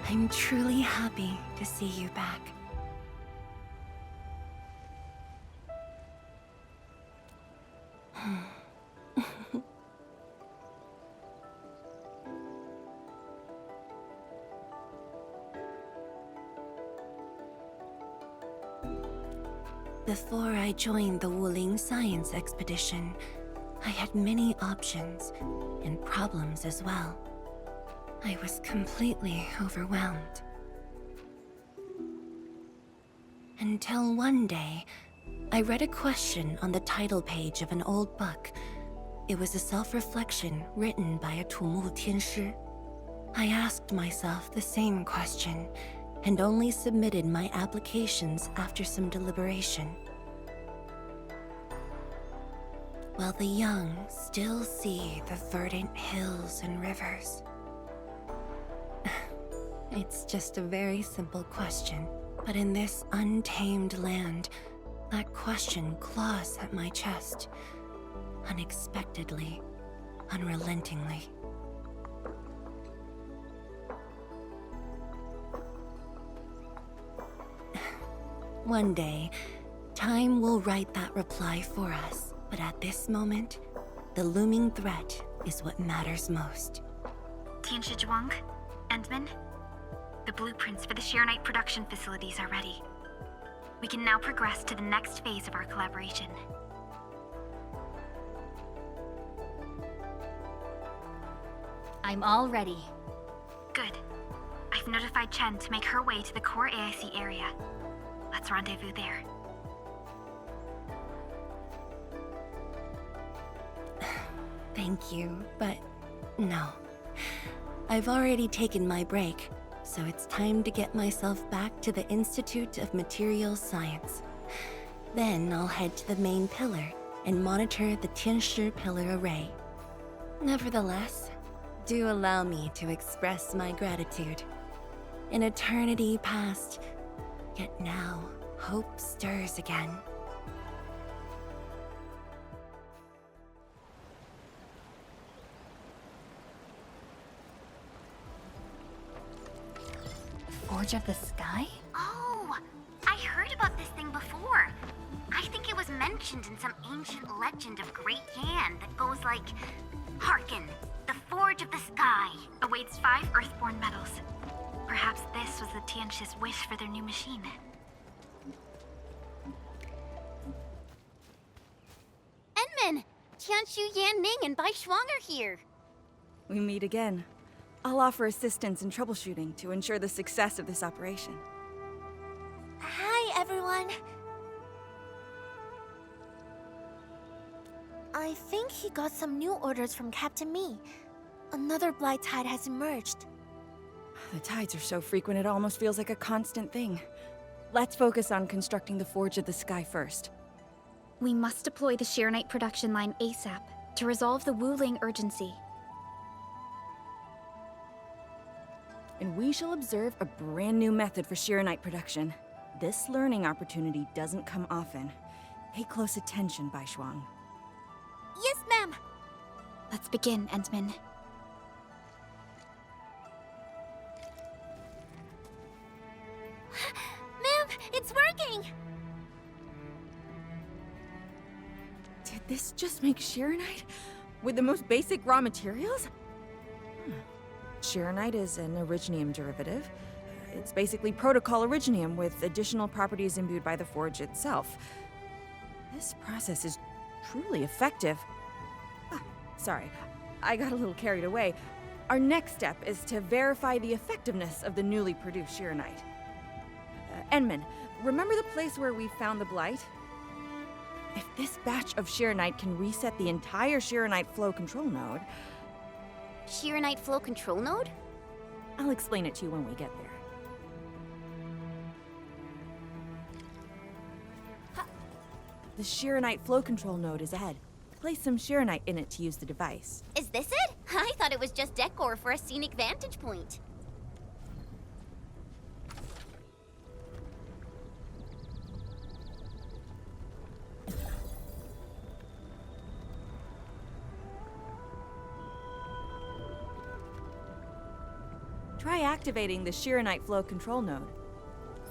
I'm truly happy to see you back. Before I joined the Wuling science expedition, I had many options, and problems as well. I was completely overwhelmed. Until one day, I read a question on the title page of an old book. It was a self-reflection written by a Tumul Tianshi. I asked myself the same question, and only submitted my applications after some deliberation. While the young still see the verdant hills and rivers. It's just a very simple question, but in this untamed land, that question claws at my chest, unexpectedly, unrelentingly. One day, time will write that reply for us, but at this moment, the looming threat is what matters most. Tianshi Zhuang, Endman, the blueprints for the Shirenite production facilities are ready. We can now progress to the next phase of our collaboration. I'm all ready. Good. I've notified Chen to make her way to the core AIC area. Let's rendezvous there. Thank you, but no. I've already taken my break, so it's time to get myself back to the Institute of Materials Science. Then I'll head to the main pillar and monitor the Tianshi pillar array. Nevertheless, do allow me to express my gratitude. An eternity past, yet now, hope stirs again. Forge of the Sky? Oh, I heard about this thing before. I think it was mentioned in some ancient legend of Great Yan that goes like, "Hearken, the Forge of the Sky awaits 5 Earthborn metals." Perhaps this was the Tianshi's wish for their new machine. Enman! Tianshu, Yan Ning, and Bai Shuang are here. We meet again. I'll offer assistance in troubleshooting to ensure the success of this operation. Hi, everyone. I think he got some new orders from Captain Mi. Another blight tide has emerged. The tides are so frequent it almost feels like a constant thing. Let's focus on constructing the Forge of the Sky first. We must deploy the Shirenite production line ASAP to resolve the Wuling urgency. And we shall observe a brand new method for Shirenite production. This learning opportunity doesn't come often. Pay close attention, Bai Shuang. Yes, ma'am! Let's begin, Endman. Ma'am, it's working! Did this just make Shirenite? With the most basic raw materials? Shearonite is an originium derivative. It's basically protocol originium with additional properties imbued by the forge itself. This process is truly effective. Sorry, I got a little carried away. Our next step is to verify the effectiveness of the newly produced Shearonite. Enman, remember the place where we found the blight? If this batch of Shearonite can reset the entire Shearonite flow control node... Shearonite flow control node? I'll explain it to you when we get there. The Shearonite flow control node is ahead. Place some Shearonite in it to use the device. Is this it? I thought it was just decor for a scenic vantage point. Try activating the Shearonite flow control node.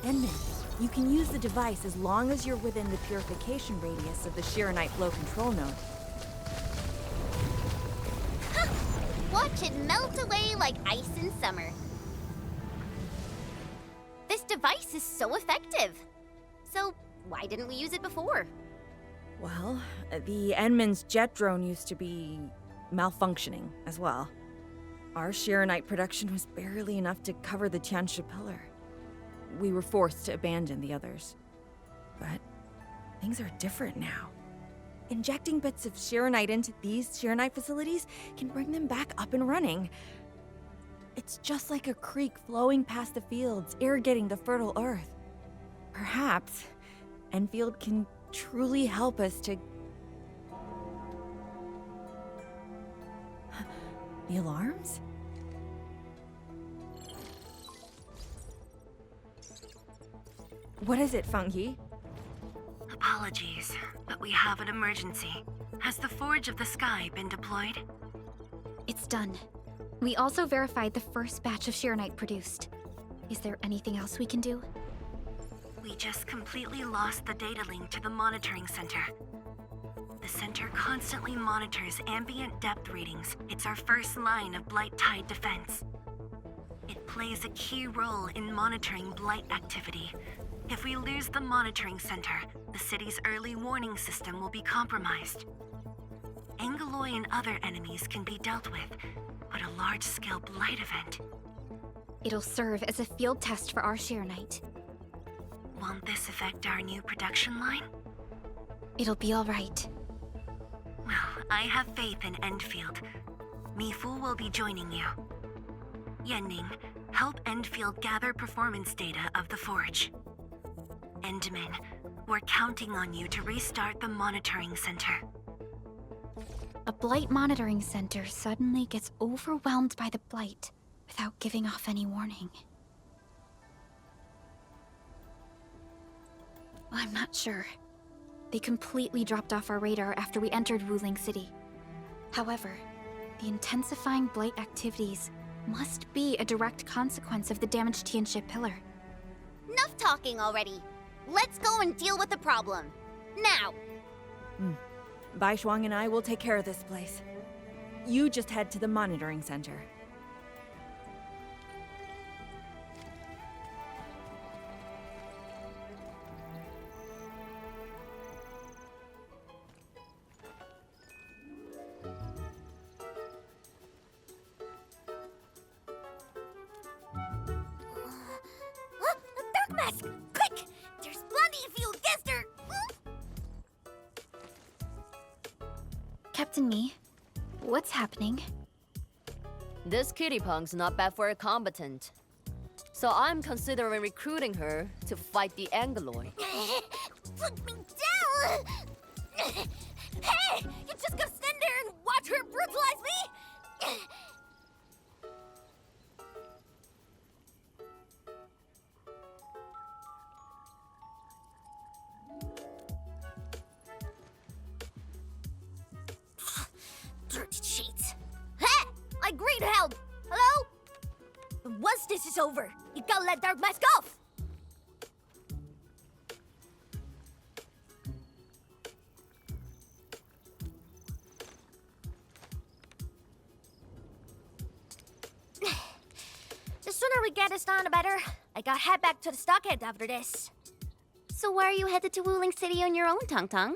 Enman, you can use the device as long as you're within the purification radius of the Shearonite flow control node. Watch it melt away like ice in summer. This device is so effective. So, why didn't we use it before? Well, the Enman's jet drone used to be malfunctioning as well. Our Shearonite production was barely enough to cover the Tianshi pillar. We were forced to abandon the others. But things are different now. Injecting bits of Shearonite into these Shearonite facilities can bring them back up and running. It's just like a creek flowing past the fields, irrigating the fertile earth. Perhaps Endfield can truly help us to... The alarms? What is it, Fungi? Apologies, but we have an emergency. Has the Forge of the Sky been deployed? It's done. We also verified the first batch of Shearonite produced. Is there anything else we can do? We just completely lost the data link to the monitoring center. The center constantly monitors ambient depth readings. It's our first line of Blight Tide defense. It plays a key role in monitoring Blight activity. If we lose the monitoring center, the city's early warning system will be compromised. Angeloi and other enemies can be dealt with, but a large-scale Blight event... It'll serve as a field test for our Shearonite. Won't this affect our new production line? It'll be all right. Well, I have faith in Endfield. Mifu will be joining you. Yenning, help Endfield gather performance data of the Forge. Endman, we're counting on you to restart the monitoring center. A Blight monitoring center suddenly gets overwhelmed by the Blight without giving off any warning. I'm not sure. They completely dropped off our radar after we entered Wuling City. However, the intensifying Blight activities must be a direct consequence of the damaged Tianshi pillar. Enough talking already. Let's go and deal with the problem. Now! Bai Shuang and I will take care of this place. You just head to the monitoring center. Dark Mask! Quick! There's bloody fuel gester! Captain Me, what's happening? This kitty punk's not bad for a combatant. So I'm considering recruiting her to fight the Angeloi. Put me down! Hey! You just gonna stand there and watch her brutalize me? Dirty cheats. Hey! I agreed to help! Hello? And once this is over, you gotta let Dark Mask off! we get this done, the better. I gotta head back to the stockade after this. So why are you headed to Wuling City on your own, Tong Tong?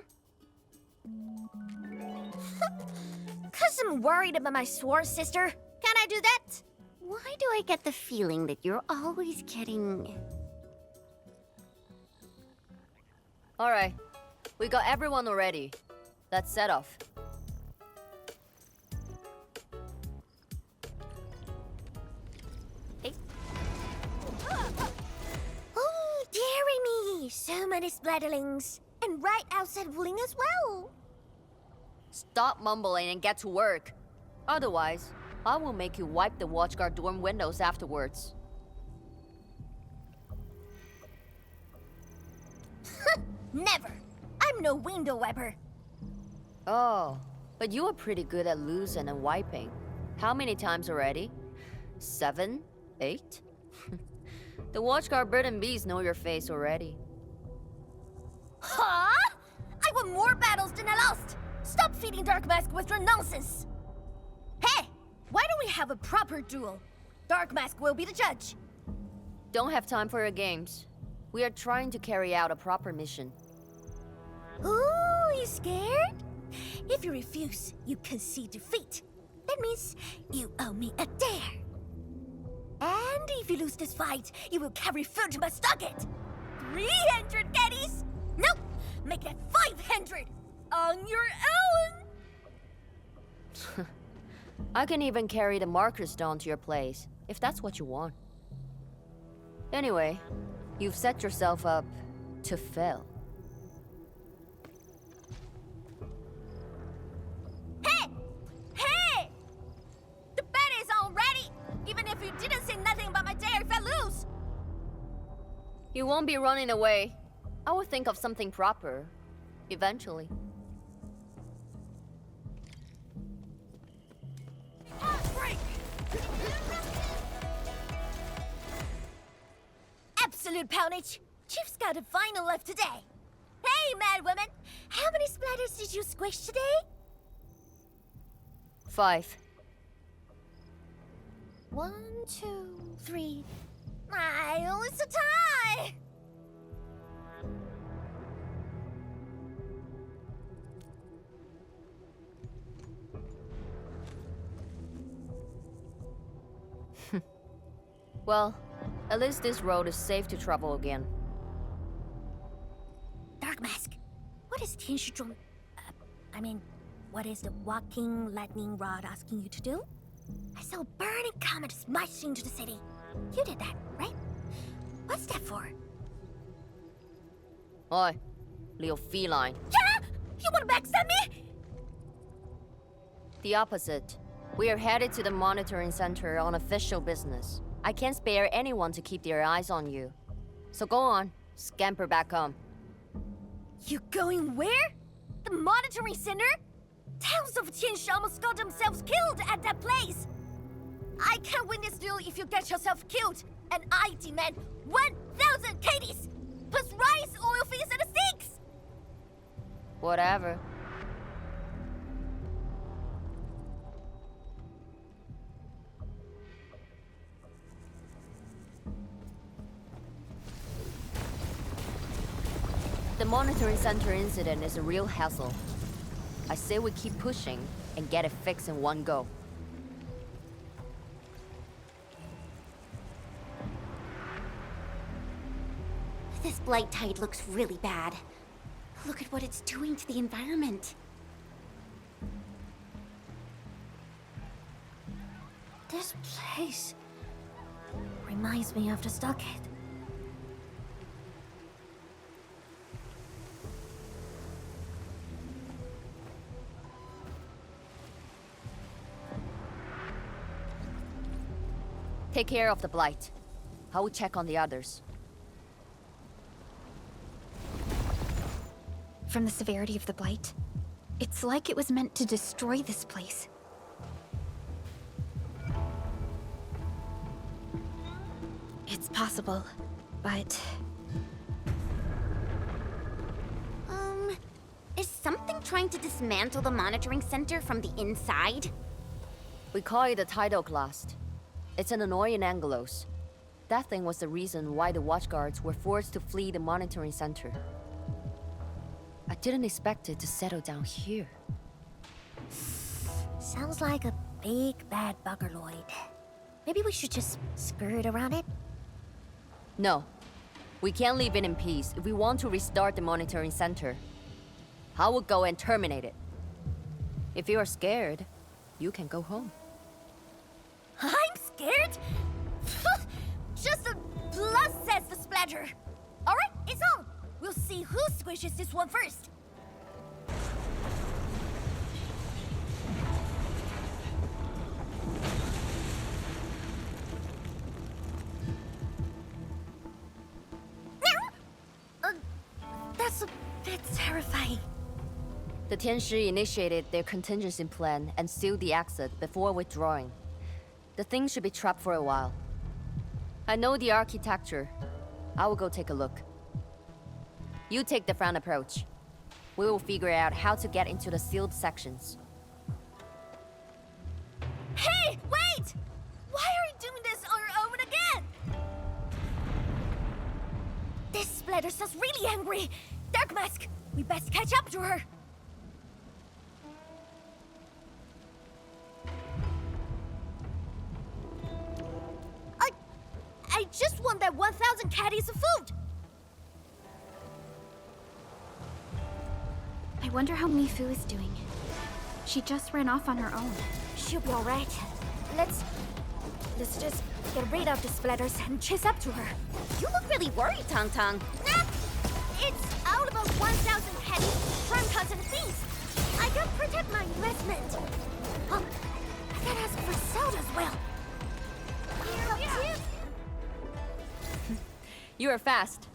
'Cause I'm worried about my sworn sister. Can I do that? Why do I get the feeling that you're always getting... Alright, we got everyone already. Let's set off. Oh, dearie me! So many splatterlings. And right outside Wuling as well. Stop mumbling and get to work. Otherwise, I will make you wipe the watchguard dorm windows afterwards. Never! I'm no window wiper. Oh, but you are pretty good at losing and wiping. How many times already? 7? 8? The watchguard bird and bees know your face already. Huh? I won more battles than I lost! Stop feeding Dark Mask with your nonsense! Hey! Why don't we have a proper duel? Dark Mask will be the judge. Don't have time for your games. We are trying to carry out a proper mission. Ooh, you scared? If you refuse, you concede defeat. That means you owe me a dare. And if you lose this fight, you will carry food to my stockade. 300 caddies? Nope! Make it 500! On your own! I can even carry the markers down to your place, if that's what you want. Anyway, you've set yourself up to fail. Hey! Hey! The bet is all ready! Even if you didn't say nothing about my dare if I lose! You won't be running away. I will think of something proper, eventually. Absolute poundage! Chief's got a final left today. Hey, mad woman! How many splatters did you squish today? 5. 1, 2, 3. Oh, it's a tie! Well, at least this road is safe to travel again. Dark Mask, what is Tianshizhuang... what is the walking lightning rod asking you to do? I saw a burning comet smash into the city. You did that, right? What's that for? Oi, little feline. Yeah! You wanna backstab me? The opposite. We are headed to the monitoring center on official business. I can't spare anyone to keep their eyes on you. So go on, scamper back home. You going where? The monitoring center? Thousands of Tianshi almost got themselves killed at that place! I can't win this duel if you get yourself killed, and I demand 1,000 caddies! Plus rice, oil fees, and steaks! Whatever. The monitoring center incident is a real hassle. I say we keep pushing and get it fixed in one go. This blight tide looks really bad. Look at what it's doing to the environment. This place reminds me of the stockade. Take care of the blight. I will check on the others. From the severity of the blight, it's like it was meant to destroy this place. It's possible, but... Is something trying to dismantle the monitoring center from the inside? We call it a tidal blast. It's an annoying Angelos. that thing was the reason why the watchguards were forced to flee the monitoring center. I didn't expect it to settle down here. Sounds like a big bad buggerloid. Maybe we should just skirt around it? No. We can't leave it in peace if we want to restart the monitoring center. I will go and terminate it. If you are scared, you can go home. I'm scared? Just a plus, says the splatter. Alright, it's on. We'll see who squishes this one first. That's a bit terrifying. The Tianshi initiated their contingency plan and sealed the exit before withdrawing. The thing should be trapped for a while. I know the architecture. I will go take a look. You take the front approach. We will figure out how to get into the sealed sections. Hey, wait! Why are you doing this on your own again? This splatter sounds really angry. Dark Mask, we best catch up to her. I just want that 1,000 caddies of food. I wonder how Mifu is doing. She just ran off on her own. She'll be alright. Let's just get rid of the splatters and chase up to her. You look really worried, Tong Tong. Nah, it's all about 1,000 caddies, crime cuts and things. I gotta protect my investment. I gotta ask for salt as well. You are fast.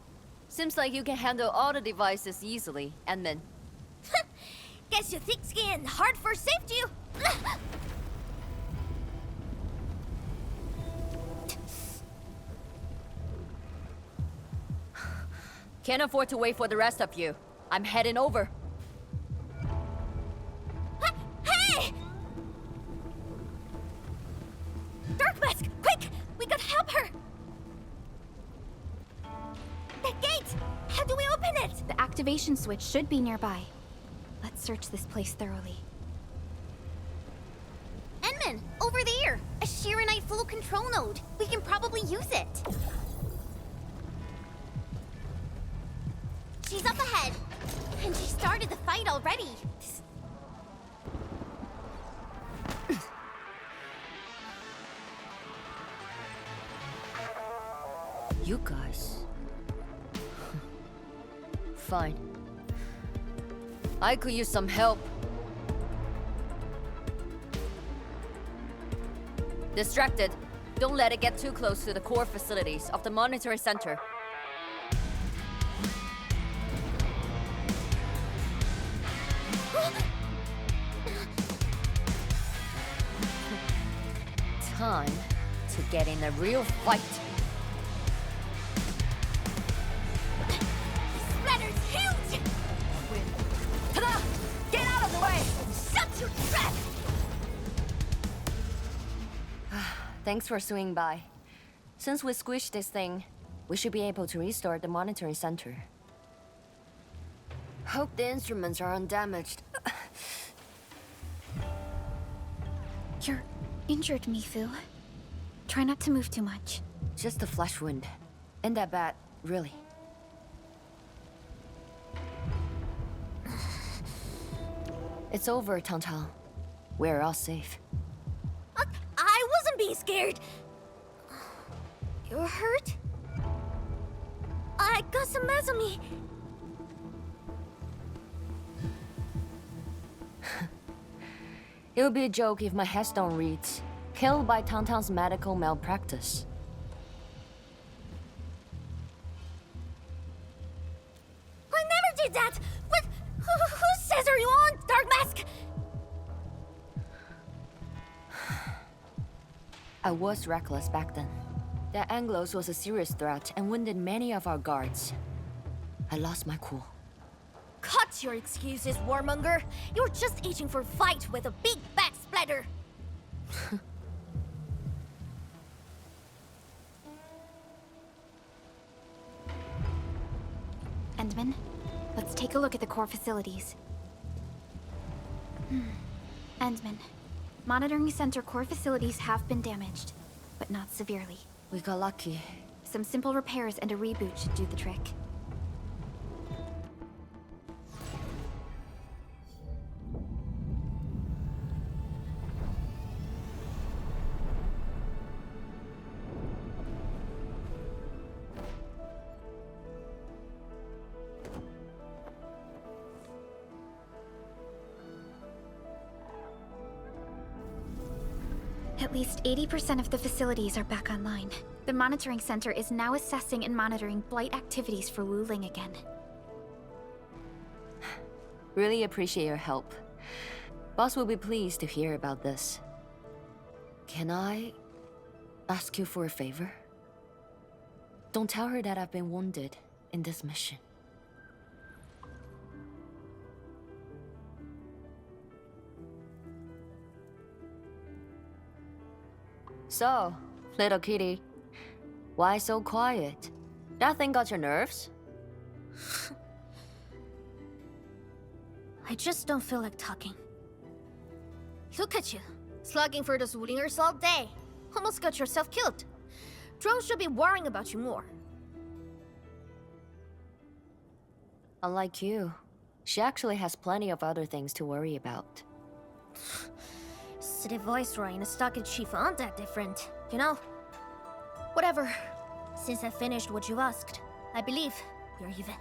Seems like you can handle all the devices easily, Edmund. Guess you thick skin, hard for safety. Can't afford to wait for the rest of you. I'm heading over. Hey! Dark Mask, quick! We gotta help her! The gate! How do we open it? The activation switch should be nearby. Let's search this place thoroughly. Enman, over there! A Shiranite flow control node. We can probably use it. She's up ahead. And she started the fight already. You guys... Fine. I could use some help. Distracted. Don't let it get too close to the core facilities of the monitoring center. Time to get in a real fight. Splatter's huge! Ta-da! Get out of the way! Shut your trap! Thanks for swinging by. Since we squished this thing, we should be able to restart the monitoring center. Hope the instruments are undamaged. You're injured, Mifu. Try not to move too much. Just a flesh wound. Ain't that bad, really. It's over, Tong Tong. We're all safe. I wasn't being scared. You're hurt? I got some meds on me. It would be a joke if my headstone reads, "Killed by Tong Tong's medical malpractice." I never did that! What? Whose says are you on, Dark Mask? I was reckless back then. That Anglos was a serious threat and wounded many of our guards. I lost my cool. Cut your excuses, warmonger. You're just itching for a fight with a big bad splatter. a look at the core facilities. Endman, monitoring center core facilities have been damaged, but not severely. We got lucky. Some simple repairs and a reboot should do the trick. At least 80% of the facilities are back online. The monitoring center is now assessing and monitoring blight activities for Wuling again. Really appreciate your help. Boss will be pleased to hear about this. Can I ask you for a favor? Don't tell her that I've been wounded in this mission. So, little kitty, why so quiet? That thing got your nerves? I just don't feel like talking. Look at you, slugging for those Wulingers all day. Almost got yourself killed. Drone should be worrying about you more. Unlike you, she actually has plenty of other things to worry about. City Viceroy and a stockade chief aren't that different, you know? Whatever. Since I finished what you asked, I believe we're even.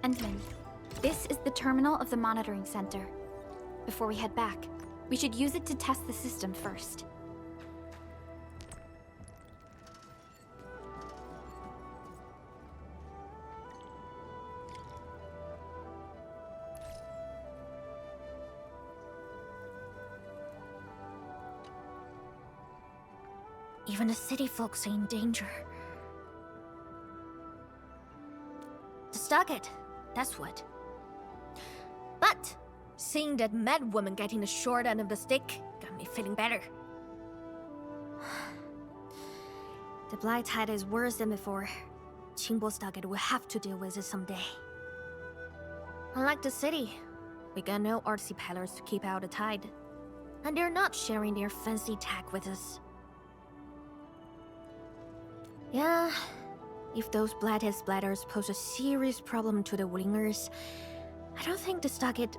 Endman, this is the terminal of the monitoring center. Before we head back, we should use it to test the system first. Even the city folks are in danger. The stockade, that's what. But seeing that mad woman getting the short end of the stick got me feeling better. The blight tide is worse than before. Qingbo stockade will have to deal with it someday. Unlike the city, we got no artsy peddlers to keep out the tide. And they're not sharing their fancy tech with us. Yeah, if those blighted splatters pose a serious problem to the Wulingers, I don't think the stockade...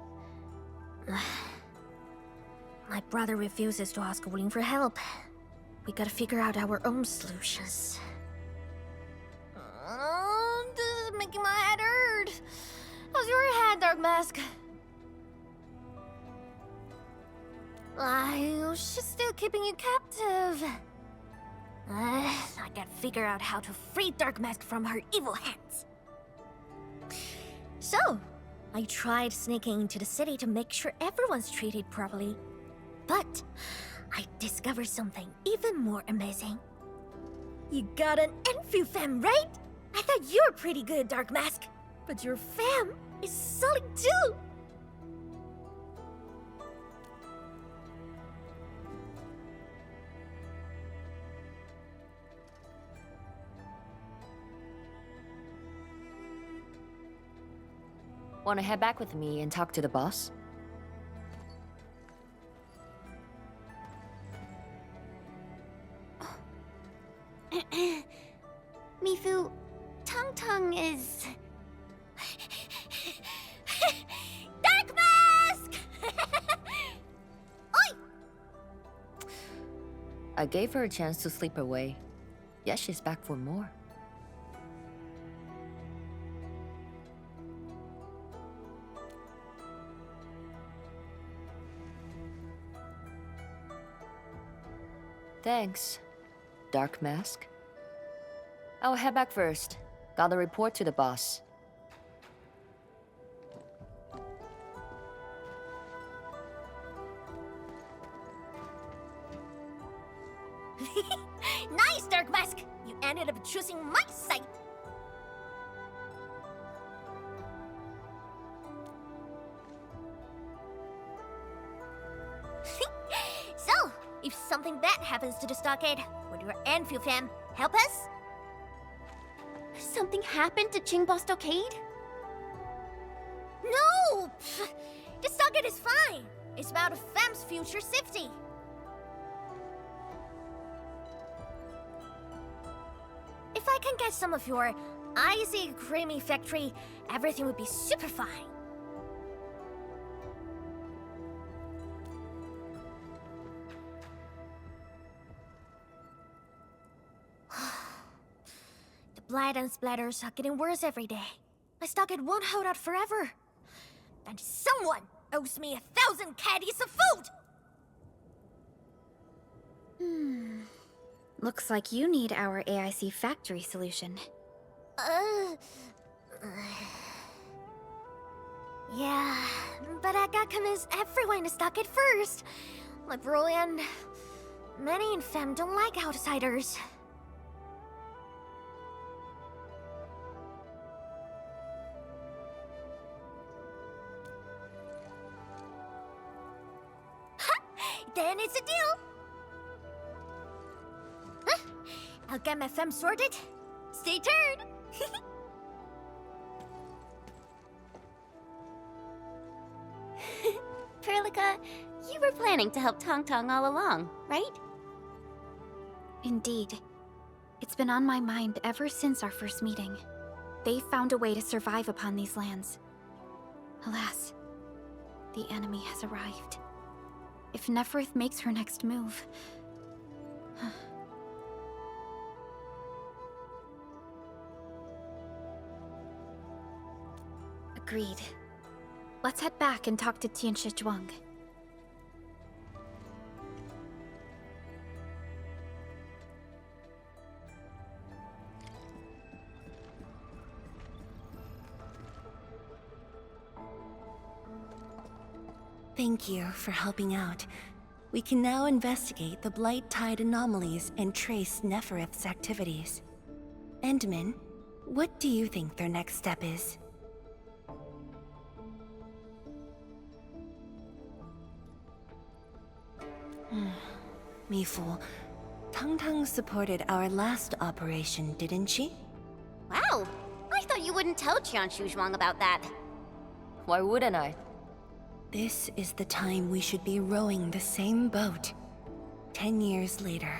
My brother refuses to ask Wuling for help. We gotta figure out our own solutions. This is making my head hurt. How's your head, Dark Mask? She's still keeping you captive. I gotta figure out how to free Dark Mask from her evil hands. So, I tried sneaking into the city to make sure everyone's treated properly. But I discovered something even more amazing. You got an Enfield fam, right? I thought you were pretty good, Dark Mask. But your fam is solid too. Wanna head back with me and talk to the boss? Mifu, Tung Tung is... Dark Mask! Oi! I gave her a chance to sleep away. Yes, she's back for more. Thanks, Dark Mask. I'll head back first. Gotta report to the boss. Nice, Dark Mask! You ended up choosing my side. If something bad happens to the stockade, would your Endfield fam help us? Something happened to Qingbo Stockade? No! The stockade is fine. It's about the fam's future safety. If I can get some of your icy creamy factory, everything would be super fine. The blight and splatters are getting worse every day. My stockade won't hold out forever. And someone owes me 1,000 caddies of food! Looks like you need our AIC factory solution. Yeah, but I gotta convince everyone to stock it first. My bro and many in fam don't like outsiders. Then it's a deal. I'll get my fam sorted. Stay tuned. Perlica, you were planning to help Tong Tong all along, right? Indeed. It's been on my mind ever since our first meeting. They found a way to survive upon these lands. Alas, the enemy has arrived. If Neferth makes her next move... Agreed. Let's head back and talk to Tianshi Zhuang. Thank you for helping out. We can now investigate the Blight Tide anomalies and trace Nefereth's activities. Endman, what do you think their next step is? Mi-Fu, Tang supported our last operation, didn't she? Wow! I thought you wouldn't tell Qianshu Zhuang about that. Why wouldn't I? This is the time we should be rowing the same boat. 10 years later,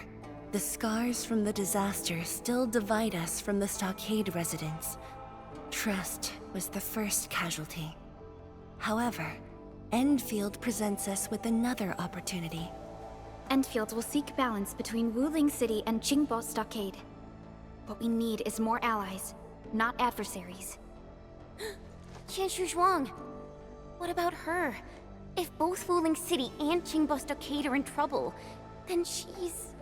the scars from the disaster still divide us from the stockade residents. Trust was the first casualty. However, Endfield presents us with another opportunity. Endfield will seek balance between Wuling City and Qingbo Stockade. What we need is more allies, not adversaries. Qianshu Zhuang. What about her? If both Wuling City and Qingbo Stockade are in trouble, then she's...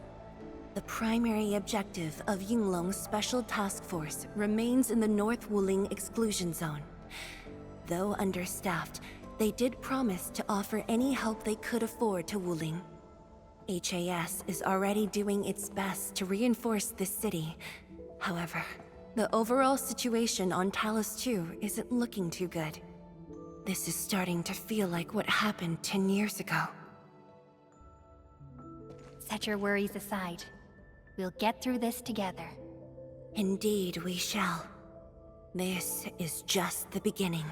The primary objective of Yinglong's Special Task Force remains in the North Wuling Exclusion Zone. Though understaffed, they did promise to offer any help they could afford to Wuling. HAS is already doing its best to reinforce this city. However, the overall situation on Talos 2 isn't looking too good. This is starting to feel like what happened 10 years ago. Set your worries aside. We'll get through this together. Indeed, we shall. This is just the beginning.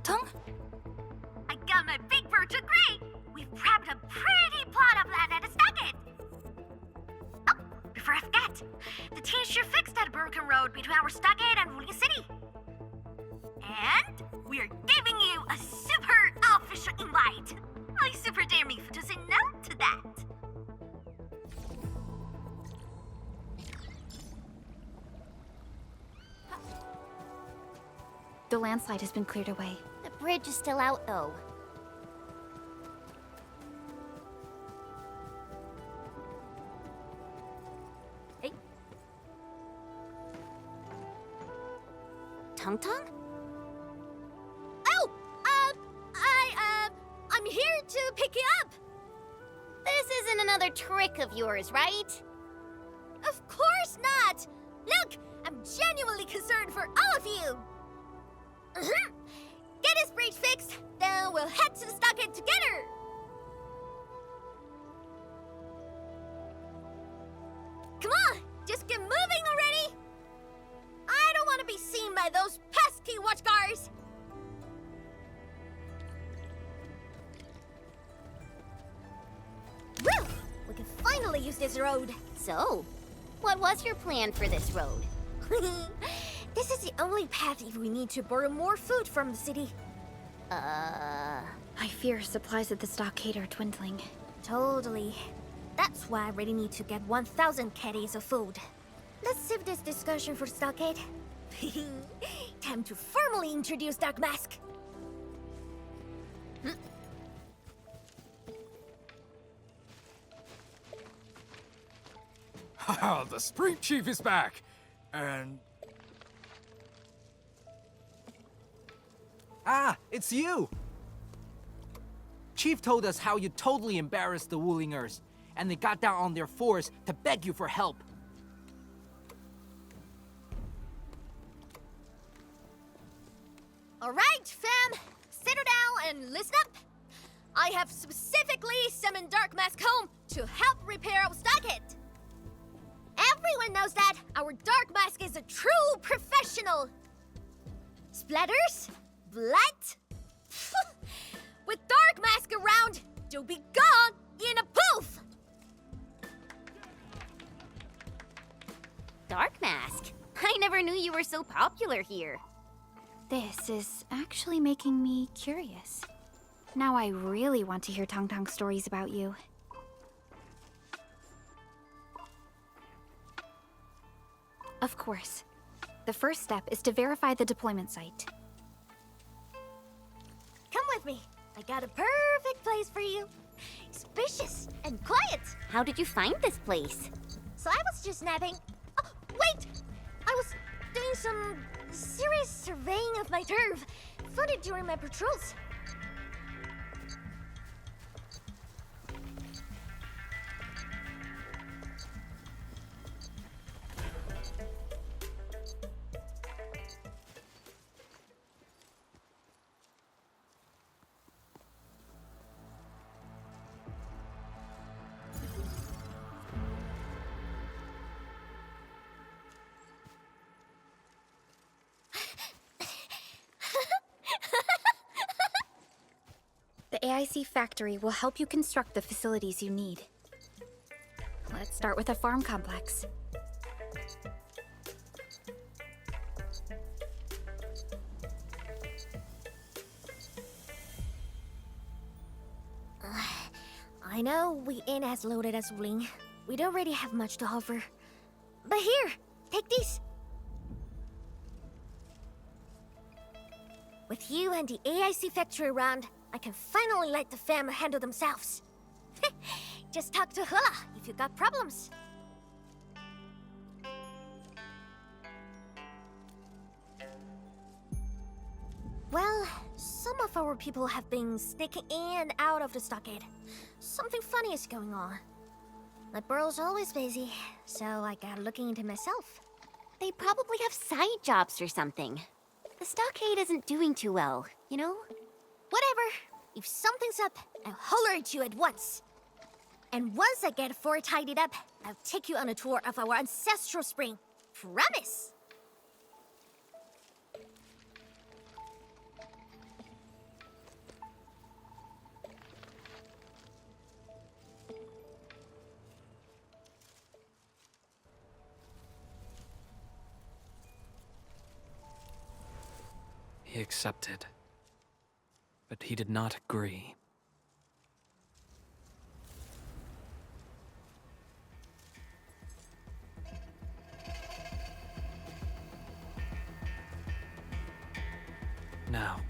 Tong? I got my big birch of gray! We've grabbed a pretty plot of land at the stockade! Oh, before I forget, the team sure fixed that broken road between our stockade and Wuling City. And we're giving you a super official invite! I super dare me to say no to that! The landslide has been cleared away. The bridge is still out, though. Tong? Oh! I'm here to pick you up! This isn't another trick of yours, right? Of course not! Look! I'm genuinely concerned for all of you! Get his breach fixed, then we'll head to the stockade together! Come on! Just get moving already! I don't want to be seen by those pesky watchguards! Woo! We can finally use this road! So, what was your plan for this road? This is the only path if we need to borrow more food from the city. I fear supplies at the stockade are dwindling. Totally. That's why I really need to get 1,000 caddies of food. Let's save this discussion for stockade. Time to formally introduce Dark Mask. Haha, the Spring Chief is back! And... Ah, it's you! Chief told us how you totally embarrassed the Woolingers, and they got down on their fours to beg you for help. Alright, fam! Settle down and listen up! I have specifically summoned Dark Mask home to help repair our stockade. Everyone knows that our Dark Mask is a true professional. Splatters? Blight? With Dark Mask around, you'll be gone in a poof! Dark Mask? I never knew you were so popular here. This is actually making me curious. Now I really want to hear Tong Tong stories about you. Of course. The first step is to verify the deployment site. Come with me. I got a perfect place for you. Spacious and quiet. How did you find this place? So I was just napping. Oh, wait! I was doing some serious surveying of my turf. Found it during my patrols. The AIC factory will help you construct the facilities you need. Let's start with a farm complex. I know we ain't as loaded as Wuling. We don't really have much to offer. But here, take these. With you and the AIC factory around, I can finally let the fam handle themselves. Just talk to Hula if you got problems. Well, some of our people have been sneaking in and out of the stockade. Something funny is going on. My burrow's always busy, so I got looking into myself. They probably have side jobs or something. The stockade isn't doing too well, you know? Whatever. If something's up, I'll holler at you at once. And once I get fort tidied up, I'll take you on a tour of our ancestral spring. Promise! He accepted. But he did not agree. Now,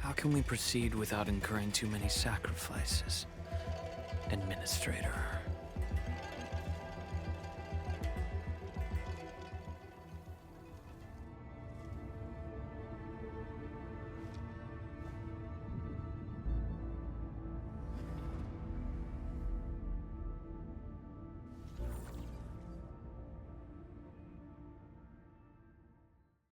how can we proceed without incurring too many sacrifices, Administrator?